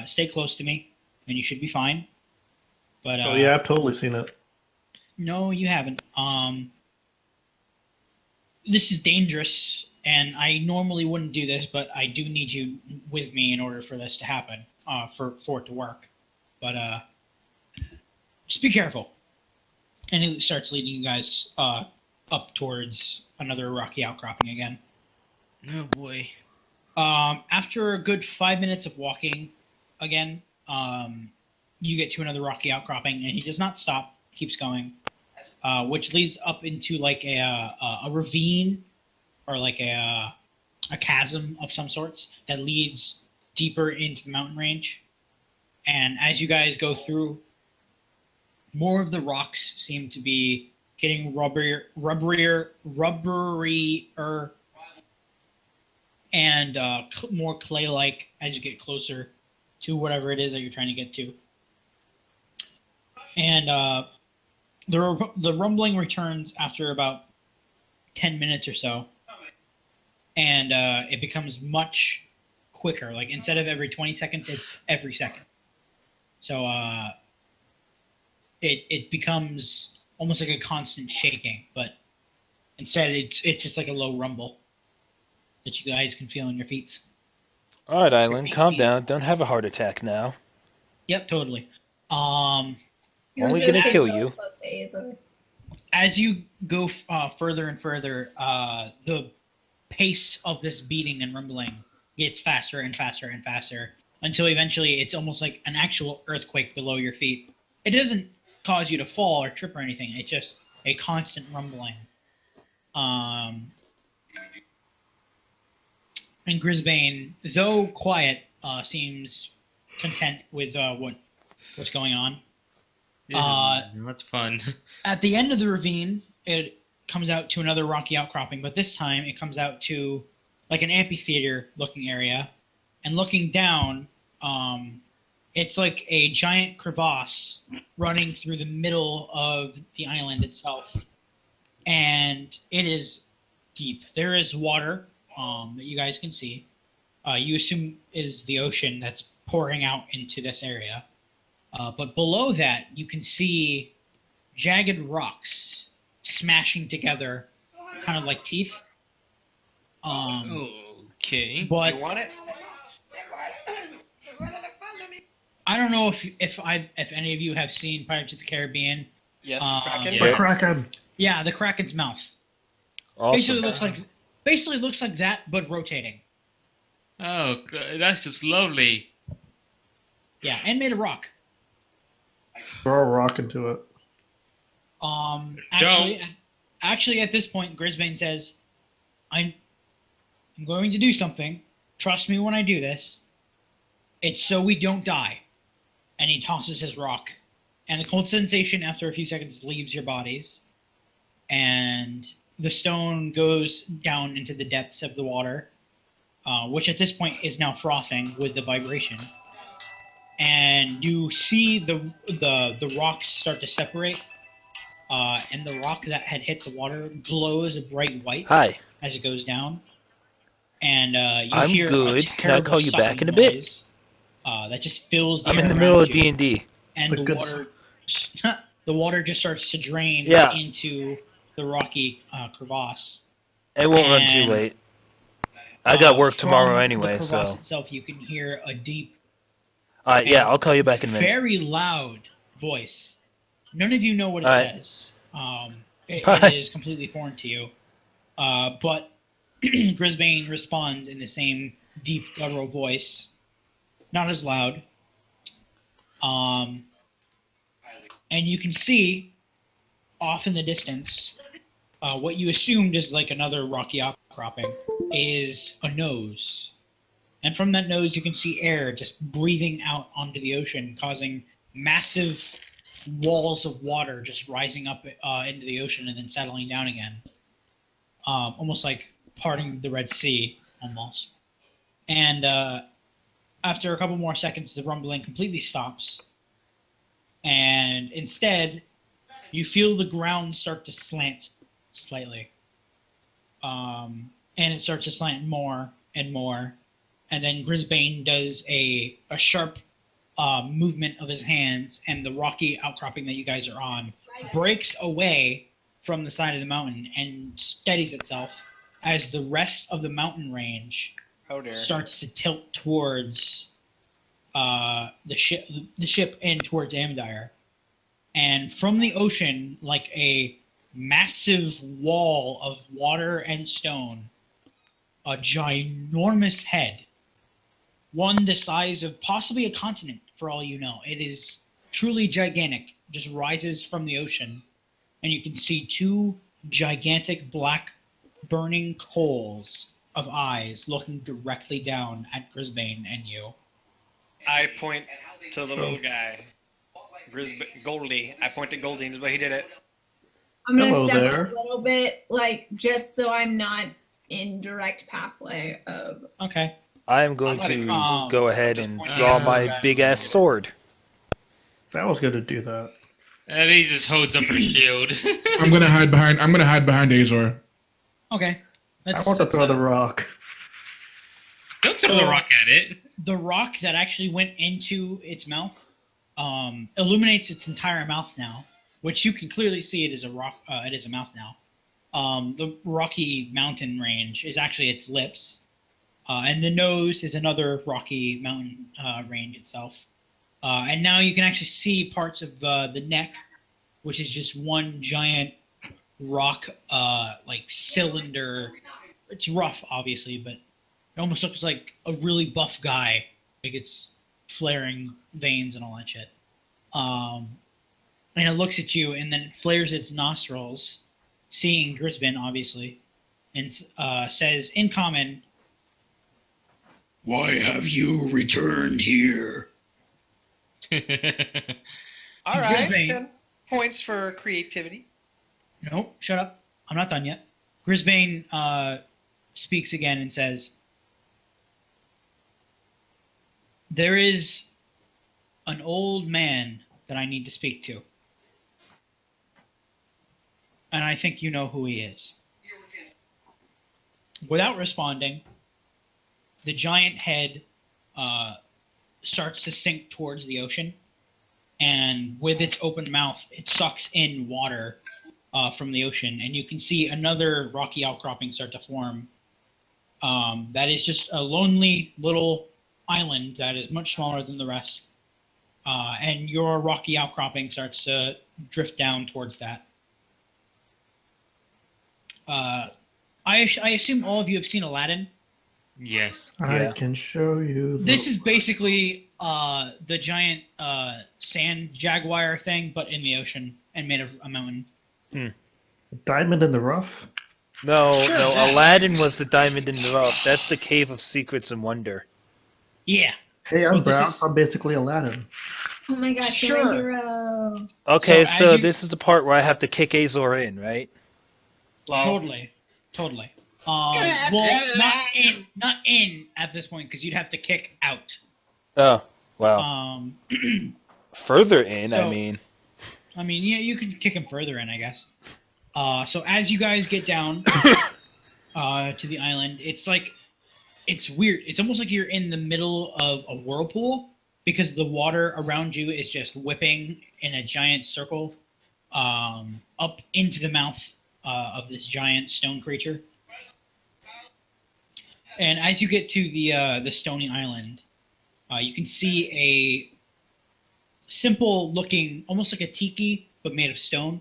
Stay close to me, and you should be fine. But Oh yeah, I've totally seen it. no, you haven't. This is dangerous, and I normally wouldn't do this, but I do need you with me in order for this to happen, for it to work. But just be careful." And he starts leading you guys up towards another rocky outcropping again. Oh boy. After a good 5 minutes of walking again, you get to another rocky outcropping, and he does not stop, keeps going, which leads up into like a ravine or like a chasm of some sorts that leads deeper into the mountain range. And as you guys go through, more of the rocks seem to be getting rubberier, and more clay-like as you get closer to whatever it is that you're trying to get to. And the rumbling returns after about 10 minutes or so, and it becomes much quicker. Like instead of every 20 seconds, it's every second. So it becomes almost like a constant shaking, but instead it's just like a low rumble that you guys can feel in your feet. All right, Island, calm down. Don't have a heart attack now. Yep, totally. You're Only just gonna so kill you. close to Asa. As you go further and further, the pace of this beating and rumbling gets faster and faster and faster until eventually it's almost like an actual earthquake below your feet. It doesn't cause you to fall or trip or anything. It's just a constant rumbling. And Grisbane, though quiet, seems content with what's going on. That's fun. At the end of the ravine, it comes out to another rocky outcropping, but this time it comes out to like an amphitheater-looking area, and looking down, it's like a giant crevasse running through the middle of the island itself, and it is deep. There is water that you guys can see. You assume is the ocean that's pouring out into this area. But below that, you can see jagged rocks smashing together, kind of like teeth. Okay. But You want it? I don't know if any of you have seen Pirates of the Caribbean. Yes, Yeah. Kraken. The Kraken. Yeah, the Kraken's mouth. Awesome. Basically looks like that, but rotating. Oh, that's just lovely. Yeah, and made of rock. Throw a rock into it. Actually, at this point, Grisbane says, I'm going to do something. Trust me when I do this. It's so we don't die." And he tosses his rock. And the cold sensation after a few seconds leaves your bodies. And the stone goes down into the depths of the water, which at this point is now frothing with the vibration. And you see the rocks start to separate, and the rock that had hit the water glows a bright white Hi. as it goes down. And you I'm hear good. a Can I call you terrible back in a sucking bit? noise, that just fills the I'm air in the middle around of you. D&D. And The the good- water, the water just starts to drain Yeah. into the rocky crevasse. It won't run too And, late. I got work from tomorrow anyway, the so. crevasse itself, you can hear a deep, Alright, yeah, I'll call you back in a minute. very loud voice. None of you know what it Alright. says. Bye. It is completely foreign to you. But Grisbane responds in the same deep guttural voice, not as loud. And you can see off in the distance, what you assumed is like another rocky outcropping is a nose. And from that nose, you can see air just breathing out onto the ocean, causing massive walls of water just rising up into the ocean and then settling down again. Almost like parting the Red Sea, almost. And after a couple more seconds, the rumbling completely stops, and instead, you feel the ground start to slant slightly. And it starts to slant more and more, and then Grisbane does a sharp movement of his hands, and the rocky outcropping that you guys are on breaks away from the side of the mountain and steadies itself as the rest of the mountain range Oh dear. starts to tilt towards the ship and towards Amdire. And from the ocean, like a massive wall of water and stone, a ginormous head, one the size of possibly a continent, for all you know. It is truly gigantic, just rises from the ocean, and you can see two gigantic black burning coals of eyes looking directly down at Grisbane and you. I point to the little guy. Goldie. I point to Goldie, but he did it. I'm gonna Hello step there. up a little bit, like just so I'm not in direct pathway of. Okay. I am going I'm letting to go ahead and Just draw point my out. big ass sword. I was gonna do that. And he just holds up her shield. I'm gonna hide behind Azor. Okay. I want to throw the rock. Don't throw the rock at it. The rock that actually went into its mouth illuminates its entire mouth now, which you can clearly see it is a rock. It is a mouth now. The rocky mountain range is actually its lips, and the nose is another rocky mountain range itself. And now you can actually see parts of the neck, which is just one giant rock, like cylinder. It's rough, obviously, but it almost looks like a really buff guy. Like it's flaring veins and all that shit. And it looks at you and then it flares its nostrils, seeing Grisbane, obviously, and says in common, "Why have you returned here?" All right, Grisbane. 10 points for creativity. "Nope, shut up. I'm not done yet." Grisbane speaks again and says, "There is an old man that I need to speak to. And I think you know who he is." Without responding, the giant head starts to sink towards the ocean, and with its open mouth, it sucks in water from the ocean, and you can see another rocky outcropping start to form. That is just a lonely little island that is much smaller than the rest, and your rocky outcropping starts to drift down towards that. I assume all of you have seen Aladdin. Yes. I Yeah. can show you. This is basically the giant sand jaguar thing, but in the ocean and made of a mountain. Diamond in the rough. No, Sure, no, yeah. Aladdin was the diamond in the rough. That's the Cave of Secrets and Wonder. Yeah. Hey, I'm Well, this brown. is- I'm basically Aladdin. Oh my gosh, you're Sure. my hero. Okay, So as so you- this is the part where I have to kick Azor in, right? Totally. Well, not in at this point because you'd have to kick out. Oh, well, Um, further in, I so- mean. I mean, yeah, you can kick him further in, I guess. So as you guys get down to the island, it's weird. It's almost like you're in the middle of a whirlpool because the water around you is just whipping in a giant circle up into the mouth of this giant stone creature. And as you get to the stony island, you can see a simple looking, almost like a tiki, but made of stone,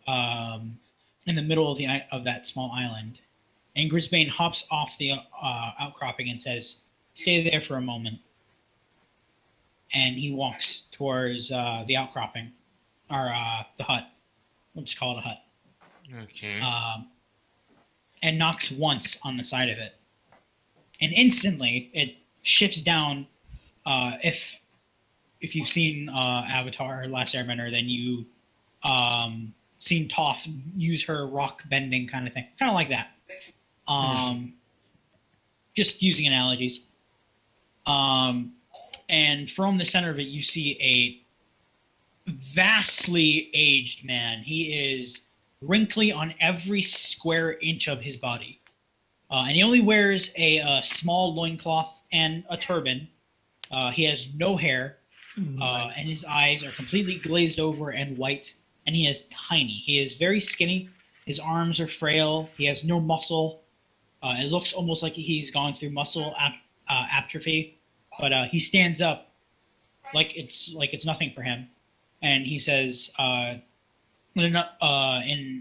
in the middle of that small island. And Grisbane hops off the outcropping and says, "Stay there for a moment." And he walks towards the outcropping, or the hut. We'll just call it a hut. Okay. And knocks once on the side of it. And instantly, it shifts down. If you've seen Avatar: Last Airbender, then you seen Toph use her rock bending kind of thing, kind of like that. Just using analogies. And from the center of it, you see a vastly aged man. He is wrinkly on every square inch of his body. And he only wears a small loincloth and a turban. He has no hair, Nice. and his eyes are completely glazed over and white, and he is tiny. He is very skinny. His arms are frail. He has no muscle. It looks almost like he's gone through muscle atrophy, but he stands up like it's nothing for him, and he says in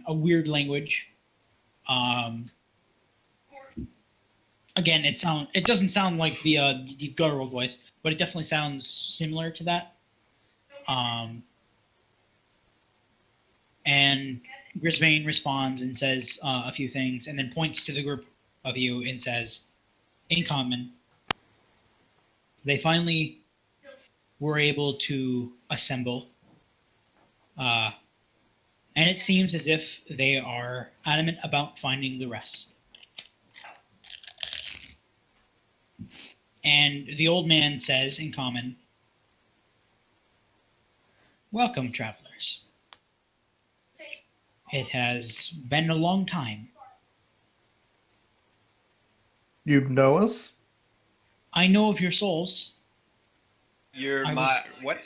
a weird language. Again, it doesn't sound like the guttural voice, but it definitely sounds similar to that. And Grisbane responds and says a few things, and then points to the group of you and says, in common, they finally were able to assemble, and it seems as if they are adamant about finding the rest. And the old man says in common, welcome, travelers. It has been a long time. You know us? I know of your souls. You're I my what?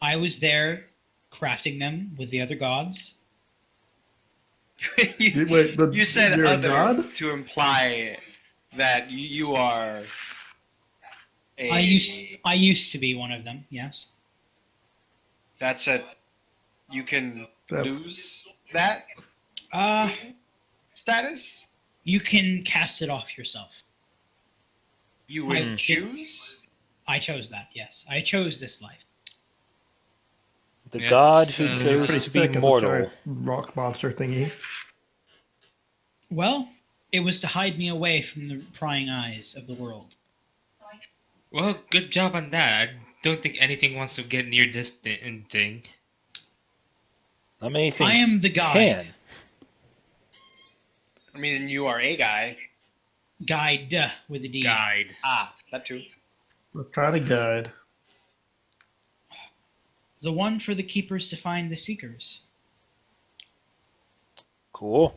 I was there crafting them with the other gods. Wait, but You said you're a other god? to imply that you are a. I used to be one of them, yes. That's a. You can That's- lose that status. You can cast it off yourself. You would I- choose. I chose that, yes. I chose this life. The Yeah, god it's, who uh, chose Pretty to be sick as a mortal. giant rock monster thingy. Well, it was to hide me away from the prying eyes of the world. Well, good job on that. I don't think anything wants to get near this thing. Not many things I am the guide. can. I mean, you are a guy. Guide with a D. Guide. Ah, that too. What kind of guide? The one for the keepers to find the seekers. Cool.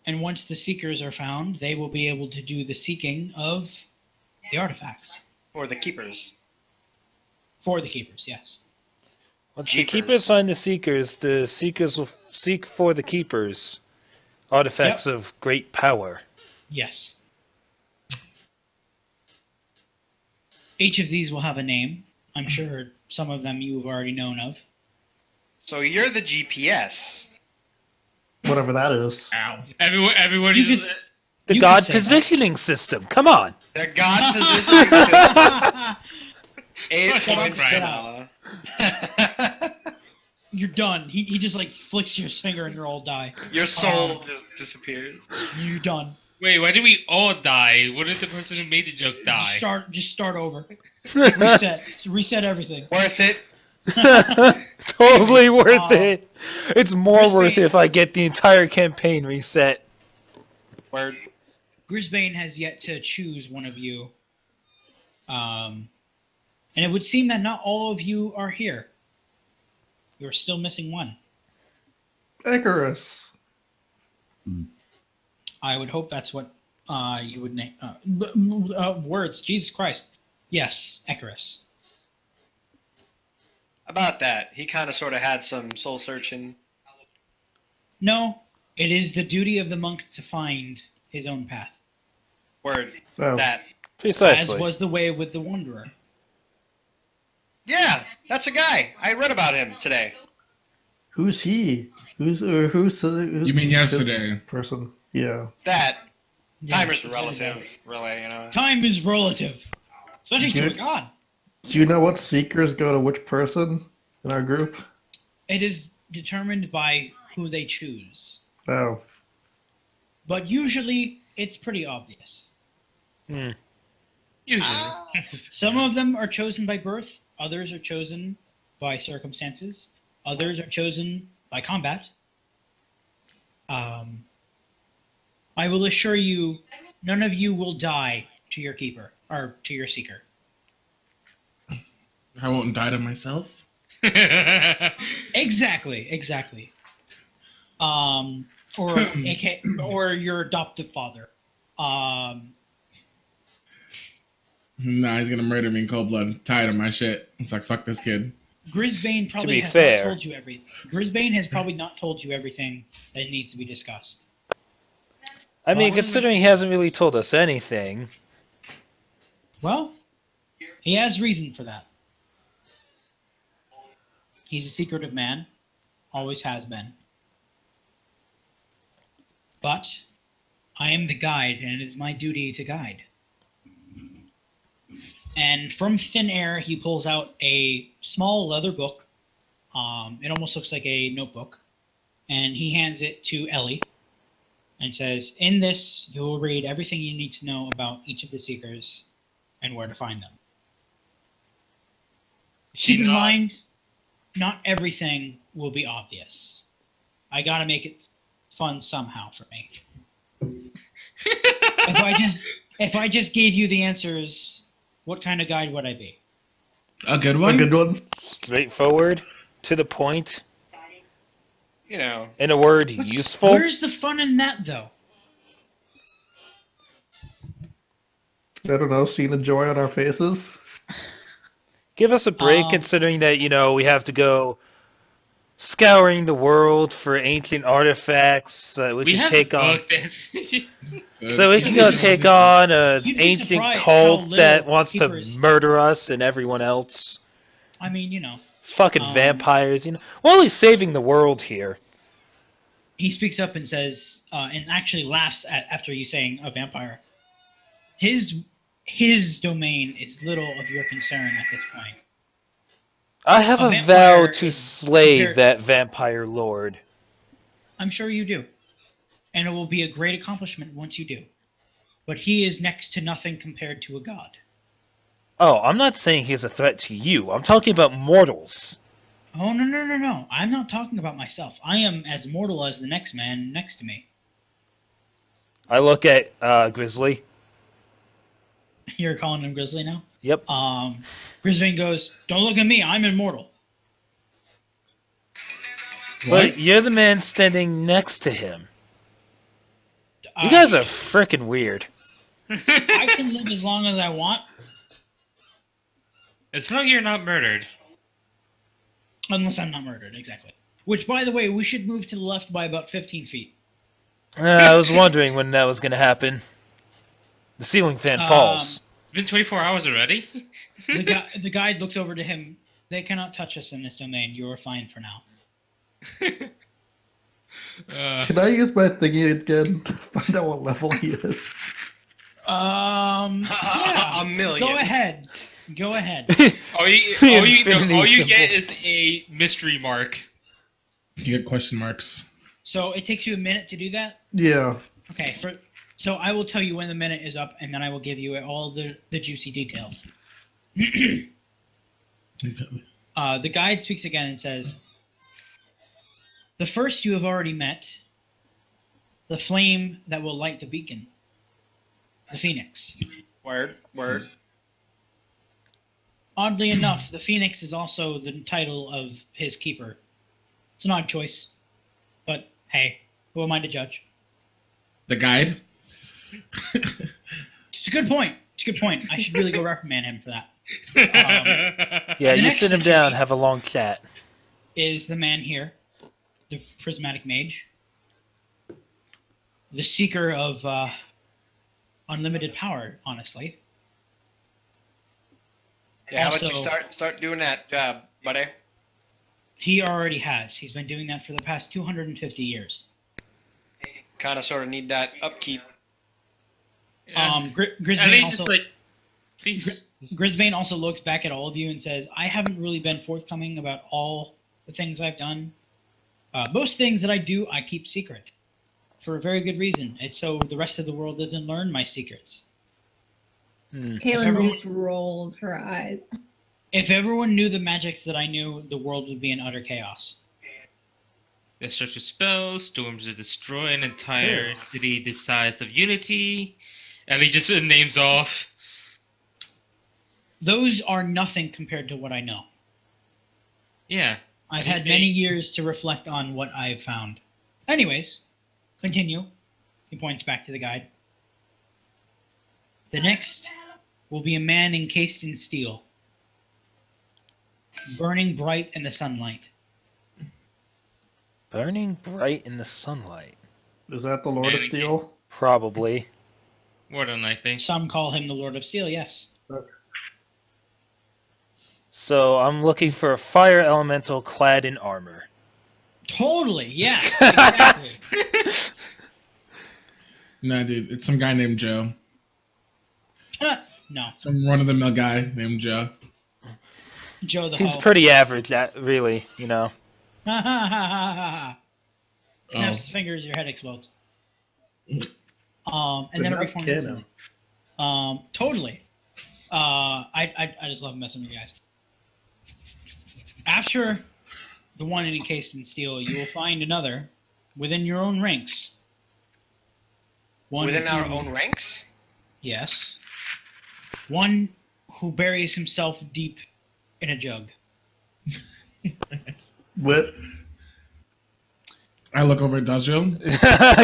And once the seekers are found, they will be able to do the seeking of the artifacts. Or the keepers. For the keepers, yes. Once Keepers. the keepers find the seekers will seek for the keepers. Artifacts of great power. Yes. Each of these will have a name. I'm sure some of them you have already known of. So you're the GPS. Whatever that is. Ow. Everyone You is. could- The You god could say that. positioning system. Come on. The God positioning system. 8 Fuck, I'm points to crying. Nala. You're done. He just like flicks your finger and you all die. Your soul just disappears. You're done. Wait, why did we all die? What if the person who made the joke die? Just start over. Reset. Reset everything. Worth it. Totally worth it. It's more Crispy. worth it if I get the entire campaign reset. Word. Grisbane has yet to choose one of you. And it would seem that not all of you are here. You're still missing one. Icarus. I would hope that's what you would name. Words. Jesus Christ. Yes, Icarus. About that, he kind of sort of had some soul searching. No, it is the duty of the monk to find his own path, Word. Oh, That. Precisely. as was the way with the Wanderer. Yeah, that's a guy. I read about him today. who's he? Who's You mean yesterday? person? Yeah. That. Yeah, Timer's that's relative, what it really, you know. is. Time is relative, especially to a Dude. god. Do you know what seekers go to which person in our group? It is determined by who they choose, Oh. but usually it's pretty obvious. Hmm. Usually. Some of them are chosen by birth, others are chosen by circumstances, others are chosen by combat. I will assure you, none of you will die to your keeper. or to your seeker. I won't die to myself. Exactly. Or or your adoptive father. Nah, he's gonna murder me in cold blood. I'm tired of my shit. It's like, fuck this kid. Grisbane probably be has fair- not told you everything. Grisbane has probably not told you everything that needs to be discussed. I mean, Well, considering he hasn't really told us anything. Well, he has reason for that. He's a secretive man, always has been. But I am the guide, and it is my duty to guide. And from thin air, he pulls out a small leather book. It almost looks like a notebook. And he hands it to Ellie and says, in this, you will read everything you need to know about each of the Seekers and where to find them. Keep in mind, not everything will be obvious. I gotta make it fun somehow for me. If I just gave you the answers, what kind of guide would I be? A good A one? good one. Straightforward, to the point, You know, in a word, useful. Where's the fun in that, though? I don't know, seeing the joy on our faces. Give us a break, Um, considering that, we have to go scouring the world for ancient artifacts. We We can have take the on. book that's So we can go take on an You'd be ancient surprised how cult little that wants to keepers- murder us and everyone else. I mean, Fucking vampires, We're only saving the world here. he speaks up and says, and actually laughs after you saying a vampire. His domain is little of your concern at this point. I have A a vampire vow to is slay very- that vampire lord. I'm sure you do. And it will be a great accomplishment once you do. But he is next to nothing compared to a god. Oh, I'm not saying he's a threat to you. I'm talking about mortals. Oh, no. I'm not talking about myself. I am as mortal as the next man next to me. I look at Grizzly. You're calling him Grizzly now? Yep. Grisbane goes, don't look at me, I'm immortal. But you're the man standing next to him. You Uh, guys are freaking weird. I can live as long as I want, As long as you're not murdered. unless I'm not murdered, exactly. Which, by the way, we should move to the left by about 15 feet. I was wondering when that was going to happen. The ceiling fan falls. It's been 24 hours already. The guide looks over to him. They cannot touch us in this domain. You are fine for now. Can I use my thingy again to find out what level he is? Yeah. A million. Go ahead. all you Infinity get symbol. is a mystery mark. You get question marks. So it takes you a minute to do that? Yeah. Okay. So I will tell you when the minute is up, and then I will give you all the juicy details. The guide speaks again and says, the first you have already met, the flame that will light the beacon, the phoenix. Word. Oddly enough, the phoenix is also the title of his keeper. It's an odd choice, but hey, who am I to judge? The guide? It's a good point. I should really go reprimand him for that. Yeah, the you next sit him entry- down, have a long chat. Is the man here, the prismatic mage, the seeker of unlimited power, honestly. Yeah, how about you Also- start doing that job, buddy? He already has. He's been doing that for the past 250 years. Kind of sort of need that upkeep. At Grisbane least also, it's like, please. Grisbane also looks back at all of you and says, I haven't really been forthcoming about all the things I've done. Most things that I do, I keep secret. For a very good reason. It's so the rest of the world doesn't learn my secrets. Kaylin everyone- just rolls her eyes. If everyone knew the magics that I knew, the world would be in utter chaos. Destructive spells, storms to destroy an entire city the size of Unity. And he just names off. those are nothing compared to what I know. Yeah. I've had many years to reflect on what I've found. Anyways, continue. He points back to the guide. The next will be a man encased in steel, burning bright in the sunlight. Burning bright in the sunlight. Is that the Lord of Maybe. Steel? Probably. More than likely. Some call him the Lord of Steel, yes. So I'm looking for a fire elemental clad in armor. Totally, yes, exactly. Nah, dude, it's some guy named Joe. No, Some run-of-the-mill guy named Joe. Joe the He's Hoe. pretty average, really, you know. Ha ha ha ha ha. Snaps Oh. his fingers, your head explodes. And But then it not reforms canon. instantly. Totally. I just love messing with you guys. After the one encased in steel, you will find another within your own ranks. One Within our who- own ranks? Yes. One who buries himself deep in a jug. What? I look over at Dazio.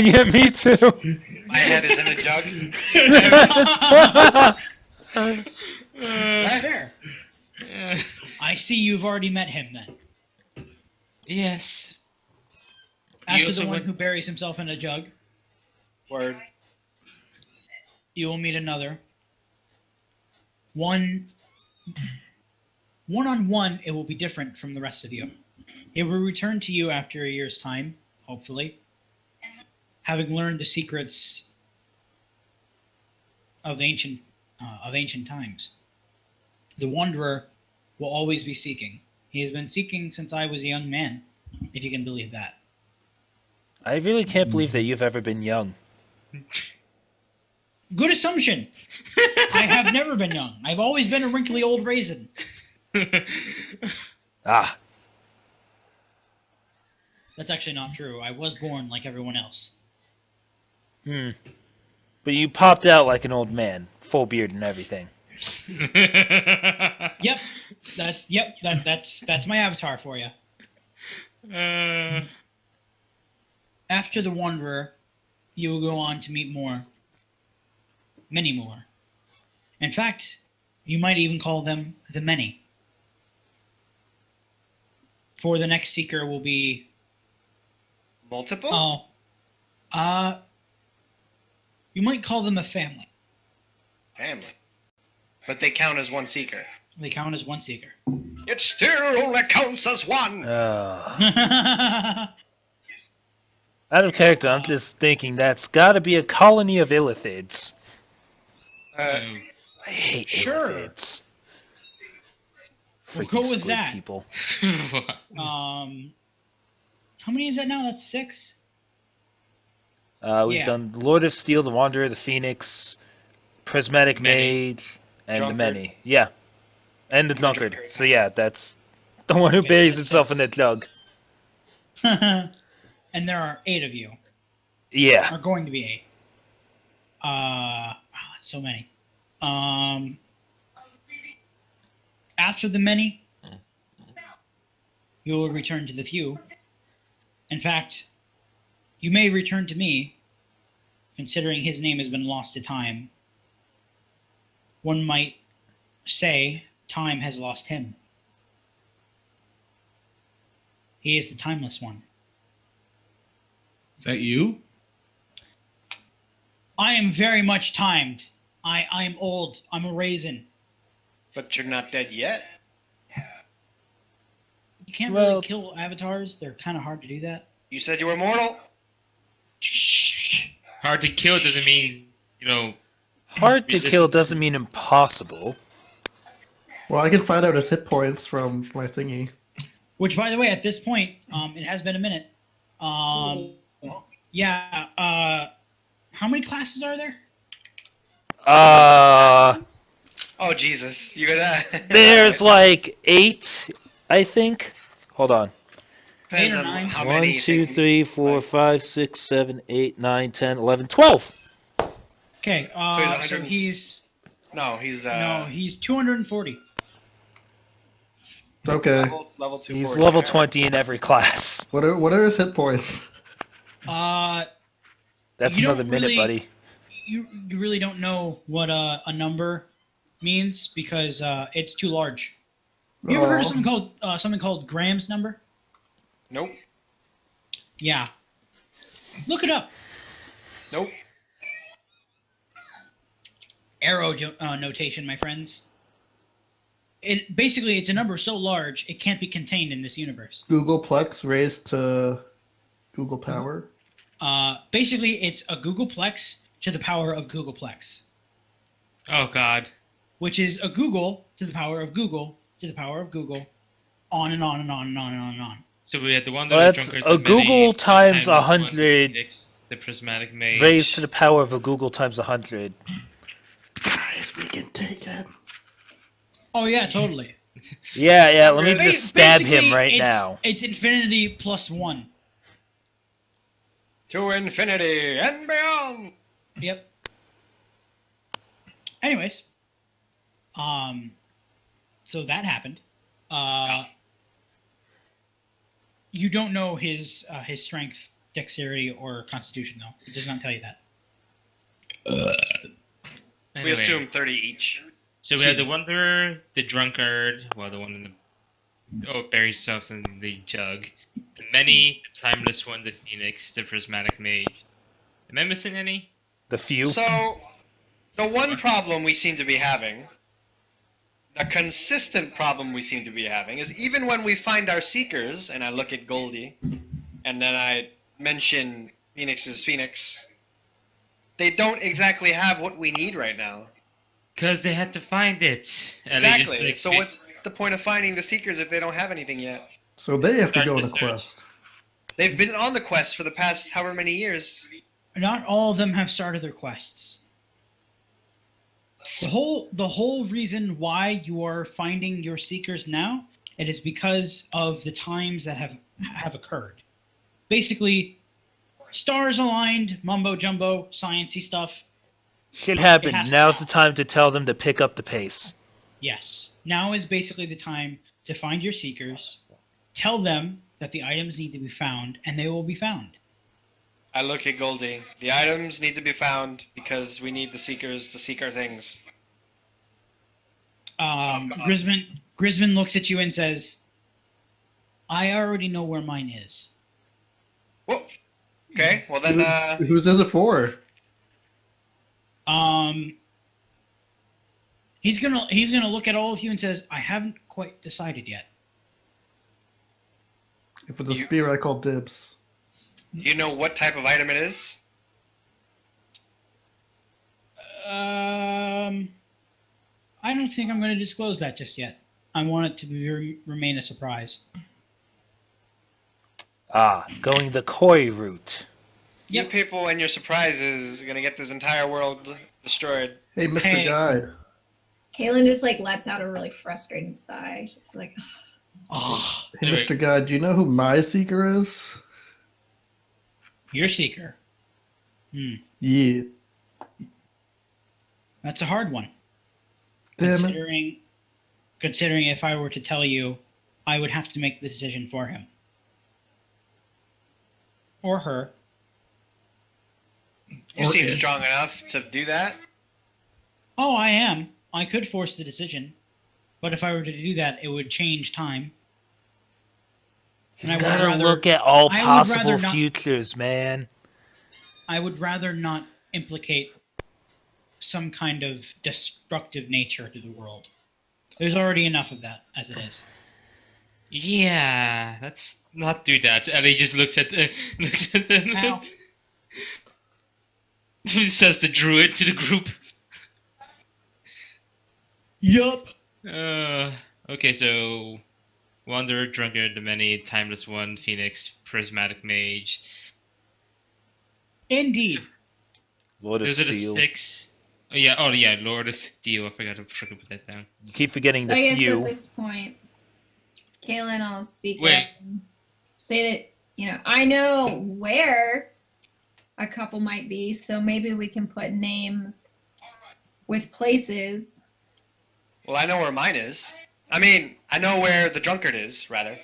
Yeah, me too. My head is in a jug. Fair. I see you've already met him then. Yes. You After also the one went- who buries himself in a jug, Word. you will meet another. One on one, it will be different from the rest of you. It will return to you after a year's time, hopefully, having learned the secrets of ancient times. The Wanderer will always be seeking. He has been seeking since I was a young man, if you can believe that. I really can't believe that you've ever been young. Good assumption. I have never been young. I've always been a wrinkly old raisin. Ah, That's actually not true. I was born like everyone else. but you popped out like an old man, full beard and everything. Yep. That's my avatar for you. After the Wanderer, you will go on to meet more. Many more. In fact, you might even call them the many. For the next seeker will be Multiple? you might call them a family. Family. But they count as one seeker. They count as one seeker. It still only counts as one! Out of character, I'm just thinking that's gotta be a colony of illithids. I hate Sure. illithids. We'll Freaking go with squid that. people. How many is that now? That's 6? We've Yeah. done Lord of Steel, the Wanderer, the Phoenix, Prismatic Many. Mage, and Drunkard. the Many. Yeah. And the Drunkard. Drunkard. So yeah, that's the one who Okay, buries that's himself six. in a jug. And there are 8 of you. Yeah. Are going to be 8. So many. After the many, you will return to the few. In fact, you may return to me, considering his name has been lost to time. One might say time has lost him. He is the timeless one. Is that you? I am very much timed. I am old. I'm a raisin. But you're not dead yet. You can't Well- really kill avatars. They're kind of hard to do that. You said you were mortal? Shh. Hard to kill doesn't mean, Hard to Resist- kill doesn't mean impossible. Well, I can find out his hit points from my thingy. Which, by the way, at this point, it has been a minute. Yeah. How many classes are there? Oh, Jesus. You're gonna... There's like 8, I think. Hold on. Depends 8 or on 9. how 1, many 2, things- 3, 4, 5, 6, 7, 8, 9, 10, 11, 12. Okay. he's So 100. he's No, he's No, he's 240. Okay. level 240. He's level 20 in every class. What are his hit points? That's You don't another minute, really- buddy. You really don't know what a number means because it's too large. You ever heard of something called Graham's number? Nope. Yeah. Look it up. Nope. Arrow notation, my friends. Basically it's a number so large it can't be contained in this universe. Googleplex raised to Google power. Basically it's a Googleplex to the power of Googleplex, Oh God. which is a Google to the power of Google to the power of Google, on and on and on and on and on and on. So we had the one that Well, was that's drunkard. a Google times 100 Phoenix, the prismatic mage. raised to the power of a Google times 100. Guys, we can take it. Oh yeah, totally. Yeah, let me Ba- just stab basically, him right it's- now. It's infinity plus 1. To infinity and beyond. Yep. Anyways, so that happened. You don't know his strength, dexterity, or constitution though. It does not tell you that. Anyway, We assume 30 each. So we had the wanderer, the drunkard, well, the one in the buries himself in the jug. The many, the timeless one, the phoenix, the prismatic mage. Am I missing any? The few. So, the one problem we seem to be having, the consistent problem we seem to be having, is even when we find our seekers, and I look at Goldie, and then I mention Phoenix's Phoenix, they don't exactly have what we need right now. Because they had to find it. And they Exactly. just, like, So what's the point of finding the seekers if they don't have anything yet? So they have to Start go on the a search. quest. They've been on the quest for the past however many years. Not all of them have started their quests. The whole reason why you are finding your seekers now, it is because of the times that have occurred. Basically, stars aligned, mumbo jumbo, sciencey stuff. Shit It happened. has to Now's the happen. time to tell them to pick up the pace. Yes. Now is basically the time to find your seekers, tell them that the items need to be found, and they will be found. I look at Goldie. The items need to be found because we need the seekers to seek our things. Grisman looks at you and says, I already know where mine is. Whoa. Okay, well then, Whose is it for? He's gonna look at all of you and says, I haven't quite decided yet. If it's a spear, I call dibs. do you know what type of item it is? I don't think I'm going to disclose that just yet. I want it to remain a surprise. Going the Koi route. You Yep. people and your surprises are gonna get this entire world destroyed. Hey, Mr. Hey. Guide. Kaylin just like lets out a really frustrated sigh. She's like, Oh, Hey, Anyway. Mr. Guide, do you know who my seeker is? your seeker. Yeah. That's a hard one. Damn it. Considering if I were to tell you, I would have to make the decision for him. Or her. You Or seem it. strong enough to do that. Oh, I am. I could force the decision. But if I were to do that, it would change time. He's And I would gotta rather- look at all I would possible rather not- futures, man. I would rather not implicate some kind of destructive nature to the world. There's already enough of that as it is. Yeah, let's not do that. And he just looks at them. Ow. He says the druid to the group. Yup. Okay, so Wanderer, Drunkard, the Many, Timeless One, Phoenix, Prismatic Mage. Indeed. Lord of Those are the Steel. 6. Oh yeah, Lord of Steel. I forgot to freaking put that down. You keep forgetting so I the guess few. at this point, Kaylin will speak Wait. up and say that, I know where a couple might be, so maybe we can put names with places. Well, I know where mine is. I mean, I know where the drunkard is, rather.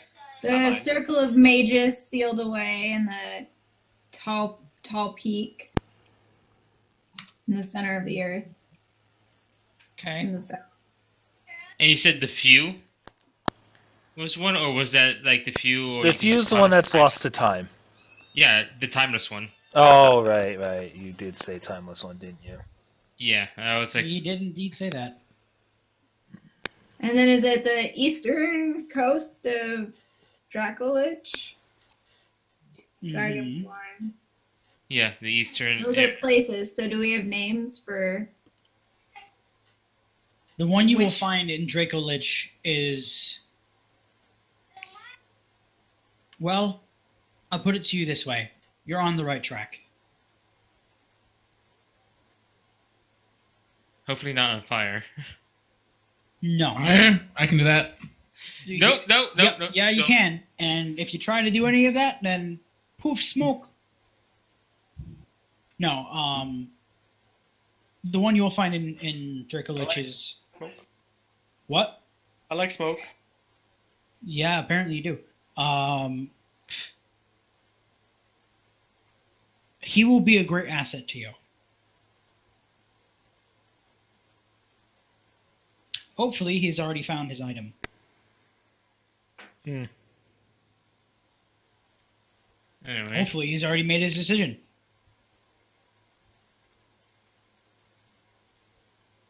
The Not mine. circle of mages sealed away in the tall peak in the center of the earth. Okay. In the south. And you said the few was one, or was that like the few? Or The you can few's just the one modify that's it? lost to time. Yeah, the timeless one. Oh, right. You did say timeless one, didn't you? Yeah, I was like, He did indeed say that. And then is it the eastern coast of Dracolich? Mhm. Dragonborn. yeah, the eastern. Those are places. So do we have names for? The one you will Which- find in Dracolich is. Well, I'll put it to you this way. You're on the right track. Hopefully not on fire. No. I can do that. Nope. Yeah, you nope. can. And if you try to do any of that, then poof, smoke. No, the one you will find in Dracolich is. Smoke. What? I like smoke. Yeah, apparently you do. He will be a great asset to you. Hopefully, he's already found his item. Anyway, Hopefully, he's already made his decision.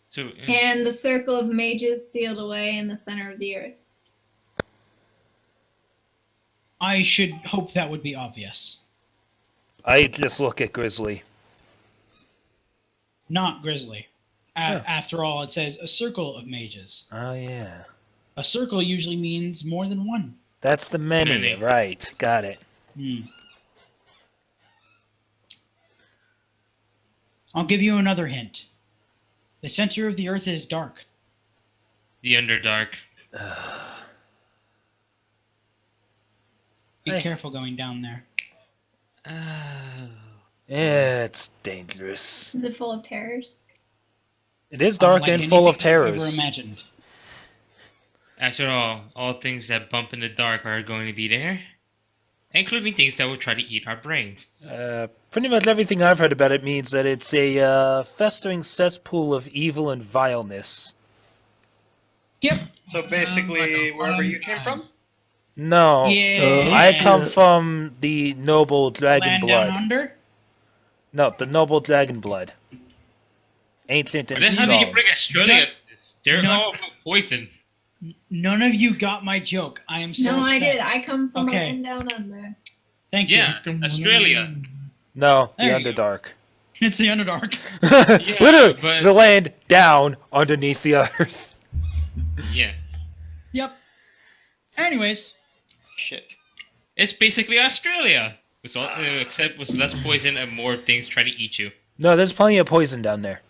so And the circle of mages sealed away in the center of the earth. I should hope that would be obvious. I just look at Grizzly. Not Grizzly. Yeah. After all, it says a circle of mages. Oh, yeah. A circle usually means more than one. That's the many, Many. right. Got it. I'll give you another hint. The center of the earth is dark. the Underdark. Be Hey. careful going down there. It's dangerous. Is it full of terrors? It is dark Unlike and full of anything you've ever terrors. imagined. After all things that bump in the dark are going to be there, including things that will try to eat our brains. Pretty much everything I've heard about it means that it's a festering cesspool of evil and vileness. Yep. So basically, wherever you came from? No, Yeah. I come from the noble dragon Land blood. down under. No, the noble dragon blood. Ancient and But then how did you strong. bring Australia to this? They're No. all poison. None of you got my joke. I am so No, I upset. did. I come from Okay. a land down under. Thank you. Yeah, Australia. No, the There you go. Underdark. It's the Underdark. Literally, but- the land down underneath the earth. Yeah. Yep. Anyways, Shit. It's basically Australia. With all, except with less poison and more things trying to eat you. No, there's plenty of poison down there.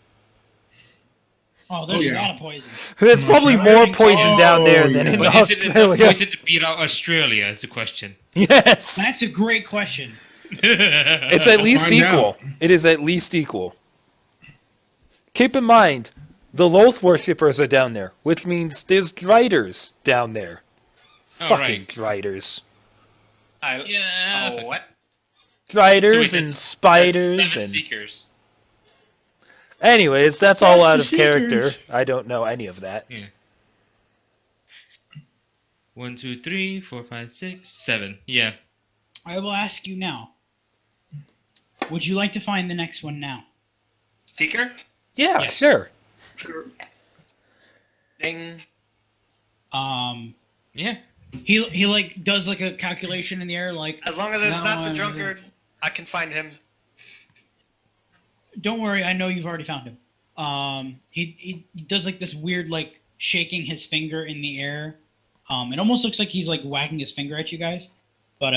there's Oh, a yeah. lot of poison. There's probably Australia? more poison down there than yeah. in But is it enough Australia. poison to beat out Australia is the question. Yes, That's a great question. it's at least find equal. out. It is at least equal. Keep in mind, the Loth worshippers are down there, which means there's driders down there. Oh, Fucking right. driders. Yeah. Oh, what? Driders So wait, and that's spiders seven and... seekers. Anyways, that's all That's out the of character. Seekers. I don't know any of that. Yeah. 1, 2, 3, 4, 5, 6, 7. Yeah. I will ask you now. Would you like to find the next one now? Seeker? Yeah, Yes. sure. Yes. Ding. Yeah. He like does like a calculation in the air, like. As long as it's now not the I'm- drunkard, I can find him. Don't worry, I know you've already found him. He does like this weird like shaking his finger in the air. It almost looks like he's like wagging his finger at you guys. But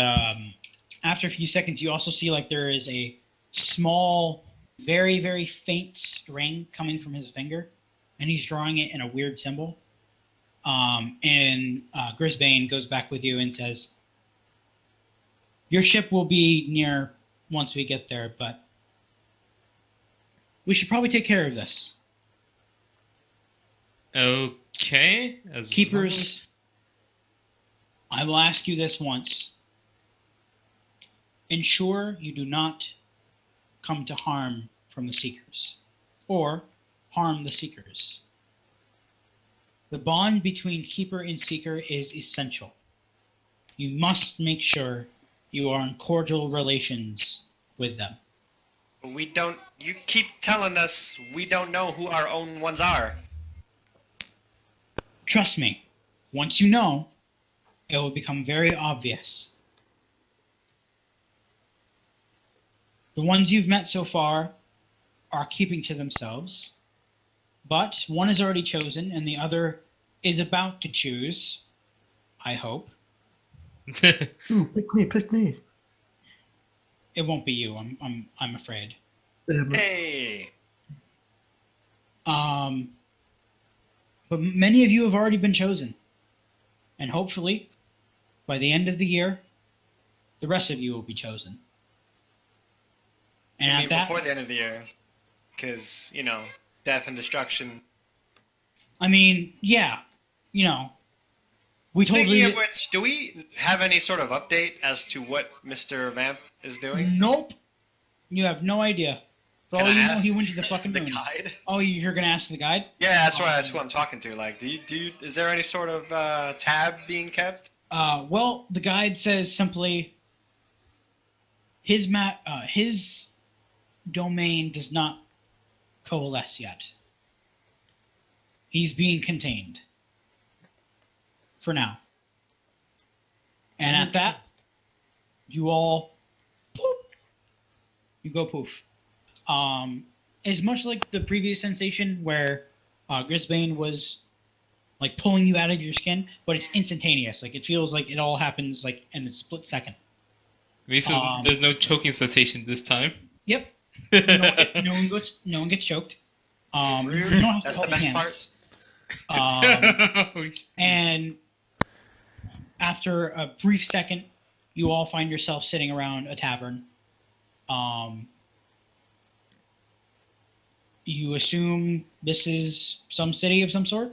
after a few seconds, you also see like there is a small, very very faint string coming from his finger, and he's drawing it in a weird symbol. And Grisbane goes back with you and says, "Your ship will be near once we get there, but we should probably take care of this." Okay. As Keepers, I will ask you this once. Ensure you do not come to harm from the Seekers, or harm the Seekers. The bond between Keeper and Seeker is essential. You must make sure you are in cordial relations with them. We don't. You keep telling us we don't know who our own ones are. Trust me, once you know, it will become very obvious. The ones you've met so far are keeping to themselves, but one is already chosen and the other is about to choose, I hope. Ooh, pick me. It won't be you, I'm afraid. Damn it. Hey. But many of you have already been chosen. And hopefully, by the end of the year, the rest of you will be chosen. And You at mean that, before the end of the year? Because, death and destruction. I mean, yeah, we Speaking totally. of which, do we have any sort of update as to what Mr. Vamp is doing? Nope. You have no idea. For Can all I you know, he ask went to the fucking the moon. guide? Oh, you're gonna ask the guide? Yeah, that's right. That's who I'm talking to. Like, is there any sort of tab being kept? Well, the guide says simply his domain does not coalesce yet. He's being contained for now. And at that, you all poof. You go poof. As much like the previous sensation where Grisbane was like pulling you out of your skin, but it's instantaneous. Like it feels like it all happens like in a split second. At least there's no choking sensation this time. Yep. No one gets choked. You don't have to That's hold the best hands. part. And after a brief second, you all find yourself sitting around a tavern. You assume this is some city of some sort.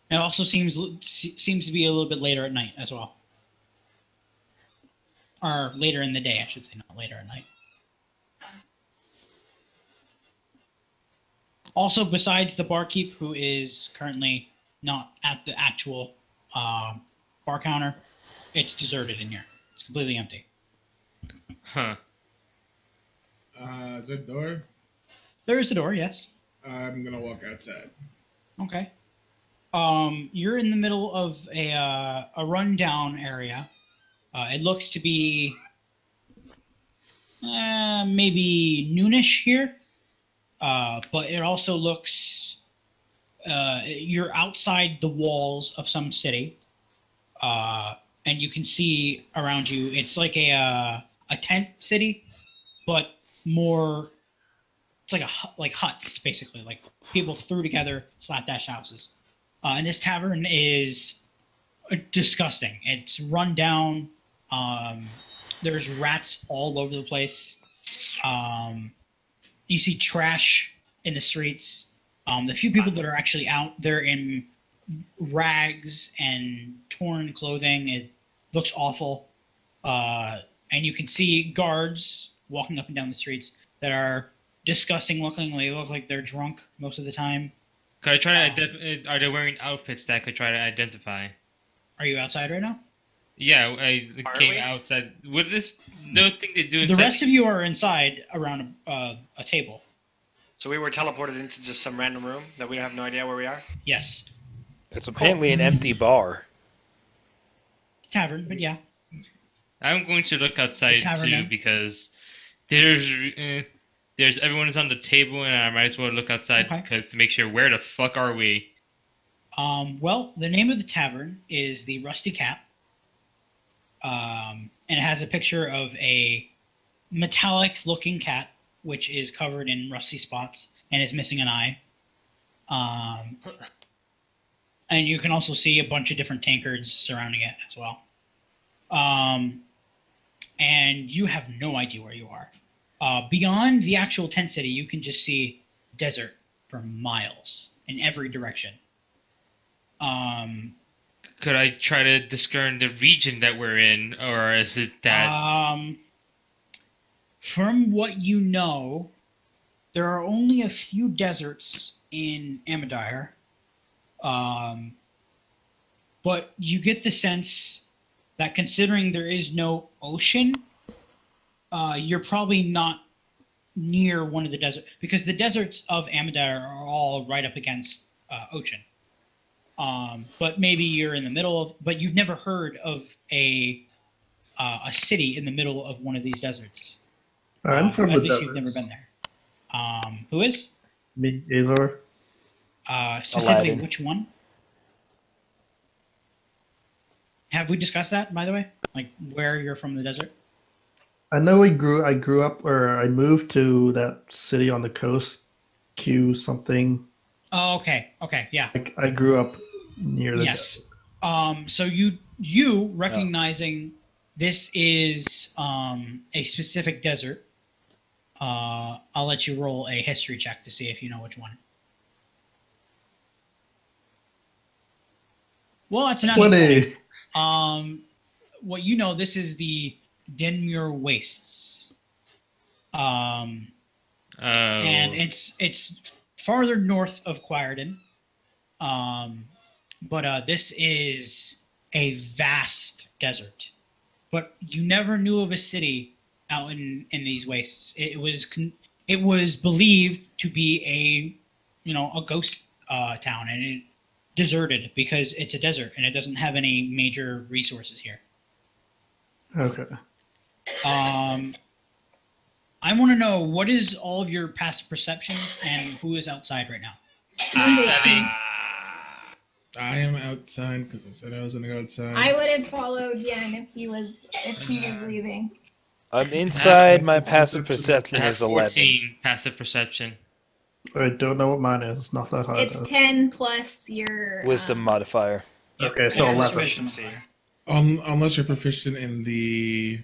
It also seems to be a little bit later at night as well, or later in the day, I should say, not later at night. Also, besides the barkeep, who is currently not at the actual bar counter, it's deserted in here. It's completely empty. Huh. Is there a door? There is a door, yes. I'm gonna walk outside. Okay. You're in the middle of a rundown area. It looks to be maybe noonish here, but it also looks you're outside the walls of some city, and you can see around you. It's like a tent city, but more. It's like huts basically, like people threw together slapdash houses. And this tavern is disgusting. It's run down. There's rats all over the place. You see trash in the streets. The few people that are actually out, they're in rags and torn clothing. It looks awful. And you can see guards walking up and down the streets that are disgusting looking. They look like they're drunk most of the time. Could I try to are they wearing outfits that I could try to identify? Are you outside right now? Yeah, I Are came we? outside. Would this no thing they do The inside? rest of you are inside around a table. So we were teleported into just some random room that we have no idea where we are? Yes. It's apparently an empty bar. Tavern, but yeah. I'm going to look outside Tavern too then. because there's everyone is on the table and I might as well look outside Okay. because to make sure where the fuck are we? Well, the name of the tavern is the Rusty Cat. And it has a picture of a metallic-looking cat, which is covered in rusty spots and is missing an eye. And you can also see a bunch of different tankards surrounding it as well. And you have no idea where you are. Beyond the actual tent city, you can just see desert for miles in every direction. Could I try to discern the region that we're in, or is it that? From what you know, there are only a few deserts in Amadire. But you get the sense that considering there is no ocean, you're probably not near one of the deserts, because the deserts of Amadire are all right up against ocean. But maybe you're in the middle of, but you've never heard of a city in the middle of one of these deserts. I'm from At the least desert. you've never been there. Who is? Me, Azor. Specifically, Aladdin. which one? Have we discussed that, by the way? Like where you're from the desert? I know I grew up, or I moved to that city on the coast, Q something. Oh, okay, yeah. I grew up near the Yes. desert. So you recognizing this is a specific desert. I'll let you roll a history check to see if you know which one. Well, it's not 20. what you know, this is the Denmuir Wastes. And it's farther north of Quirden. But this is a vast desert. But you never knew of a city out in these wastes. It was believed to be a ghost town, and it deserted because it's a desert and it doesn't have any major resources here. Okay. I want to know, what is all of your passive perceptions and who is outside right now? Mine's 18. I am outside because I said I was gonna go outside. I would have followed Yen if he was leaving. I'm inside. My Passive passive perception I have is 11. 14 passive perception. I don't know what mine is. Not that high. It's 10 plus your Wisdom modifier. Okay, so Yeah. 11. Proficiency. Unless you're proficient in the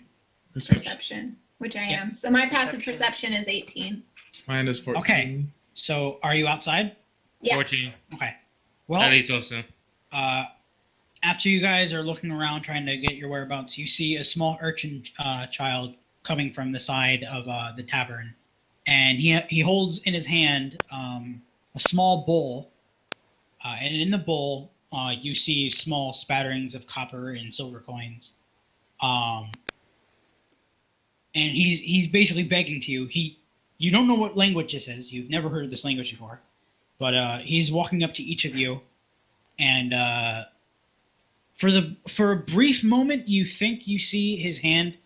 perception. perception, which I am. So my passive Perception. perception is 18. Mine is 14. Okay. So are you outside? Yeah. 14. Okay. Well, At least also. after you guys are looking around trying to get your whereabouts, you see a small urchin child coming from the side of the tavern, and he holds in his hand a small bowl, and in the bowl you see small spatterings of copper and silver coins, and he's basically begging to you. You don't know what language this is. You've never heard of this language before, but he's walking up to each of you, and for a brief moment, you think you see his hand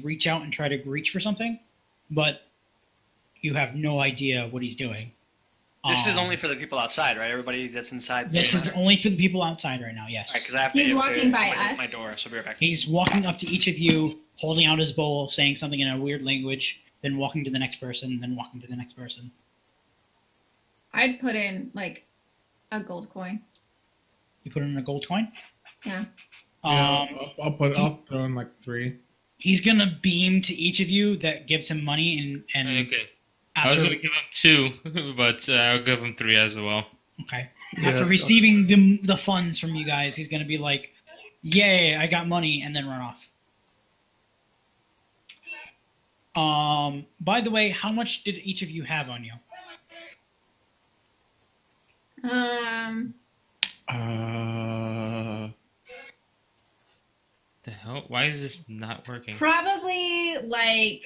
reach out and try to reach for something, but you have no idea what he's doing. This is only for the people outside, right? Everybody that's inside. This is only for the people outside right now. Yes. All right, because I have to. He's walking by somebody's at us. my door, so I'll be right back. He's walking up to each of you, holding out his bowl, saying something in a weird language, then walking to the next person, then walking to the next person. I'd put in like a gold coin. You put in a gold coin. Yeah. Yeah, I'll throw in like 3. He's gonna beam to each of you that gives him money, and Okay. I was after, going to give him 2, but I'll give him 3 as well. okay. Yeah, After receiving the funds from you guys, he's gonna be like, "Yay, I got money," and then run off. By the way, how much did each of you have on you? The hell? Why is this not working? Probably like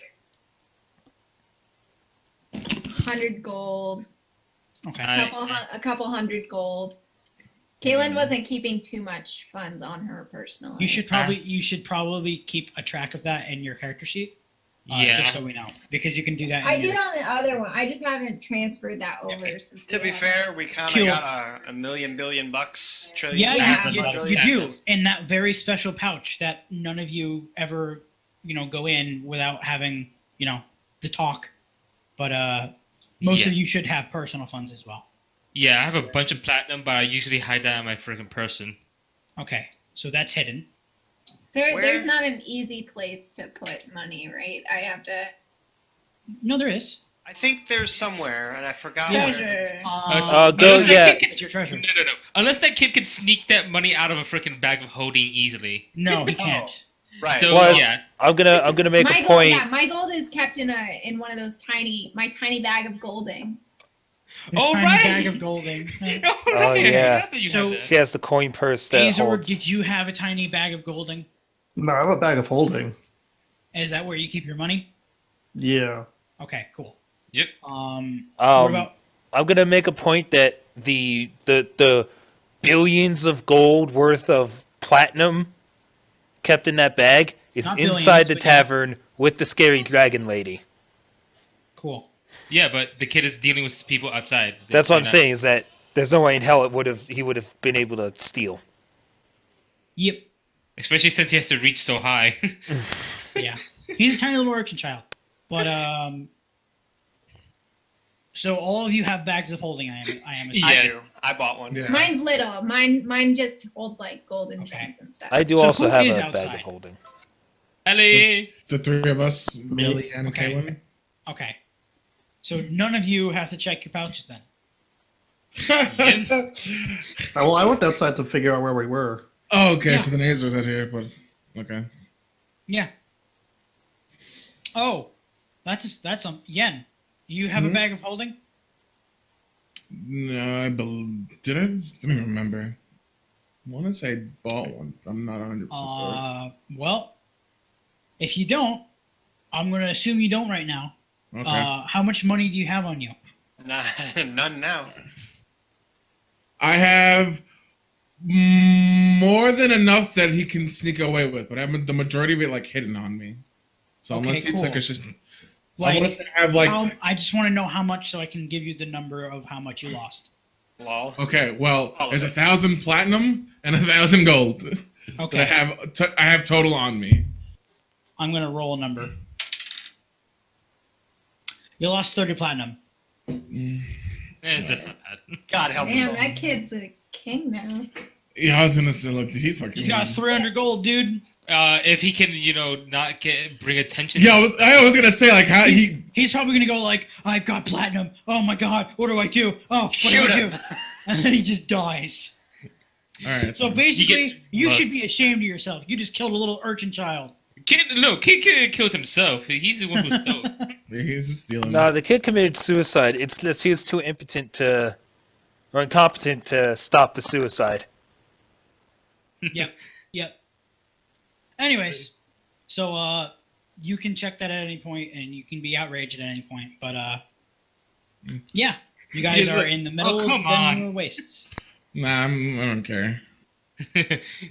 100 gold. Okay. A couple hundred gold. Kaylin wasn't keeping too much funds on her personally. You should probably keep a track of that in your character sheet. Yeah. Just so we know, because you can do that. I did on the other one. I just haven't transferred that over. Since To be fair, we kind of Cool. got a million billion bucks. Trillion. Yeah, Yeah. you do in that very special pouch that none of you ever, go in without having, the talk. But most Yeah. of you should have personal funds as well. Yeah, I have a bunch of platinum, but I usually hide that on my freaking person. Okay, so that's hidden. So Where- there's not an easy place to put money, right? I have to. No, there is. I think there's somewhere, and I forgot where. Treasure. Go, Unless that yeah. kid can- It's your treasure. No. Unless that kid can sneak that money out of a freaking bag of holding easily. No, he can't. Right. So- Plus, yeah. I'm gonna make my a gold, point. yeah, my gold is kept in one of those my tiny bag of golding. Your Oh, tiny right. bag of golding. Oh, yeah. I forgot that you So- had that. She has the coin purse that Azor, holds. did you have a tiny bag of golding? No, I have a bag of holding. Is that where you keep your money? Yeah. Okay, cool. Yep. What Um, about? I'm gonna make a point that the billions of gold worth of platinum kept in that bag is Not inside billions, the but yeah. tavern with the scary dragon lady. Cool. Yeah, but the kid is dealing with people outside. That's what I'm They're not- saying, is that there's no way in hell he would have been able to steal. Yep. Especially since he has to reach so high. Yeah. He's a tiny little urchin child. But so all of you have bags of holding. I am assuming. I Yes. do. I bought one. Yeah. Mine's little. Mine just holds like gold and Okay. gems and stuff. I do So also who have is a bag outside? of holding. Ellie! The three of us, Millie and Okay. Kaylin. Okay. So none of you have to check your pouches then. Well, I went outside to figure out where we were. Oh, okay, Yeah. so the Nazar's out here, but okay. Yeah. Oh, that's Yen. You have a Mhm. bag of holding? No, did I? I don't even remember. I want to say I bought one. I'm not 100% sure. Well, if you don't, I'm gonna assume you don't right now. Okay. How much money do you have on you? None now. I have more than enough that he can sneak away with, but I have the majority of it like hidden on me. So Okay, unless he cool. took us, just I Like, want to have like I just want to know how much so I can give you the number of how much you lost. Lol. okay. Well, All of there's it. 1,000 platinum and 1,000 gold that Okay. I have total on me. I'm gonna roll a number. You lost 30 platinum. It's just not bad. God help us Damn, all. that kid's a king now. Yeah, I was gonna say like he fucking. He's got 300 gold, dude. If he can, not bring attention. Yeah, I was gonna say like how he. He's probably gonna go like, I've got platinum. Oh my god, what do I do? Oh, what Shoot do I him. do? And then he just dies. All right. So He basically, gets you mugged. should be ashamed of yourself. You just killed a little urchin child. Kid could have killed himself. He's the one who stole. he's just stealing. No, the kid committed suicide. It's just he was too impotent or incompetent to stop the suicide. Yep. Anyways, so you can check that at any point, and you can be outraged at any point. But yeah, you guys He's are like, in the middle "Oh, of come the on." wastes. Nah, I don't care.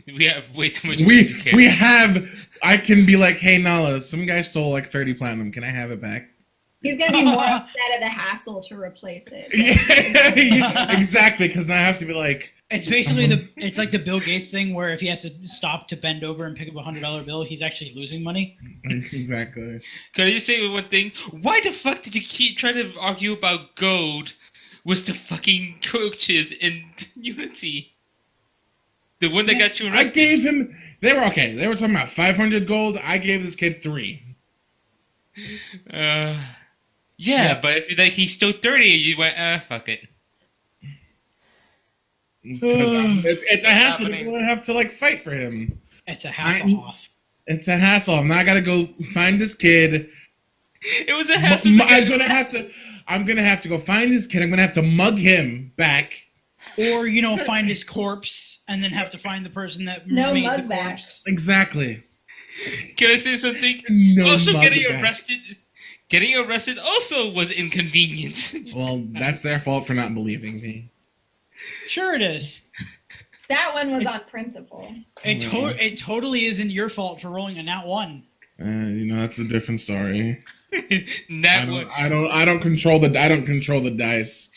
We have way too much. money to care. We have. I can be like, hey Nala, some guy stole like 30 platinum. Can I have it back? He's gonna be more upset at the hassle to replace it. Yeah, exactly. Because I have to be like. It's basically it's like the Bill Gates thing where if he has to stop to bend over and pick up a $100 bill, he's actually losing money. Exactly. Can I just say one thing? Why the fuck did you keep trying to argue about gold with the fucking coaches in Unity? The one that got you I arrested. gave him. They were okay. They were talking about 500 gold. I gave this kid 3. Yeah, but if like he stole 30, you went, fuck it. Because it's a hassle. happening? To have to like fight for him. It's a hassle off. It's a hassle. I'm not gonna go find this kid. It was a hassle. I'm gonna have to go find this kid. I'm gonna have to mug him back. Or, find his corpse and then have to find the person that No made the mug corpse. backs. Exactly. Can I say something? No Also, mug getting backs. arrested also was inconvenient. Well, that's their fault for not believing me. Sure it is. That one was on principle. It totally isn't your fault for rolling a nat 1. That's a different story. That one. I don't control the dice.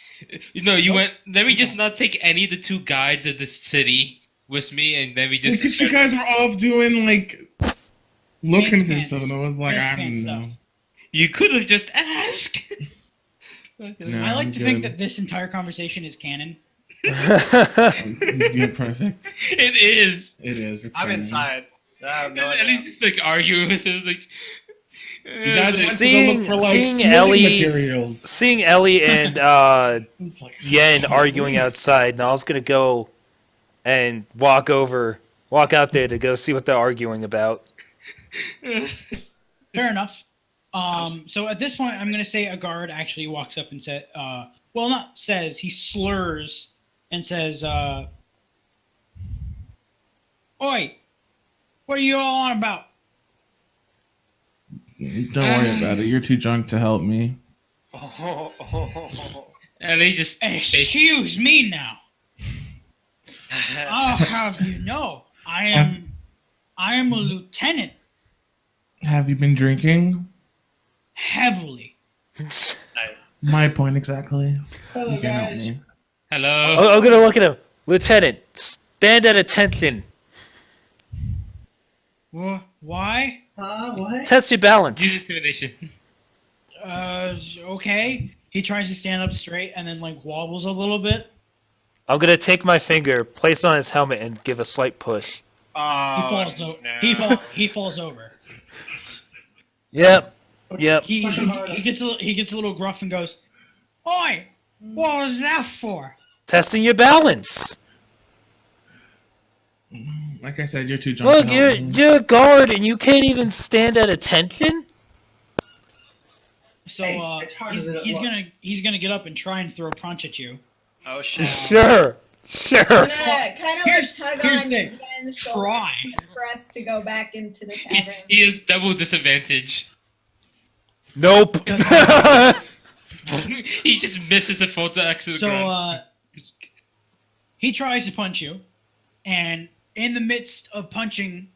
You went. Let me just not take any of the 2 guides of the city with me, and then we just. Because you guys were off doing like looking for Fancy stuff, and I was like, I don't know. You could have just asked. No, I like I'm to think good. that this entire conversation is canon. You're perfect. It is. It is. It's I'm fine. inside. I have no At idea. least it's like arguing with us. Like, You guys went to go Seeing- look for like seeing smithing Ellie- materials. Seeing Ellie and I was like, Yen "Oh, arguing please." outside, Niall's gonna go and walk out there to go see what they're arguing about. Fair enough. So at this point, I'm gonna say a guard actually walks up and said, well, not says, he slurs and says, "Oi, what are you all on about?" Don't worry about it. You're too drunk to help me. And they just Excuse me now. I'll have you know, I am a lieutenant, Have you been drinking? heavily. Nice. My point exactly. Oh You can help gosh. me. hello. I'm gonna look at him. Lieutenant, stand at attention. Why? What? Test your balance. Use intimidation. Okay. He tries to stand up straight and then like wobbles a little bit. I'm gonna take my finger, place it on his helmet, and give a slight push. He falls over. He falls over. Yep. He gets a little gruff and goes, "Oi, what was that for?" Testing your balance. Like I said, you're too drunk Look, to help me. you're a guard and you can't even stand at attention. So Hey, it's harder than it he's gonna get up and try and throw a punch at you. Oh shit. Sure. Kind of like Here's tug the on thing. Yen's shoulder Try. for us to go back into the tavern. He has double disadvantage. Nope. He just misses and falls back to the ground. He tries to punch you, and in the midst of punching,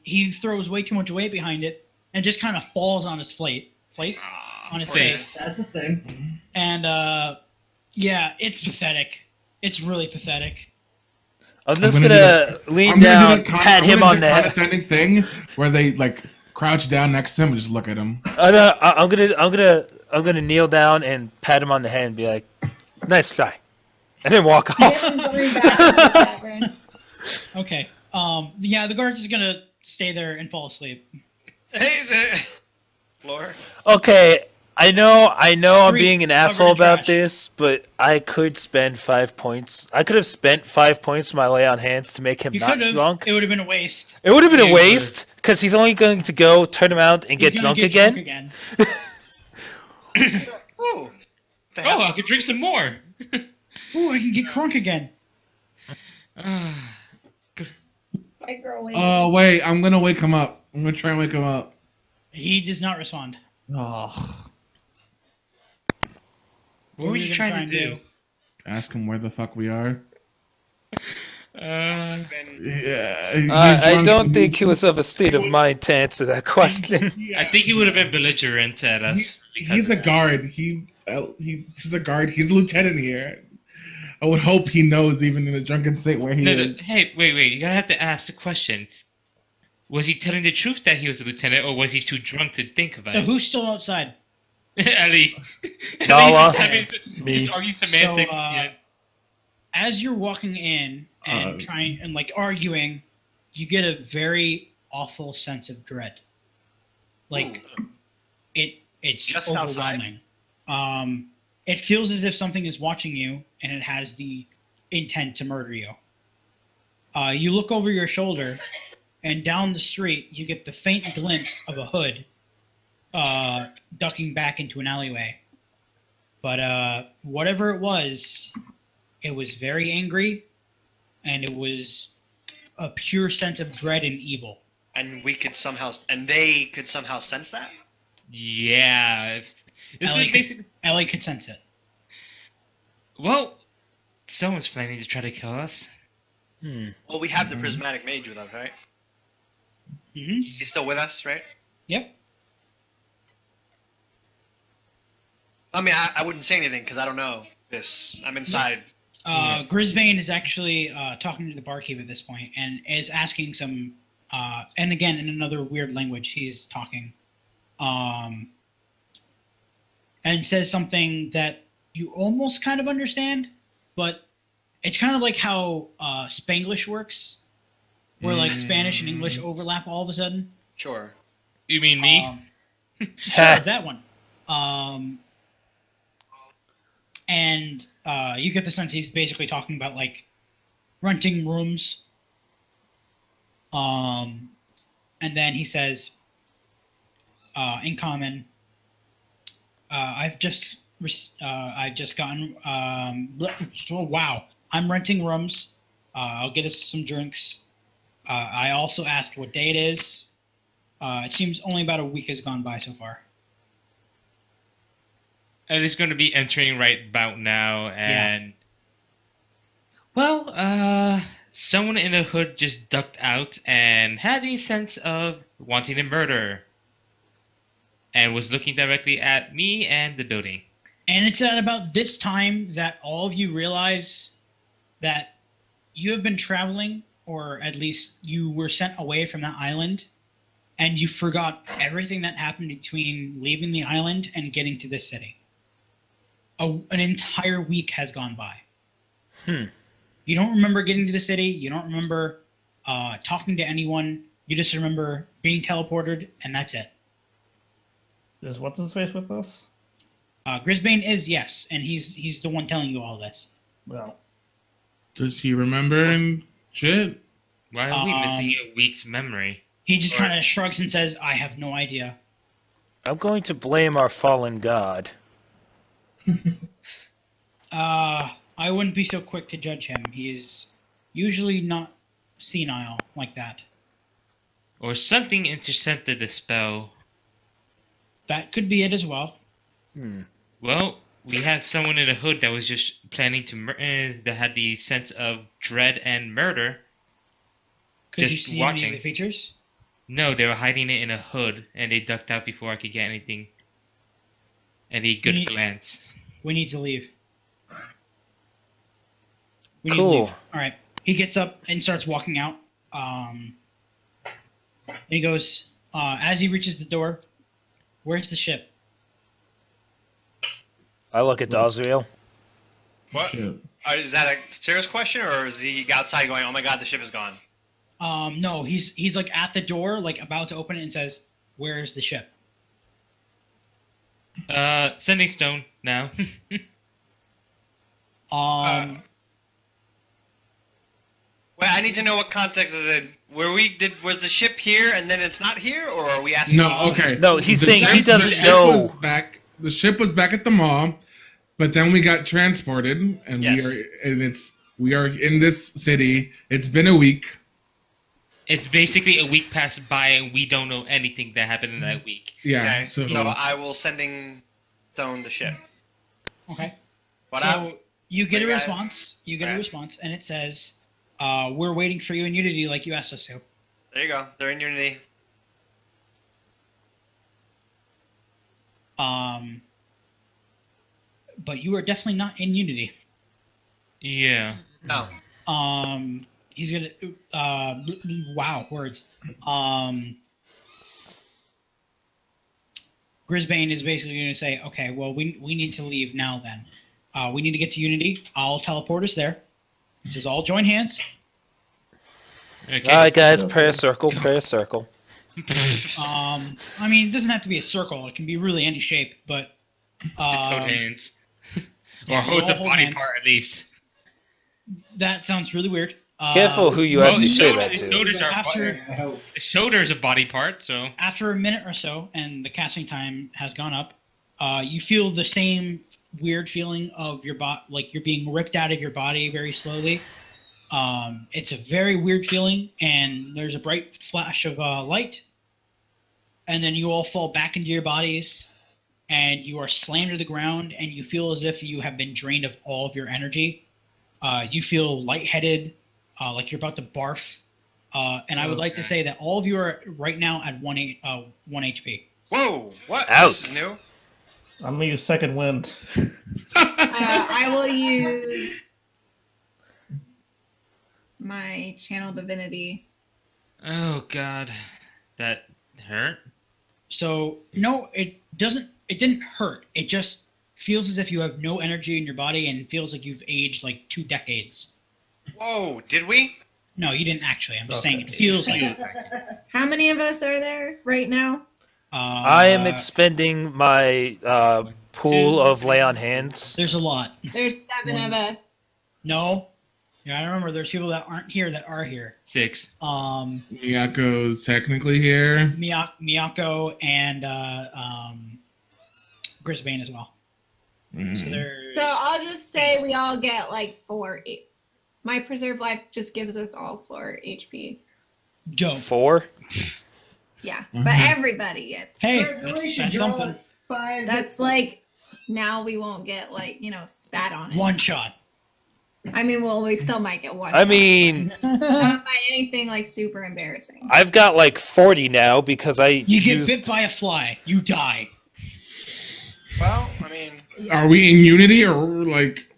he throws way too much weight behind it and just kind of falls on his face. On his face. That's the thing. And yeah, it's pathetic. It's really pathetic. I'm just gonna gonna lean I'm gonna down, do that pat him on the head. condescending thing where they like crouch down next to him and just look at him. I'm gonna kneel down and pat him on the head and be like, "Nice try," and then walk off. Yen's going back into the tavern. Okay. Yeah, the guard's just gonna stay there and fall asleep. Hey, is it? Floor. Okay, I know I'm Three, being an covered asshole in about trash. this, but I could spend 5 points. I could have spent 5 points for my lay on hands to make him You not could have. drunk. It would have been a waste. It would have been a You waste because he's only going to go turn around and He's get gonna drunk get again. Ooh. The Oh, hell? I could drink some more. Ooh, I can get crunk again. White girl waiting. Oh wait, I'm gonna wake him up. I'm gonna try and wake him up. He does not respond. Oh, What were you gonna trying try to and do? ask him where the fuck we are. Uh, Yeah. he's I drunk don't and think he was of a state of mind to answer that question. I think he would have been belligerent at us. He's a guard. He's a guard. He's a lieutenant here. I would hope he knows, even in a drunken state, where he No, is. hey, wait. You gotta have to ask the question. Was he telling the truth that he was a lieutenant, or was he too drunk to think about So it? who's still outside? Ellie. Nala. He's arguing semantics. So, yeah. As you're walking in and trying and like arguing, you get a very awful sense of dread. Like it's Just outside? overwhelming. It feels as if something is watching you and it has the intent to murder you. You look over your shoulder, and down the street you get the faint glimpse of a hood ducking back into an alleyway. But whatever it was very angry, and it was a pure sense of dread and evil. And they could somehow sense that? Yeah. This Ellie is basically. Ellie could sense it. Well, someone's planning to try to kill us. Well, we have the prismatic mage with us, right? Mm-hmm. He's still with us, right? Yep. I mean, I wouldn't say anything because I don't know this. I'm inside. Grisbane is actually talking to the barkeep at this point and is asking some, and again in another weird language he's talking, and says something that you almost kind of understand, but it's kind of like how Spanglish works, where like Spanish and English overlap all of a sudden. Sure. You mean me? Sure, that one. And you get the sense he's basically talking about like renting rooms. And then he says, in common, I've just gotten. Oh, wow, I'm renting rooms. I'll get us some drinks. I also asked what day it is. It seems only about a week has gone by so far. And it's going to be entering right about now, and well, someone in the hood just ducked out and had a sense of wanting to murder, and was looking directly at me and the building. And it's at about this time that all of you realize that you have been traveling, or at least you were sent away from that island, and you forgot everything that happened between leaving the island and getting to this city. An entire week has gone by. You don't remember getting to the city. You don't remember talking to anyone. You just remember being teleported, and that's it. Is what's his face with us? Grisbane is, yes, and he's the one telling you all this. Well, Does he remember and shit? Why are we missing a week's memory? He just kind of shrugs and says, I have no idea. I'm going to blame our fallen god. I wouldn't be so quick to judge him. He is usually not senile like that. Or something intercepted the spell. That could be it as well. Well, we had someone in the hood that was just planning to that had the sense of dread and murder. Could just you see watching. any of the features? No, they were hiding it in a hood, and they ducked out before I could get anything. Any good glance. We need to leave. We need to Cool. leave. All right. He gets up and starts walking out. And he goes, as he reaches the door, where's the ship? I look at Dazriel. What? Shit. Is that a serious question, or is he outside going, "Oh my God, the ship is gone"? No, he's like at the door, like about to open it, and says, "Where's the ship?" Sending stone now. Well, I need to know what context is it. Was the ship here and then it's not here, or are we asking? No, okay. No, he's The saying he ship- doesn't the ship know. was back. The ship was back at the mall, but then we got transported, and Yes. we are in this city. It's been a week. It's basically a week passed by, and we don't know anything that happened in that week. Yeah. Okay, so I will sending stone the ship. Okay. But So you get a Hey, guys. response. You get a Right. response, and it says, "We're waiting for you in Unity, like you asked us to." there you go. They're in Unity. But you are definitely not in Unity. Yeah. No. He's gonna. Wow, words. Grisbane is basically gonna say, "Okay, well, we need to leave now. Then, we need to get to Unity. I'll teleport us there. It says all join hands. Okay. All right, guys, prayer circle, prayer circle. I mean, it doesn't have to be a circle. It can be really any shape, but Just hold hands. Or yeah, hold we'll a hold body hands. part at least. That sounds really weird. Careful who you well, actually say shoulder- that to. shoulders are After the shoulder is a body part, so after a minute or so, and the casting time has gone up, you feel the same weird feeling of your like you're being ripped out of your body very slowly. It's a very weird feeling, and there's a bright flash of light, and then you all fall back into your bodies, and you are slammed to the ground, and you feel as if you have been drained of all of your energy. You feel lightheaded, like you're about to barf. And I would like to say that all of you are right now at 1 HP. Whoa! What? Ouch. This is new. I'm gonna use second wind. I will use my channel divinity. oh god, that hurt. So no, it doesn't. It didn't hurt. It just feels as if you have no energy in your body, and it feels like you've aged like 2 decades. Whoa! Did we? No, you didn't actually. I'm just Okay. saying it feels like it. How many of us are there right now? I am expending my pool of lay on hands. There's a lot. There's 7 of us. No. Yeah, I remember there's people that aren't here that are here. 6. Miyako's technically here. Miyako and Grisbane as well. So there's. So I'll just say we all get like 4. My preserve life just gives us all 4 HP. Dope. 4? Yeah, but everybody gets. Hey, that's something. That's like now we won't get like spat on it. One shot. I mean, well, we still might get one. I mean, not by anything like super embarrassing. I've got like 40 now because You get bit by a fly, you die. Well, I mean, Are we in Unity or like?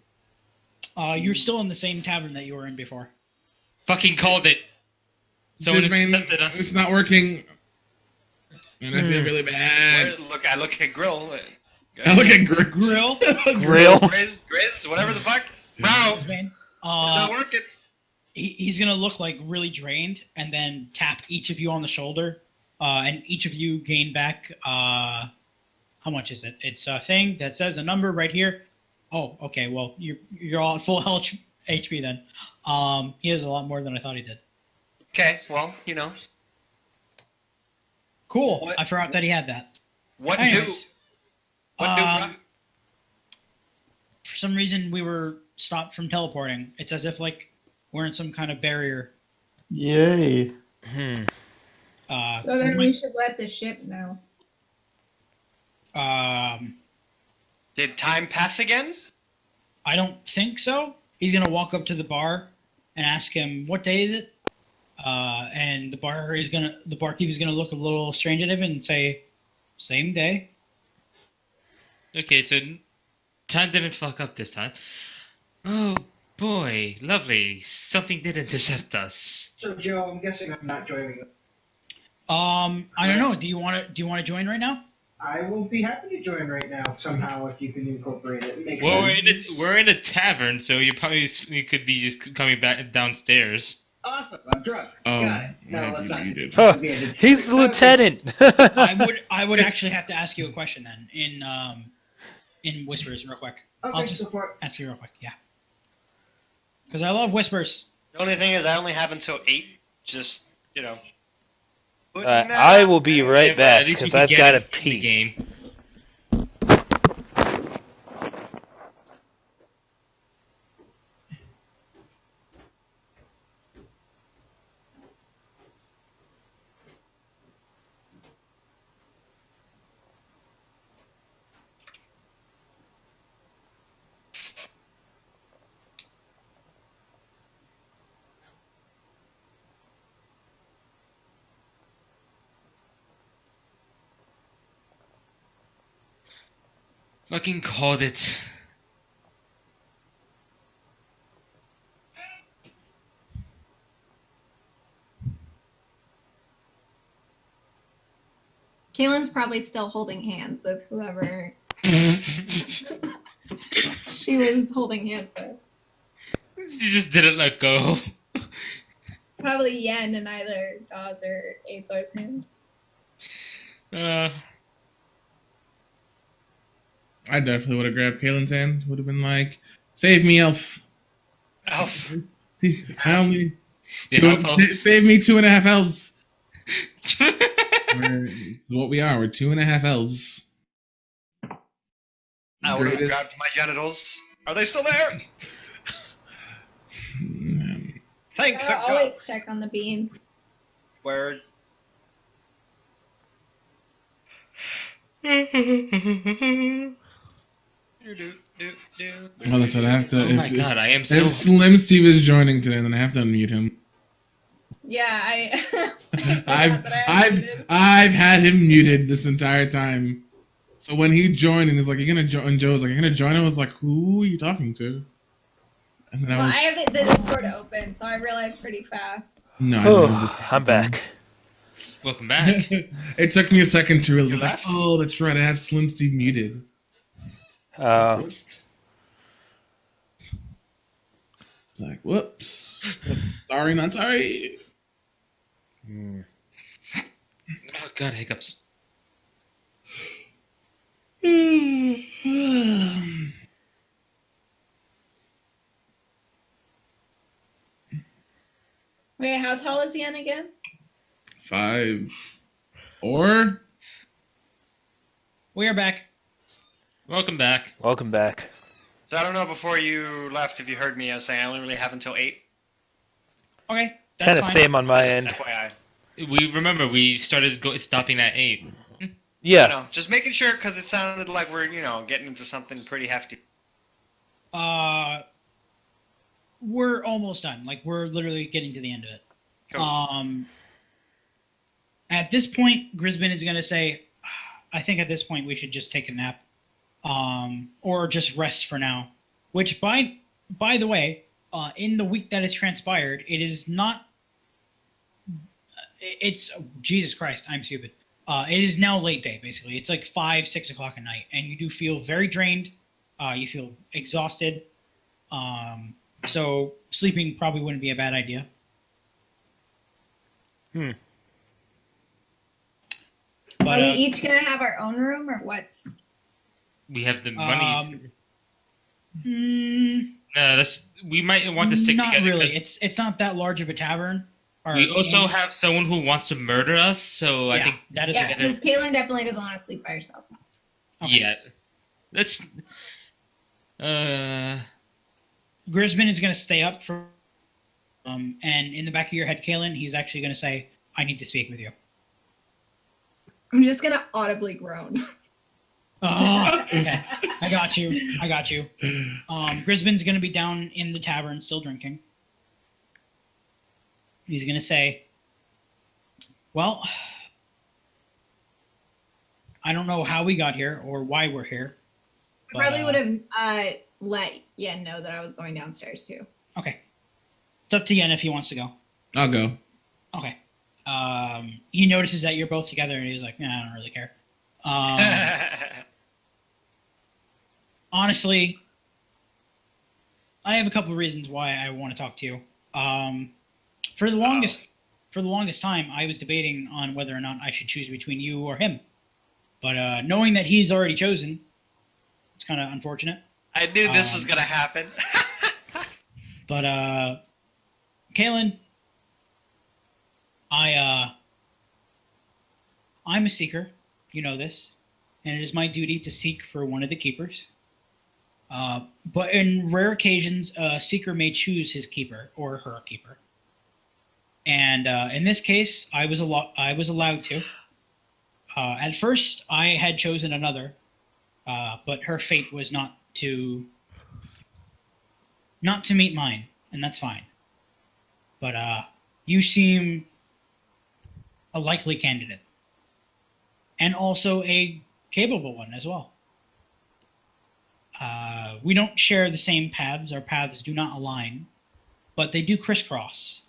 You're still in the same tavern that you were in before. Fucking called it. Someone Brisbane, accepted us. it's not working, and I feel really bad. I look at Grill. I look at Grill. Grill. Grizz, whatever the fuck. Bro, it's Grisbane. not working. He's gonna look like really drained, and then tap each of you on the shoulder, and each of you gain back. How much is it? It's a thing that says a number right here. Oh, okay. Well, you're all at full health HP then. He has a lot more than I thought he did. Okay, well, Cool. What? I forgot that he had that. What Anyways, do? What do? Bro? For some reason, we were stopped from teleporting. It's as if like we're in some kind of barrier. Yay. So then we should let the ship know. Did time pass again? I don't think so. He's gonna walk up to the bar and ask him, "What day is it?" And the barkeep is gonna look a little strange at him and say, "Same day." Okay, so time didn't fuck up this time. Oh boy, lovely. Something did intercept us. So Joe, I'm guessing I'm not joining. I don't know. Do you want to join right now? I will be happy to join right now somehow if you can incorporate it. It makes Well, sense. we're in a tavern, so you could be just coming back downstairs. Awesome. I'm drunk. Oh, Got it. No, I let's not. muted. Huh, he's the lieutenant. I would actually have to ask you a question then in whispers real quick. Okay, I'll just go for it. ask you real quick. Yeah. Because I love whispers. The only thing is, I only have until 8. Just I will be right Yeah, but back at least we because can I've get got to it in the pee. game. Fucking called it. Kaylin's probably still holding hands with whoever she was holding hands with. She just didn't let go. Probably Yen in either Dawes or Azor's hand. I definitely would have grabbed Kaylin's hand. Would have been like, "Save me, elf! Elf. I only Yeah, save me 2.5 elves." This is what we are. We're 2.5 elves. I would have Greatest- grabbed my genitals. Are they still there? Thank the Always gods. check on the beans. Where? Well, that's what I have to. Oh my god, I am so. If Slim Steve is joining today, then I have to unmute him. Yeah, I. I've had him muted this entire time. So when he joined and he's like, "You're gonna join," and Joe was like, "You're gonna join," I was like, "Who are you talking to?" And then Well, I was, I have the Discord open, so I realized pretty fast. "No, I don't have this." I'm back. Welcome back. It took me a second to realize. I was like, left? "Oh, that's right. I have Slim Steve muted." Like, whoops. Sorry, not sorry. Hmm. Oh god, hiccups. Wait, how tall is Yen again? 5 or We are back. Welcome back. Welcome back. So I don't know, before you left, if you heard me, I was saying I only really have until 8. Okay, that's Kind of fine. same on my Just end. FYI. We started stopping at 8. I Yeah. know. Just making sure, because it sounded like we're, getting into something pretty hefty. We're almost done. Like, we're literally getting to the end of it. Cool. At this point, Grisbin is going to say, I think at this point we should just take a nap. Or just rest for now. Which, by the way, in the week that has transpired, it is not... It's... Jesus Christ, I'm stupid. It is now late day, basically. It's like 5, 6 o'clock at night, and you do feel very drained. You feel exhausted. So sleeping probably wouldn't be a bad idea. But, Are we each gonna have our own room, or what's? We have the money. No, We might want to stick not together. really. 'Cause It's not that large of a tavern. we also have someone who wants to murder us, so I think that is Yeah, what- because Kaylin definitely doesn't want to sleep by herself. Okay. yeah. Let's. Grisbin is going to stay up for, and in the back of your head, Kaylin, he's actually going to say, "I need to speak with you." I'm just gonna audibly groan. Oh, okay. I got you. Grisbin's going to be down in the tavern, still drinking. He's going to say, "Well, I don't know how we got here or why we're here." I probably would have let Yen know that I was going downstairs too. Okay. It's up to Yen if he wants to go. I'll go. Okay. He notices that you're both together, and he's like, "Nah, I don't really care." Honestly, I have a couple of reasons why I want to talk to you. For the longest time, I was debating on whether or not I should choose between you or him. But knowing that he's already chosen, it's kind of unfortunate. I knew this was going to happen. But, Kaylin, I'm a seeker. You know this. And it is my duty to seek for one of the keepers. But in rare occasions, a seeker may choose his keeper or her keeper. And in this case, I was allowed to. At first, I had chosen another, but her fate was not to meet mine, and that's fine. But you seem a likely candidate, and also a capable one as well. We don't share the same paths. Our paths do not align, but they do crisscross.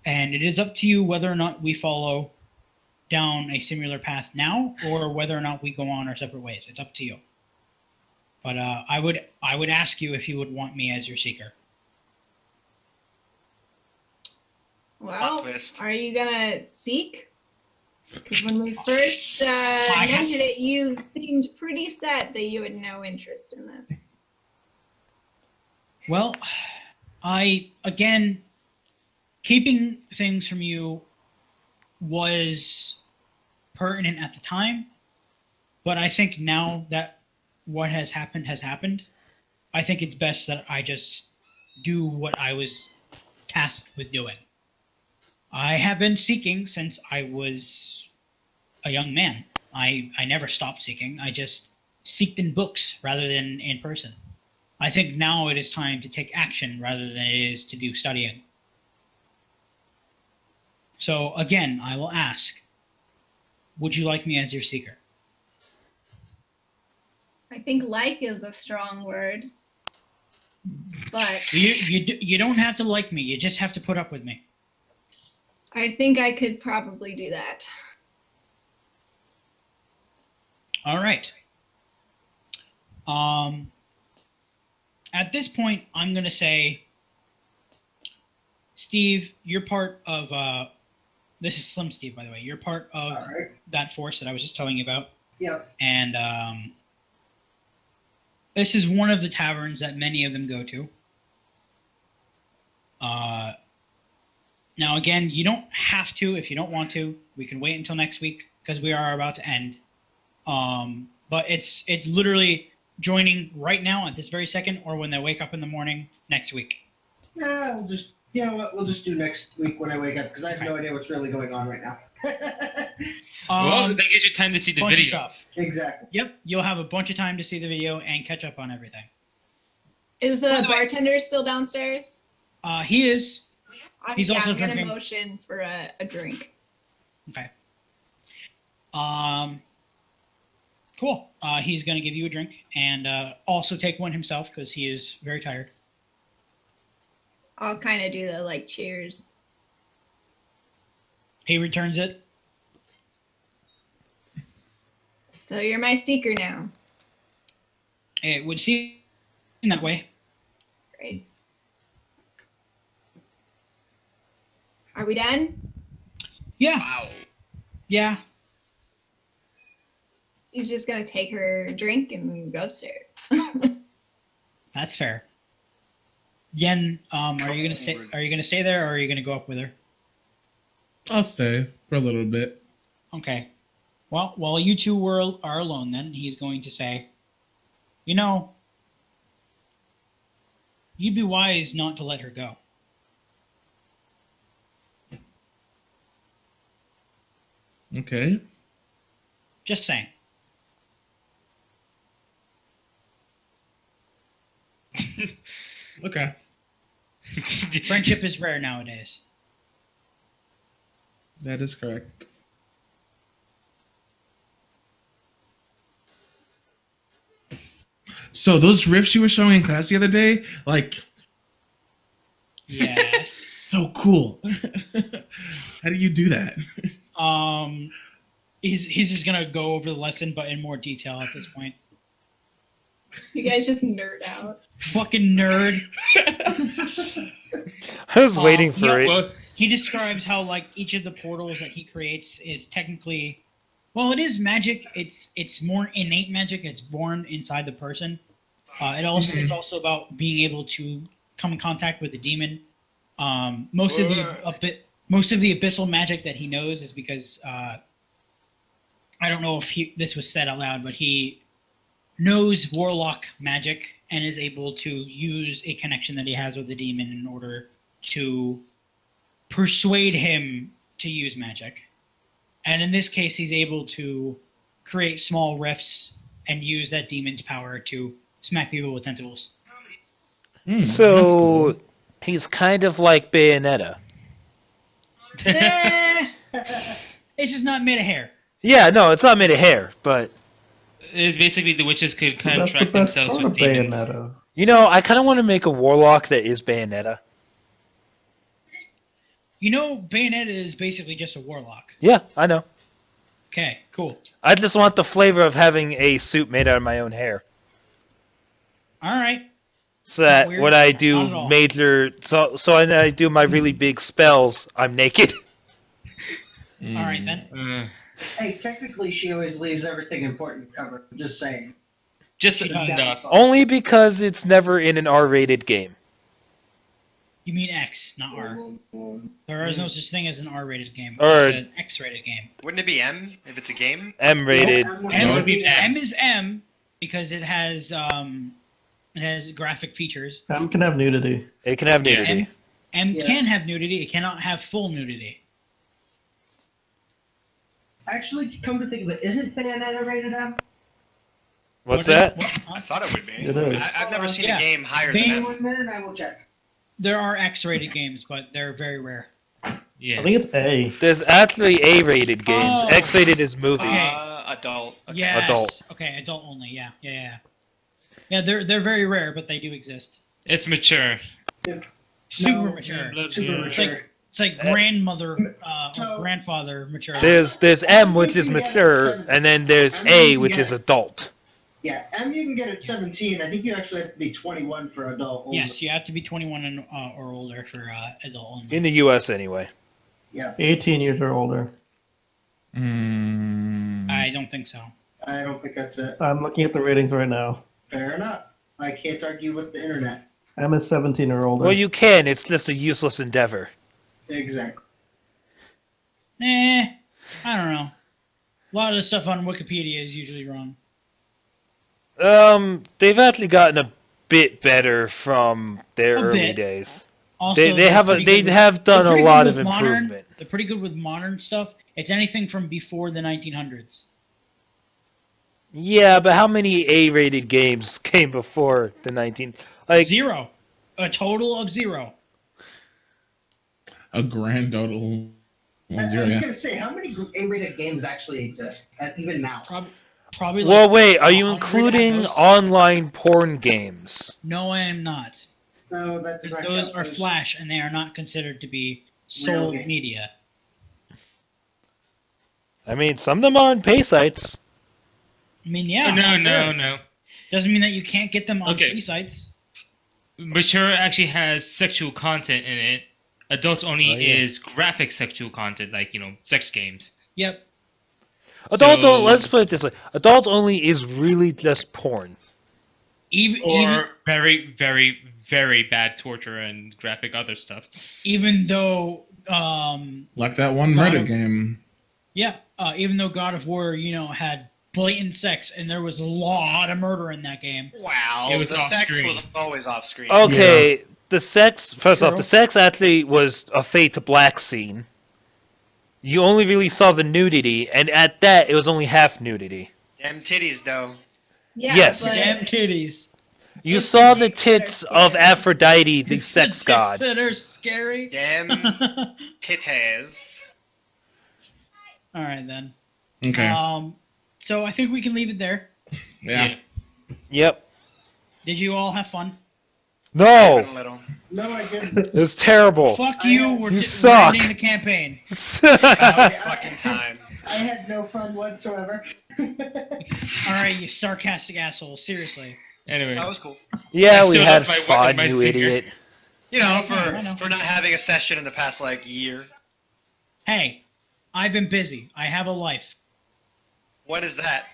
And it is up to you whether or not we follow down a similar path now, or whether or not we go on our separate ways. It's up to you. But I would ask you if you would want me as your seeker. Well, twist. are you gonna seek? Because when we first mentioned it, you seemed pretty set that you had no interest in this. Well, again, keeping things from you was pertinent at the time, but I think now that what has happened, I think it's best that I just do what I was tasked with doing. I have been seeking since I was a young man. I never stopped seeking. I just seeked in books rather than in person. I think now it is time to take action rather than it is to do studying. So again, I will ask, would you like me as your seeker? I think like is a strong word. But You don't have to like me. You just have to put up with me. I think I could probably do that. All right. At this point, I'm going to say, Steve, you're part of, this is Slim Steve, by the way. You're part of that force that I was just telling you about. Yep. And this is one of the taverns that many of them go to. Now, again, you don't have to if you don't want to. We can wait until next week because we are about to end. But it's literally joining right now at this very second, or when they wake up in the morning next week. Yeah, we'll just, you know what, we'll just do next week when I wake up, because I have no idea what's really going on right now. Well, that gives you time to see the bunch of video. stuff. Exactly. Yep, you'll have a bunch of time to see the video and catch up on everything. Is the bartender still downstairs? He is. He's Yeah, also I'm gonna drinking. motion for a drink. Okay. Cool. He's gonna give you a drink and also take one himself because he is very tired. I'll kind of do the like cheers. He returns it. So you're my seeker now. It would seem that way. Great. Are we done? Yeah. Wow. Yeah. He's just gonna take her drink and go upstairs. That's fair. Yen, are you gonna stay there, or are you gonna go up with her? I'll stay for a little bit. Okay. Well, while you two are alone, then he's going to say, "You know, you'd be wise not to let her go." Okay. Just saying. Okay. Friendship is rare nowadays. That is correct. So those riffs you were showing in class the other day, like, Yes. so cool. How do you do that? He's just gonna go over the lesson, but in more detail at this point. You guys just nerd out. Fucking nerd. I was waiting for it. Well, He describes how like each of the portals that he creates is technically, well, it is magic. It's more innate magic. It's born inside the person. It's also about being able to come in contact with the demon. Most of the abyssal magic that he knows is because I don't know if this was said out loud, but he knows warlock magic and is able to use a connection that he has with the demon in order to persuade him to use magic. And in this case, he's able to create small rifts and use that demon's power to smack people with tentacles. That's So cool. he's kind of like Bayonetta. It's just not made of hair. Yeah, no, it's not made of hair, but it's basically the witches could That's the contract best themselves part with of demons. Bayonetta. you know, I kind of want to make a warlock that is Bayonetta. You know, Bayonetta is basically just a warlock. Yeah, I know. Okay, cool. I just want the flavor of having a suit made out of my own hair. All right. So that weird. when I Not at do all. so when I do my really big spells, I'm naked. All right then. Hey, technically, she always leaves everything important covered. I'm just saying. Just She does. enough. Only because it's never in an R-rated game. You mean X, not R. There is no such thing as an R-rated game. Or- It's an X-rated game. Wouldn't it be M if it's a game? M-rated. I'm M not- would be M. M is M because it has graphic features. M can have nudity. It can have Yeah. nudity. M Yeah. can have nudity. It cannot have full nudity. Actually, come to think of it, isn't Bayonetta rated M? What's What is- that? what- I thought it would be. It is. I've never seen Yeah. a game higher Bane- than M. 1 minute, I will check. There are X-rated games, but they're very rare. Yeah. I think it's A. There's actually A-rated games. Oh. X-rated is movie. Okay. Adult. Okay. Yes. Adult. Okay, adult only. Yeah. Yeah, they're very rare, but they do exist. It's mature. Super No, mature. Super It's mature. It's like grandmother, So- grandfather mature. There's M, which is mature, and then there's A, which is adult. Yeah, M you can get at 17. I think you actually have to be 21 for adult. only. Yes, you have to be 21 and or older for adult only. In the U.S. anyway. Yeah, 18 years or older. I don't think so. I don't think that's it. I'm looking at the ratings right now. Fair enough. I can't argue with the internet. M is 17 or older. Well, you can. It's just a useless endeavor. Exactly. I don't know. A lot of the stuff on Wikipedia is usually wrong. They've actually gotten a bit better from their A early bit. days. Also, They they're have pretty they good with- have done they're a pretty lot good of with modern- improvement. They're pretty good with modern stuff. It's anything from before the 1900s. Yeah, but how many A-rated games came before the 19? Like, Zero. A total of zero. A grand total I of zero. was Yeah. gonna say, how many A-rated games actually exist, even now? Probably. well, like wait, are you 100 at including most. online porn games? No, I am not. No, that does not Those count. are Flash, and they are not considered to be sold Really? media. I mean, some of them are on pay sites. I mean, yeah. No. Doesn't mean that you can't get them on Okay. free sites. Mature actually has sexual content in it. Adult only Oh, yeah. is graphic sexual content, like sex games. Yep. Let's put it this way: adult only is really just porn. Or very, very, very bad torture and graphic other stuff. even though Like that one God Reddit of- game. yeah, even though God of War, had blatant sex and there was a lot of murder in that game. Wow, It was the off sex screen. was always off screen. Okay, the sex. First off, True. the sex actually was a fade to black scene. You only really saw the nudity, and at that, it was only half nudity. Damn titties, though. Yeah, Yes. but Damn titties. You It's saw the the dicks that are tits of scary. Aphrodite, the sex Tits god. that are scary. Damn titties. All right then. Okay. So I think we can leave it there. Yeah. Yep. Did you all have fun? Even No, a little. No, I didn't. it was terrible. Fuck you. We're, You we're suck. ending the campaign. About fucking time. I had no fun whatsoever. All right, you sarcastic asshole. Seriously. Anyway, That was cool. Yeah, I we stood had up my- fun, my you senior. idiot. You know, I know. for not having a session in the past year. Hey, I've been busy. I have a life. What is that?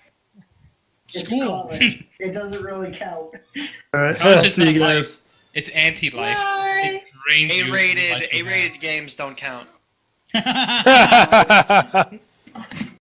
It's School. college. It doesn't really count. All right. No, it's just See you not guys. life. It's anti-life. Bye. It drains you from A-rated life you have. A-rated games don't count.